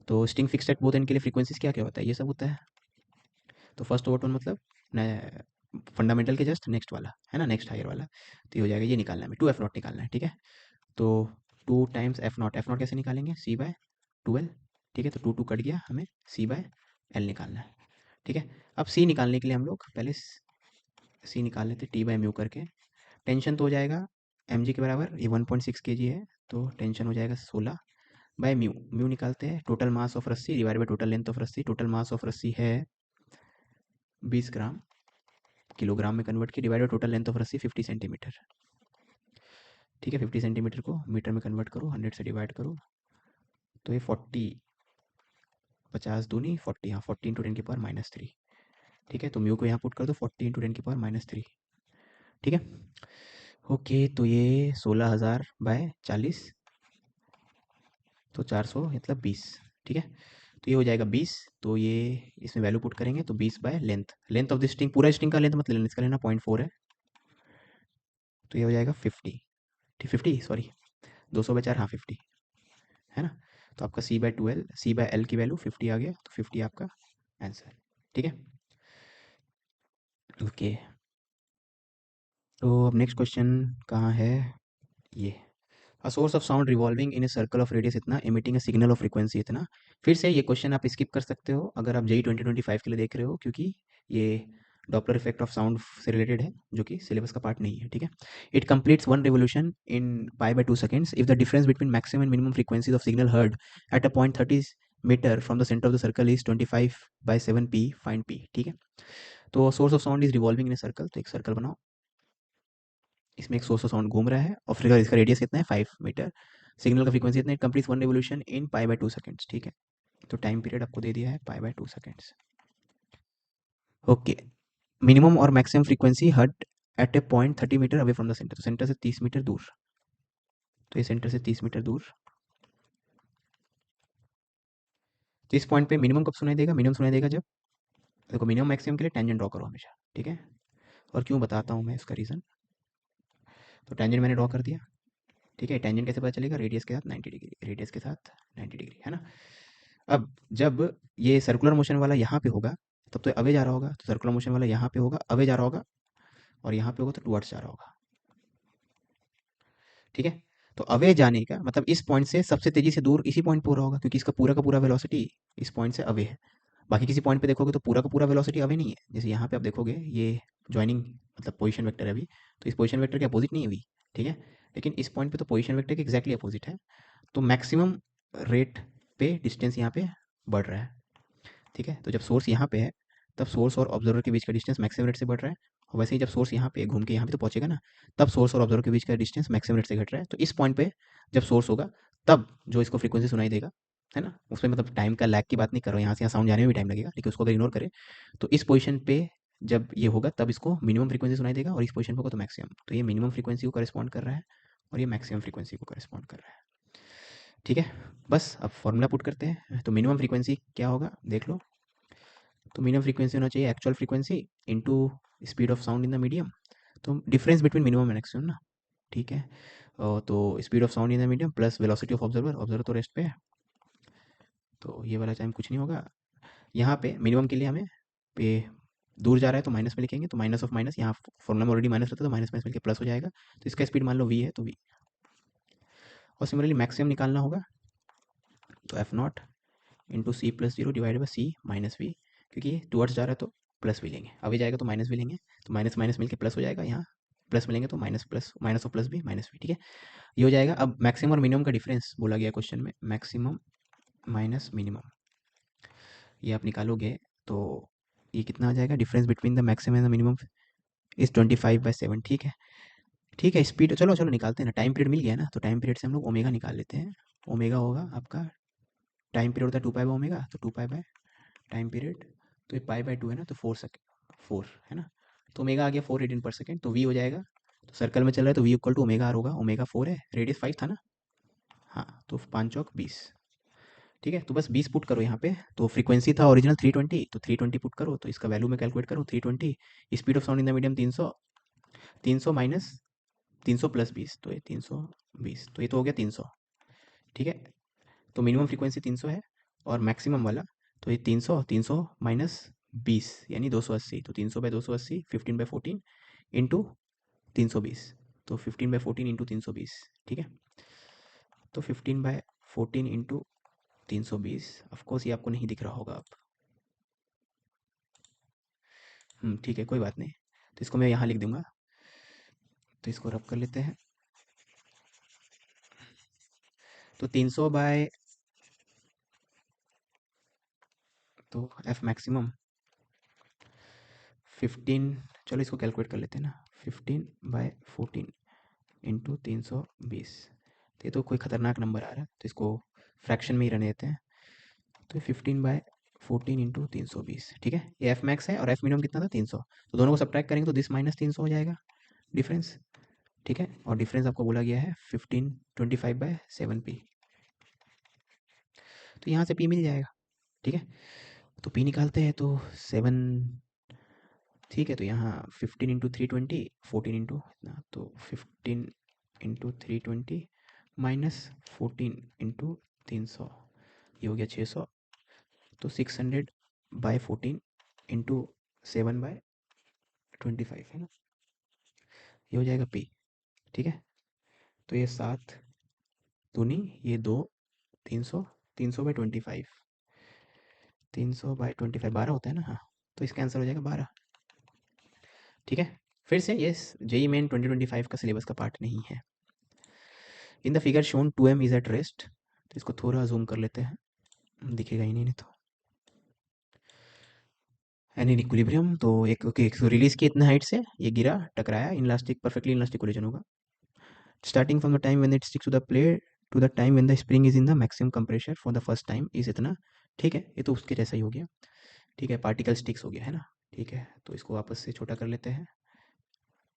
तो string fixed at both and के लिए फ्रीक्वेंसीज क्या क्या होता है, ये सब होता है। तो फर्स्ट ओवरटोन मतलब फंडामेंटल के जस्ट नेक्स्ट वाला है ना, नेक्स्ट हायर वाला। तो ये हो जाएगा, ये निकालना है हमें, 2f0 निकालना है, ठीक है। तो 2 टाइम्स f0, f0 कैसे निकालेंगे, c/12, ठीक है। तो 2 2 कट गया, हमें c/l निकालना है, ठीक है। अब c निकालने के लिए हम लोग पहले c निकाल लेते हैं t/म्यू करके। टेंशन तो हो जाएगा mg के बराबर, ये 1.6 kg है, तो टेंशन हो जाएगा 16/म्यू। म्यू निकालते हैं, टोटल मास ऑफ रस्सी divide by total length of रस्सी। टोटल मास ऑफ रस्सी है 20 ग्राम, किलोग्राम में कन्वर्ट किया, divide by total length of रस्सी 50 सेंटीमीटर, ठीक है। 50 सेंटीमीटर को मीटर में कन्वर्ट करो, 100 से डिवाइड करो, तो ये 40, 50 दूनी 40, हाँ 40 इंटू 10⁻³ ठीक है। तो म्यू को यहाँ पुट कर दो, 40 इंटू 10⁻³, ठीक है। ओके, तो ये 16,000/40, तो 400 मतलब 20, ठीक है। तो ये हो जाएगा 20, तो ये इसमें वैल्यू पुट करेंगे तो 20 by length, length of the string, पूरा स्ट्रिंग का लेंथ मत लेना, इसका लेना 0.4 है, तो ये हो जाएगा 50, ठीक 50 सॉरी, 200/4, हाँ 50 है ना। तो आपका c/12 की वैल्यू 50 आ गया, तो 50 आपका आंसर, ठीक है। ओके, तो अब नेक्स्ट क्वेश्चन कहाँ है, ये a source of sound revolving in a circle of radius इतना, emitting a signal of frequency इतना। फिर से ये क्वेश्चन आप स्किप कर सकते हो अगर आप जेई 2025 के लिए देख रहे हो, क्योंकि ये डॉपलर इफेक्ट ऑफ साउंड से रिलेटेड है, जो कि सिलेबस का पार्ट नहीं है, ठीक है। It completes one revolution in π/2 seconds if the difference between maximum and minimum frequencies of signal heard at a point 30 metre from the centre of the circle is 25/7p, find p, ठीक है। तो source of sound is revolving in a circle, तो एक circle बनाओ, इसमें एक source of sound घूम रहा है और फिर इसका रेडियस कितना है 5 मीटर, सिग्नल का फ्रीक्वेंसी इतना, it completes one revolution in π/2 seconds, ठीक है। तो टाइम पीरियड आपको दे दिया है π/2 seconds। ओके, मिनिमम और मैक्सिमम फ्रीक्वेंसी हट at a point 30 meter away from the center, तो सेंटर से 30 मीटर दूर, तो ये सेंटर से 30 मीटर दूर, तो इस पॉइंट पे मिनिमम कब सुनाई देगा, मिनिमम सुनाई देगा जब, देखो मिनिमम मैक्सिमम के लिए टेंजेंट ड्रॉ करो हमेशा, ठीक है। और क्यों बताता हूँ मैं इसका रीज़न। तो टेंजेंट मैंने ड्रॉ कर दिया, ठीक है। टेंजेंट कैसे पता चलेगा, रेडियस के साथ 90 डिग्री, रेडियस के साथ 90 डिग्री, है ना। अब जब ये सर्कुलर मोशन वाला यहाँ पे होगा, तब तो अवे जा रहा होगा, तो सर्कुलर मोशन वाला यहाँ पे होगा, अवे जा रहा होगा, और यहाँ पे होगा तो टुवर्ड्स जा रहा होगा, ठीक है। तो अवे जाने का मतलब इस पॉइंट से सबसे तेजी से दूर इसी पॉइंट पे हो रहा होगा, क्योंकि इसका पूरा का पूरा वेलोसिटी इस पॉइंट से अवे है। बाकी किसी पॉइंट पे देखोगे तो पूरा का पूरा वेलोसिटी अवे नहीं है, जैसे यहाँ पे आप देखोगे ये ज्वाइनिंग मतलब पोजीशन वेक्टर है अभी, तो इस पोजीशन वेक्टर के अपोजिट नहीं है अभी, ठीक है। लेकिन इस पॉइंट पे तो पोजीशन वेक्टर के एक्जैक्टली अपोजिट है, तो मैक्सिमम रेट पे डिस्टेंस यहाँ पे बढ़ रहा है, ठीक है। तो जब सोर्स यहाँ पे है, तब सोर्स और ऑब्जर्वर के बीच का डिस्टेंस मैक्सिमम रेट से बढ़ रहा है, और वैसे ही जब सोर्स यहाँ पे घूम के यहाँ पे तो पहुंचेगा ना, तब सोर्स और ऑब्जर्वर के बीच का डिस्टेंस मैक्सिमम रेट से घट रहा है। तो इस पॉइंट पे जब सोर्स होगा, तब जो इसको फ्रीक्वेंसी सुनाई देगा, है ना, उसमें मतलब टाइम का लैग की बात नहीं कर रहा हूँ, यहाँ से यहाँ साउंड जाने में भी टाइम लगेगा, लेकिन उसको अगर इग्नोर करें, तो इस पोजीशन पे जब ये होगा तब इसको मिनिमम फ्रीक्वेंसी सुनाई देगा, और इस पोजीशन पे होगा तो मैक्सिमम, तो ये मिनिमम फ्रीक्वेंसी को करेस्पॉन्ड कर रहा है, और ये मैक्सिमम फ्रीक्वेंसी को करेस्पॉन्ड कर रहा है, ठीक है। बस अब फॉर्मूला पुट करते हैं, तो मिनिमम फ्रीक्वेंसी क्या होगा देख लो। तो मिनिमम फ्रीक्वेंसी होना चाहिए actual frequency into speed of sound in the medium, तो difference between minimum and maximum ना, ठीक है। तो speed of sound in the medium plus velocity of observer, observer तो रेस्ट पे है, तो ये वाला टाइम कुछ नहीं होगा। यहाँ पे मिनिमम के लिए हमें पे दूर जा रहा है तो माइनस में लिखेंगे, तो माइनस ऑफ माइनस, यहाँ फॉर्मूला में ऑलरेडी माइनस रहता है, तो माइनस माइनस मिलकर प्लस हो जाएगा, तो इसका स्पीड मान लो वी है तो वी। और सिमिलरली मैक्सिमम निकालना होगा, तो f0 into c+0 divide by c-v, क्योंकि ये टुवर्ड्स जा रहा है तो प्लस भी लेंगे, अभी जाएगा तो माइनस भी लेंगे, तो माइनस माइनस मिलके प्लस हो जाएगा, यहाँ प्लस मिलेंगे तो माइनस प्लस, माइनस और प्लस भी माइनस भी, ठीक है। ये हो जाएगा। अब मैक्सिमम और मिनिमम का डिफरेंस बोला गया क्वेश्चन में, मैक्सिमम माइनस मिनिमम, ये आप निकालोगे तो ये कितना आ जाएगा, difference between the maximum and the minimum is 25/7, ठीक है। ठीक है, स्पीड चलो चलो निकालते हैं ना, टाइम पीरियड मिल गया ना, तो टाइम पीरियड से हम लोग ओमेगा निकाल लेते हैं। ओमेगा होगा आपका, टाइम पीरियड होता है 2 पाई बाय ओमेगा, तो 2 पाई बाय टाइम पीरियड, तो ये π/2 है ना, तो 4 है ना, तो ओमेगा आ गया 4 रेडियन पर सेकेंड, तो वी हो जाएगा, तो सर्कल में चल रहा है तो V equal to omega R होगा, ओमेगा 4 है, रेडियस 5 था ना, हाँ तो 5 चौक 20, ठीक है, तो बस 20 पुट करो यहाँ पे। तो फ्रीक्वेंसी था ओरिजिनल 320, तो 320 पुट करो, तो इसका वैल्यू मैं कैलकुलेट करूँ 320। Speed of sound in the medium 300, 300 minus 300 plus 20, तो ये 320, तो ये तो हो गया 300। ठीक है, तो मिनिमम फ्रीक्वेंसी 300 है और मैक्सिमम वाला, तो ये 300, 300 माइनस 20 यानी 280, तो 300 बाई 280, 15/14 इंटू 320, तो 15/14 इंटू 320। ठीक है, तो 15/14 इंटू 320, ऑफकोर्स ये आपको नहीं दिख रहा होगा अब। ठीक है, कोई बात नहीं, तो इसको मैं यहाँ लिख दूंगा, तो इसको रब कर लेते हैं। तो 300 बाय, तो एफ मैक्सिमम 15, चलो इसको कैलकुलेट कर लेते हैं ना, 15/14 इंटू 320, तो ये तो कोई ख़तरनाक नंबर आ रहा है, तो इसको फ्रैक्शन में ही रहने देते हैं। तो 15/14 इंटू 320, ठीक है, ये एफ मैक्स है और एफ मिनिमम कितना था 300, तो दोनों को सब्ट्रैक्ट करेंगे तो दिस माइनस 300 हो जाएगा डिफरेंस। ठीक है, और डिफरेंस आपको बोला गया है 1525/7 पी, तो यहाँ से पी मिल जाएगा। ठीक है, तो पी निकालते हैं, तो 7, ठीक है, तो यहाँ 15 × 320, 14 इंटू इतना, तो 15 × 320 माइनस 14 × 300, ये हो गया 600, तो 600/14 इंटू 7/25 है ना, ये हो जाएगा पी। ठीक है, तो ये 7 दूनी, ये 2, 300, 300/25, 300/25 12 होता है ना, हाँ, तो इसका आंसर हो जाएगा 12। ठीक है, फिर से ये जेई मेन 2025 का सिलेबस का पार्ट नहीं है। In the figure shown 2m is at rest, तो इसको थोड़ा जूम कर लेते हैं, दिखेगा ही नहीं तो। एन इन इक्विलिब्रियम, तो एक ओके, तो रिलीज किया इतना हाइट से, ये गिरा, टकराया, इनलास्टिक परफेक्टली इनलास्टिक कोलिजन होगा। Starting from the time when it sticks to the plate to the time when the spring is in the maximum compression for the first time is इतना। ठीक है, ये तो उसके जैसा ही हो गया। ठीक है, पार्टिकल स्टिक्स हो गया है ना। ठीक है, तो इसको वापस से छोटा कर लेते हैं।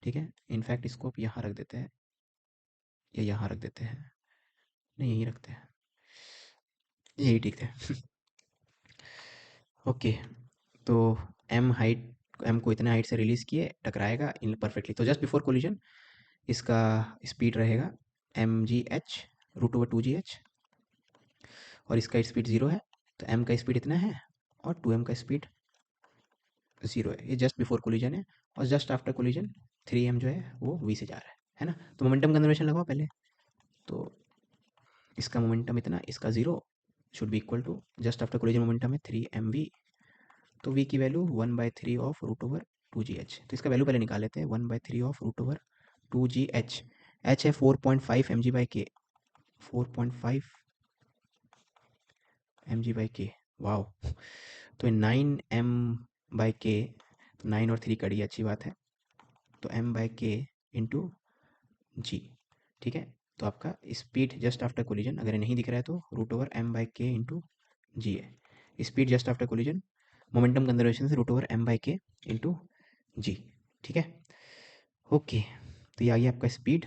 ठीक है, इनफैक्ट इसको अब यहाँ रख देते हैं, या यहाँ रख देते हैं, नहीं यहीं रखते हैं, यही ठीक है। ओके, तो एम हाइट, एम को इतना हाइट से रिलीज किए, टकराएगा इन परफेक्टली, तो जस्ट बिफोर कोलिजन इसका स्पीड रहेगा mgh√/2gh, और इसका स्पीड 0 है, तो m का स्पीड इतना है और 2m का स्पीड 0 है, ये जस्ट बिफोर कोलिजन है। और जस्ट आफ्टर कोलिजन 3m जो है वो v से जा रहा है ना। तो मोमेंटम कंजर्वेशन लगाओ पहले, तो इसका मोमेंटम इतना, इसका 0 should be equal to, just after collision momentum है 3mv, तो v की वैल्यू 1/3 ऑफ √/2gh, तो इसका वैल्यू पहले निकाल लेते हैं, 1/3 ऑफ √/2gh, h है 4.5 mg/k, 4.5 mg/k, वाओ, तो 9m/k, तो 9 और 3 कड़ी, अच्छी बात है, तो m/k इंटू जी। ठीक है, तो आपका स्पीड जस्ट आफ्टर कोलिजन, अगर ये नहीं दिख रहा है तो √m/k इंटू जी है speed just after collision, momentum conservation से √m/k इंटू जी। ठीक है, ओके, तो ये आ गया आपका स्पीड।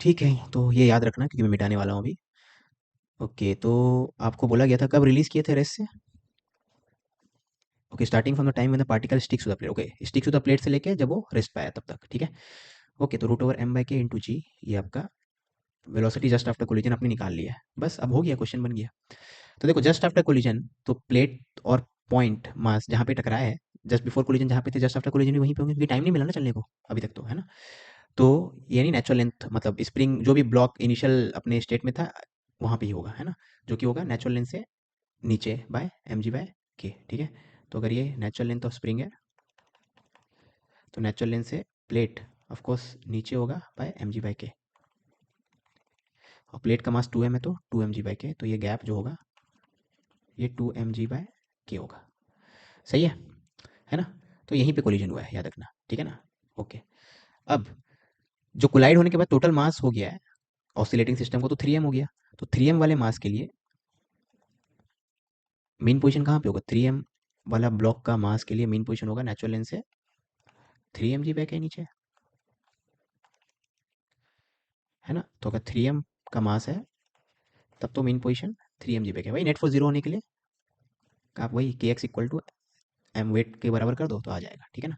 ठीक है, तो ये याद रखना क्योंकि मैं मिटाने वाला हूँ अभी। ओके, तो आपको बोला गया था कब रिलीज किए थे रेस्ट से। Okay, starting from the time when the particle sticks to the plate, okay, sticks to the plate से लेके जब वो रेस्ट पाया तब तक। ठीक है, ओके, तो √m/k इंटू जी, ये आपका वेलोसिटी जस्ट आफ्टर कोलिजन आपने निकाल लिया है, बस अब हो गया, क्वेश्चन बन गया। तो देखो जस्ट आफ्टर कोलिजन, तो प्लेट और पॉइंट मास जहाँ पे टकराया है, जस्ट बिफोर कोलिजन जहाँ पे थे, जस्ट आफ्टर कोलिजन भी वहीं पे होंगे, क्योंकि टाइम नहीं मिला ना चलने को अभी तक, तो है ना। तो यानी नेचुरल लेंथ, मतलब स्प्रिंग जो भी ब्लॉक इनिशियल अपने स्टेट में था वहाँ पे ही होगा, है ना, जो कि होगा नेचुरल लेंथ से नीचे बाय mg/k। ठीक है, तो अगर ये नेचुरल लेंथ ऑफ स्प्रिंग है, तो नेचुरल लेंथ से प्लेट ऑफ कोर्स नीचे होगा बाय mg/k, और प्लेट का मास 2m है तो 2mg/k, तो ये गैप जो होगा ये 2mg/k होगा। सही है ना, तो यहीं पे कोलिजन हुआ है, याद रखना, ठीक है ना। ओके, अब जो कोलाइड होने के बाद टोटल मास हो गया है ऑसिलेटिंग सिस्टम को, तो 3m हो गया, तो 3m वाले मास के लिए मेन पोजीशन कहाँ पे होगा, 3m वाला ब्लॉक का मास के लिए मेन पोजीशन होगा नेचुरल लेंथ से 3mg/k नीचे, है ना। तो अगर 3m का मास है तब तो मेन पोजीशन 3 mg बैक है। वही नेट फोर्स जीरो होने के लिए आप वही K X equal to M weight के बराबर कर दो तो आ जाएगा, ठीक है ना।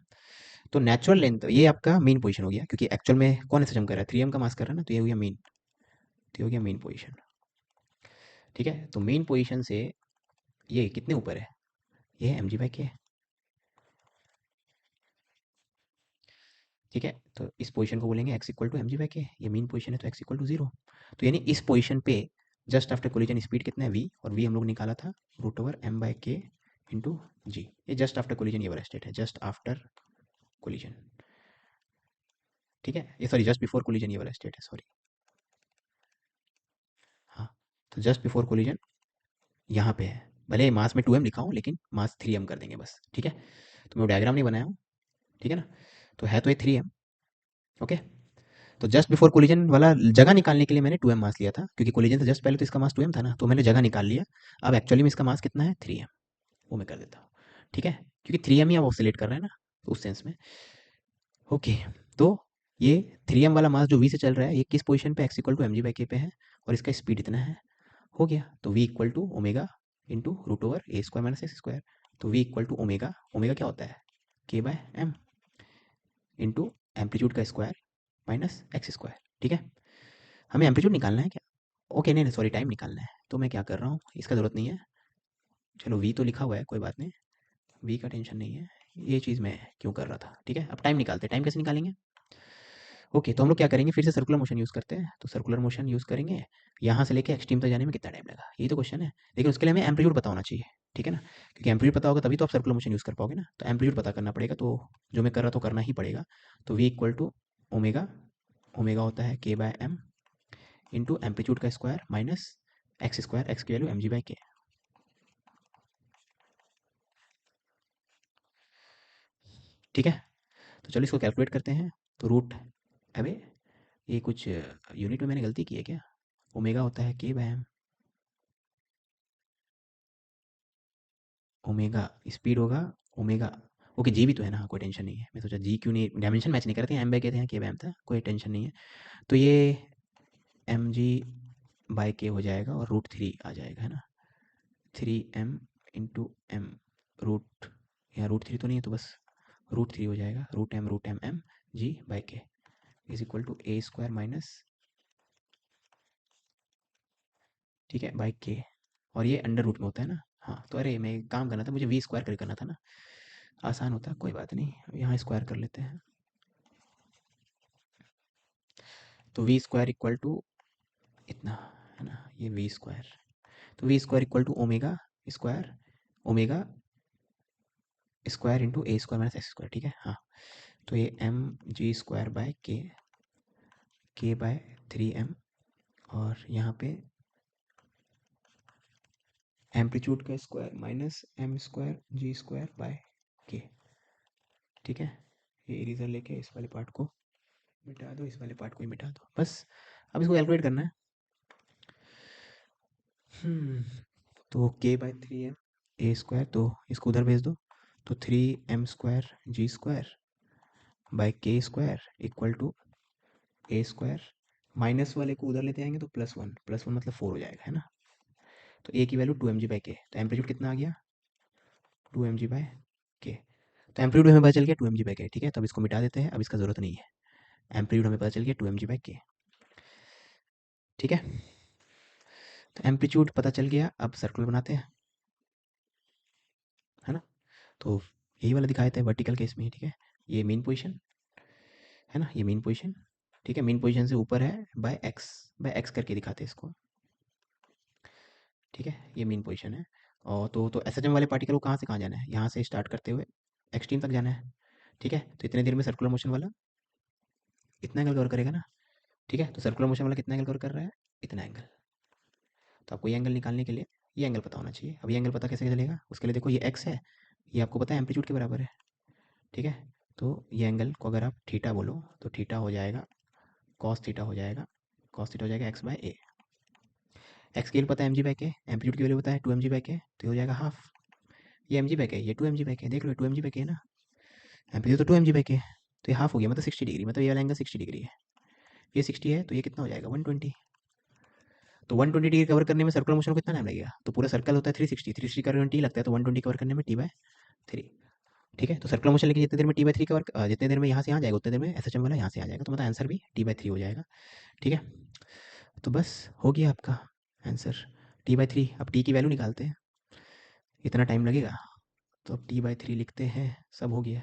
तो नेचुरल लेंथ ये आपका मेन पोजीशन हो गया, क्योंकि एक्चुअल में कौन ऐसे जम कर रहा है, 3m का मास कर रहा है ना, तो ये हो गया मेन, तो ये हो गया मेन पोजीशन, ठीक है। तो मेन पोजीशन से ये कितने ऊपर है, ये एम जी बाई के, ठीक है। तो इस पोजीशन को बोलेंगे x equal to M G by K, ये मेन पोजीशन है तो x इक्वल टू जीरो। तो यानी इस पोजीशन पे जस्ट आफ्टर कोलिजन स्पीड कितना है v, और v हम लोग निकाला था रूट ओवर एम बाई के इंटू जी। ये जस्ट आफ्टर कोलिजन ये वाला स्टेट है, जस्ट आफ्टर कोलिजन, ठीक है। ये सॉरी जस्ट बिफोर कोलिजन ये वाला स्टेट है, सॉरी। हाँ, तो जस्ट बिफोर कोलिजन यहाँ पे है, भले मास में 2m लिखा हूँ लेकिन मास 3m कर देंगे बस, ठीक है। तो मैं डायग्राम नहीं बनाया हूँ, ठीक है ना। तो है तो ये 3m, ओके। तो जस्ट बिफोर कोलिजन वाला जगह निकालने के लिए मैंने 2m मास लिया था, क्योंकि कोलिजन से जस्ट पहले तो इसका मास 2m था ना, तो मैंने जगह निकाल लिया। अब एक्चुअली में इसका मास कितना है, 3m, वो मैं कर देता हूँ, ठीक है। क्योंकि 3m ही अब ऑसिलेट कर रहा है ना, तो उस सेंस में, ओके। तो ये 3m वाला मास जो v से चल रहा है, ये किस पोजीशन पे, x equal to M G by K पे है, और इसका स्पीड इतना है, हो गया। तो v equal to omega into root over A square minus X square. तो v equal to omega, omega क्या होता है, k by M into amplitude का स्क्वायर माइनस एक्स स्क्वायर, ठीक है। हमें एम्पलीट्यूड निकालना है क्या, ओके, नहीं नहीं सॉरी, टाइम निकालना है। तो मैं क्या कर रहा हूँ, इसका ज़रूरत नहीं है, चलो वी तो लिखा हुआ है, कोई बात नहीं, वी का टेंशन नहीं है। ये चीज़ मैं क्यों कर रहा था, ठीक है। अब टाइम निकालते हैं, टाइम कैसे निकालेंगे, ओके। तो हम लोग क्या करेंगे, फिर से सर्कुलर मोशन यूज़ करते हैं, तो सर्कुलर मोशन यूज़ करेंगे। यहाँ से लेके एक्सट्रीम तक जाने में कितना टाइम लगा, यही तो क्वेश्चन है। लेकिन उसके लिए हमें एम्पलीट्यूड पता होना चाहिए, ठीक है ना, क्योंकि एम्पलीट्यूड पता होगा तभी तो आप सर्कुलर मोशन यूज़ कर पाओगे ना। तो एम्पलीट्यूड पता करना पड़ेगा, तो जो मैं कर रहा तो करना ही पड़ेगा। तो V equal to omega, omega होता है K by M into amplitude का square minus X square, X की value M ji by K, ठीक है। तो चलो इसको कैलकुलेट करते हैं। तो रूट, अबे ये कुछ यूनिट में मैंने गलती की है क्या, ओमेगा होता है K by M, omega speed होगा, ओमेगा, ओके जी भी तो है ना, हाँ, कोई टेंशन नहीं है। मैं सोचा जी क्यों नहीं, डायमेंशन मैच नहीं कर रहे थे, एम बाई के थे, के बाय एम था, कोई टेंशन नहीं है। तो ये एम जी बाई के हो जाएगा और रूट थ्री आ जाएगा, है ना, 3m इंटू एम रूट, यहाँ रूट थ्री तो नहीं है तो बस रूट थ्री हो जाएगा, root m m ji by k is equal to a square minus, ठीक है, बाई के। और ये अंडर रूट में होता है ना, हाँ। तो अरे मैं एक काम करना था, मुझे वी स्क्वायर करके करना था ना, आसान होता, कोई बात नहीं, अब यहाँ स्क्वायर कर लेते हैं। तो वी स्क्वायर इक्वल टू इतना, है ना, ये वी स्क्वायर, तो V square equal to omega square, omega square into A square minus X square, ठीक है, हाँ। तो ये M G square by K by 3m, और यहाँ पे एम्पलीट्यूड का square minus M square ji square by K, ठीक है। ये इरेजर लेके इस वाले पार्ट को मिटा दो, इस वाले पार्ट को ही मिटा दो बस। अब इसको कैलकुलेट करना है। तो के बाय 3m ए स्क्वायर, तो इसको उधर भेज दो, तो 3m square ji square by k square equal to a square, minus वाले को उधर लेते आएंगे तो प्लस वन मतलब 4 हो जाएगा, है ना। तो ए की वैल्यू 2mg बाई के, तो एम्पलीट्यूड कितना आ गया, 2mg बाई के। तो एम्पलीट्यूड हमें पता चल गया 2mg बाई के, ठीक है। तो अब इसको मिटा देते हैं, अब इसका ज़रूरत नहीं है। एम्पलीट्यूड हमें पता चल गया 2mg बाई के, ठीक है। तो एम्पलीट्यूड पता चल गया, अब सर्कुलर बनाते हैं, है ना। तो यही वाला दिखाए थे वर्टिकल केस में, ठीक है। ये मेन पोजीशन है ना, ये मेन पोजीशन, ठीक है। मेन पोजीशन से ऊपर है बाय एक्स करके दिखाते हैं इसको, ठीक है। ये मेन पोजीशन है। और तो एसएचएम वाले पार्टिकल को कहाँ से कहाँ जाना है, यहाँ से स्टार्ट करते हुए एक्सट्रीम तक जाना है, ठीक है। तो इतने देर में सर्कुलर मोशन वाला इतना एंगल कवर करेगा ना, ठीक है। तो सर्कुलर मोशन वाला कितना एंगल कवर कर रहा है, इतना एंगल। तो आपको ये एंगल निकालने के लिए ये एंगल पता होना चाहिए। अब ये एंगल पता कैसे चलेगा, उसके लिए देखो ये एक्स है, ये आपको पता है एम्पलीट्यूड के बराबर है, ठीक है। तो ये एंगल को अगर आप थीटा बोलो तो थीटा हो जाएगा कॉस थीटा, हो जाएगा कॉस थीटा, हो जाएगा एक्स बाय ए। एक्स की वैल्यू पता है एम जी बाई के, एम्पलीट्यूड की वैल्यू पता है 2mg बाई के, तो ये हो जाएगा हाफ। ये एम जी बाई के, ये 2mg बाई के, देख लो 2mg बाई के है ना, एम्पलीट्यूड तो 2mg बाई के, तो ये हाफ हो गया, मतलब 60 डिग्री, मतलब ये वाला एंगल 60 डिग्री है। ये 60 है तो ये कितना हो जाएगा 120। तो 120 डिग्री कवर करने में सर्कुलर मोशन को कितना टाइम लगेगा? तो पूरा सर्कल होता है 360, 360 कवर करने में टी लगता है, तो 120 कवर करने में टी/3। ठीक है, तो सर्कुलर मोशन लेके जितनी देर में टी/3 कवर जितनी देर में यहाँ से यहाँ जाएगा उतनी देर में एसएचएम वाला यहाँ से आ जाएगा, तो मतलब आंसर भी टी/3 हो जाएगा। ठीक है, तो बस हो गया आपका आंसर टी/3। अब टी की वैल्यू निकालते हैं, इतना टाइम लगेगा, तो अब टी/3 लिखते हैं, सब हो गया।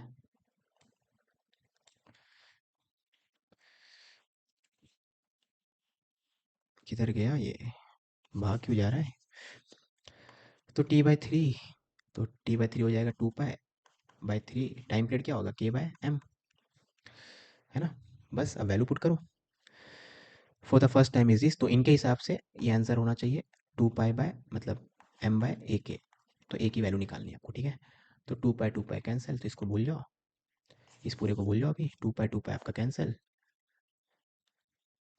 किधर गया ये, भाग क्यों जा रहा है? तो टी/3, तो टी/3 हो जाएगा 2 पाई/3, टाइम पीरियड क्या होगा k/m, है ना? बस अब वैल्यू पुट करो। For the first time is this, तो इनके हिसाब से ये आंसर होना चाहिए 2 पाई बाय मतलब m/ak। तो a की वैल्यू निकालनी है आपको, ठीक है? तो 2 पाई कैंसिल, तो इसको भूल जाओ, इस पूरे को भूल जाओ अभी। 2 पाई आपका कैंसिल।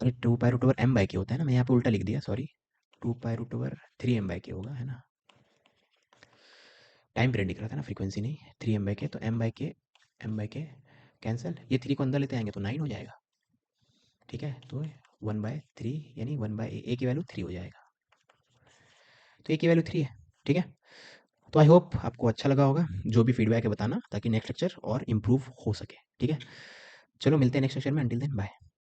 अरे 2 पाई√m/k होता है ना, मैं यहाँ पे उल्टा लिख दिया, सॉरी। 2 पाई√3m/k होगा, है ना? टाइम पीरियड लिख रहा था ना, फ्रीक्वेंसी नहीं। 3m/k, तो m/k कैंसिल, ये 3 को अंदर लेते आएंगे तो 9 हो जाएगा। ठीक है, तो 1/3 यानी 1/a की वैल्यू 3 हो जाएगा। तो a की वैल्यू 3 है। ठीक है, तो आई होप आपको अच्छा लगा होगा। जो भी फीडबैक है बताना, ताकि नेक्स्ट लेक्चर और इम्प्रूव हो सके। ठीक है, चलो मिलते हैं नेक्स्ट लेक्चर में। Until then bye.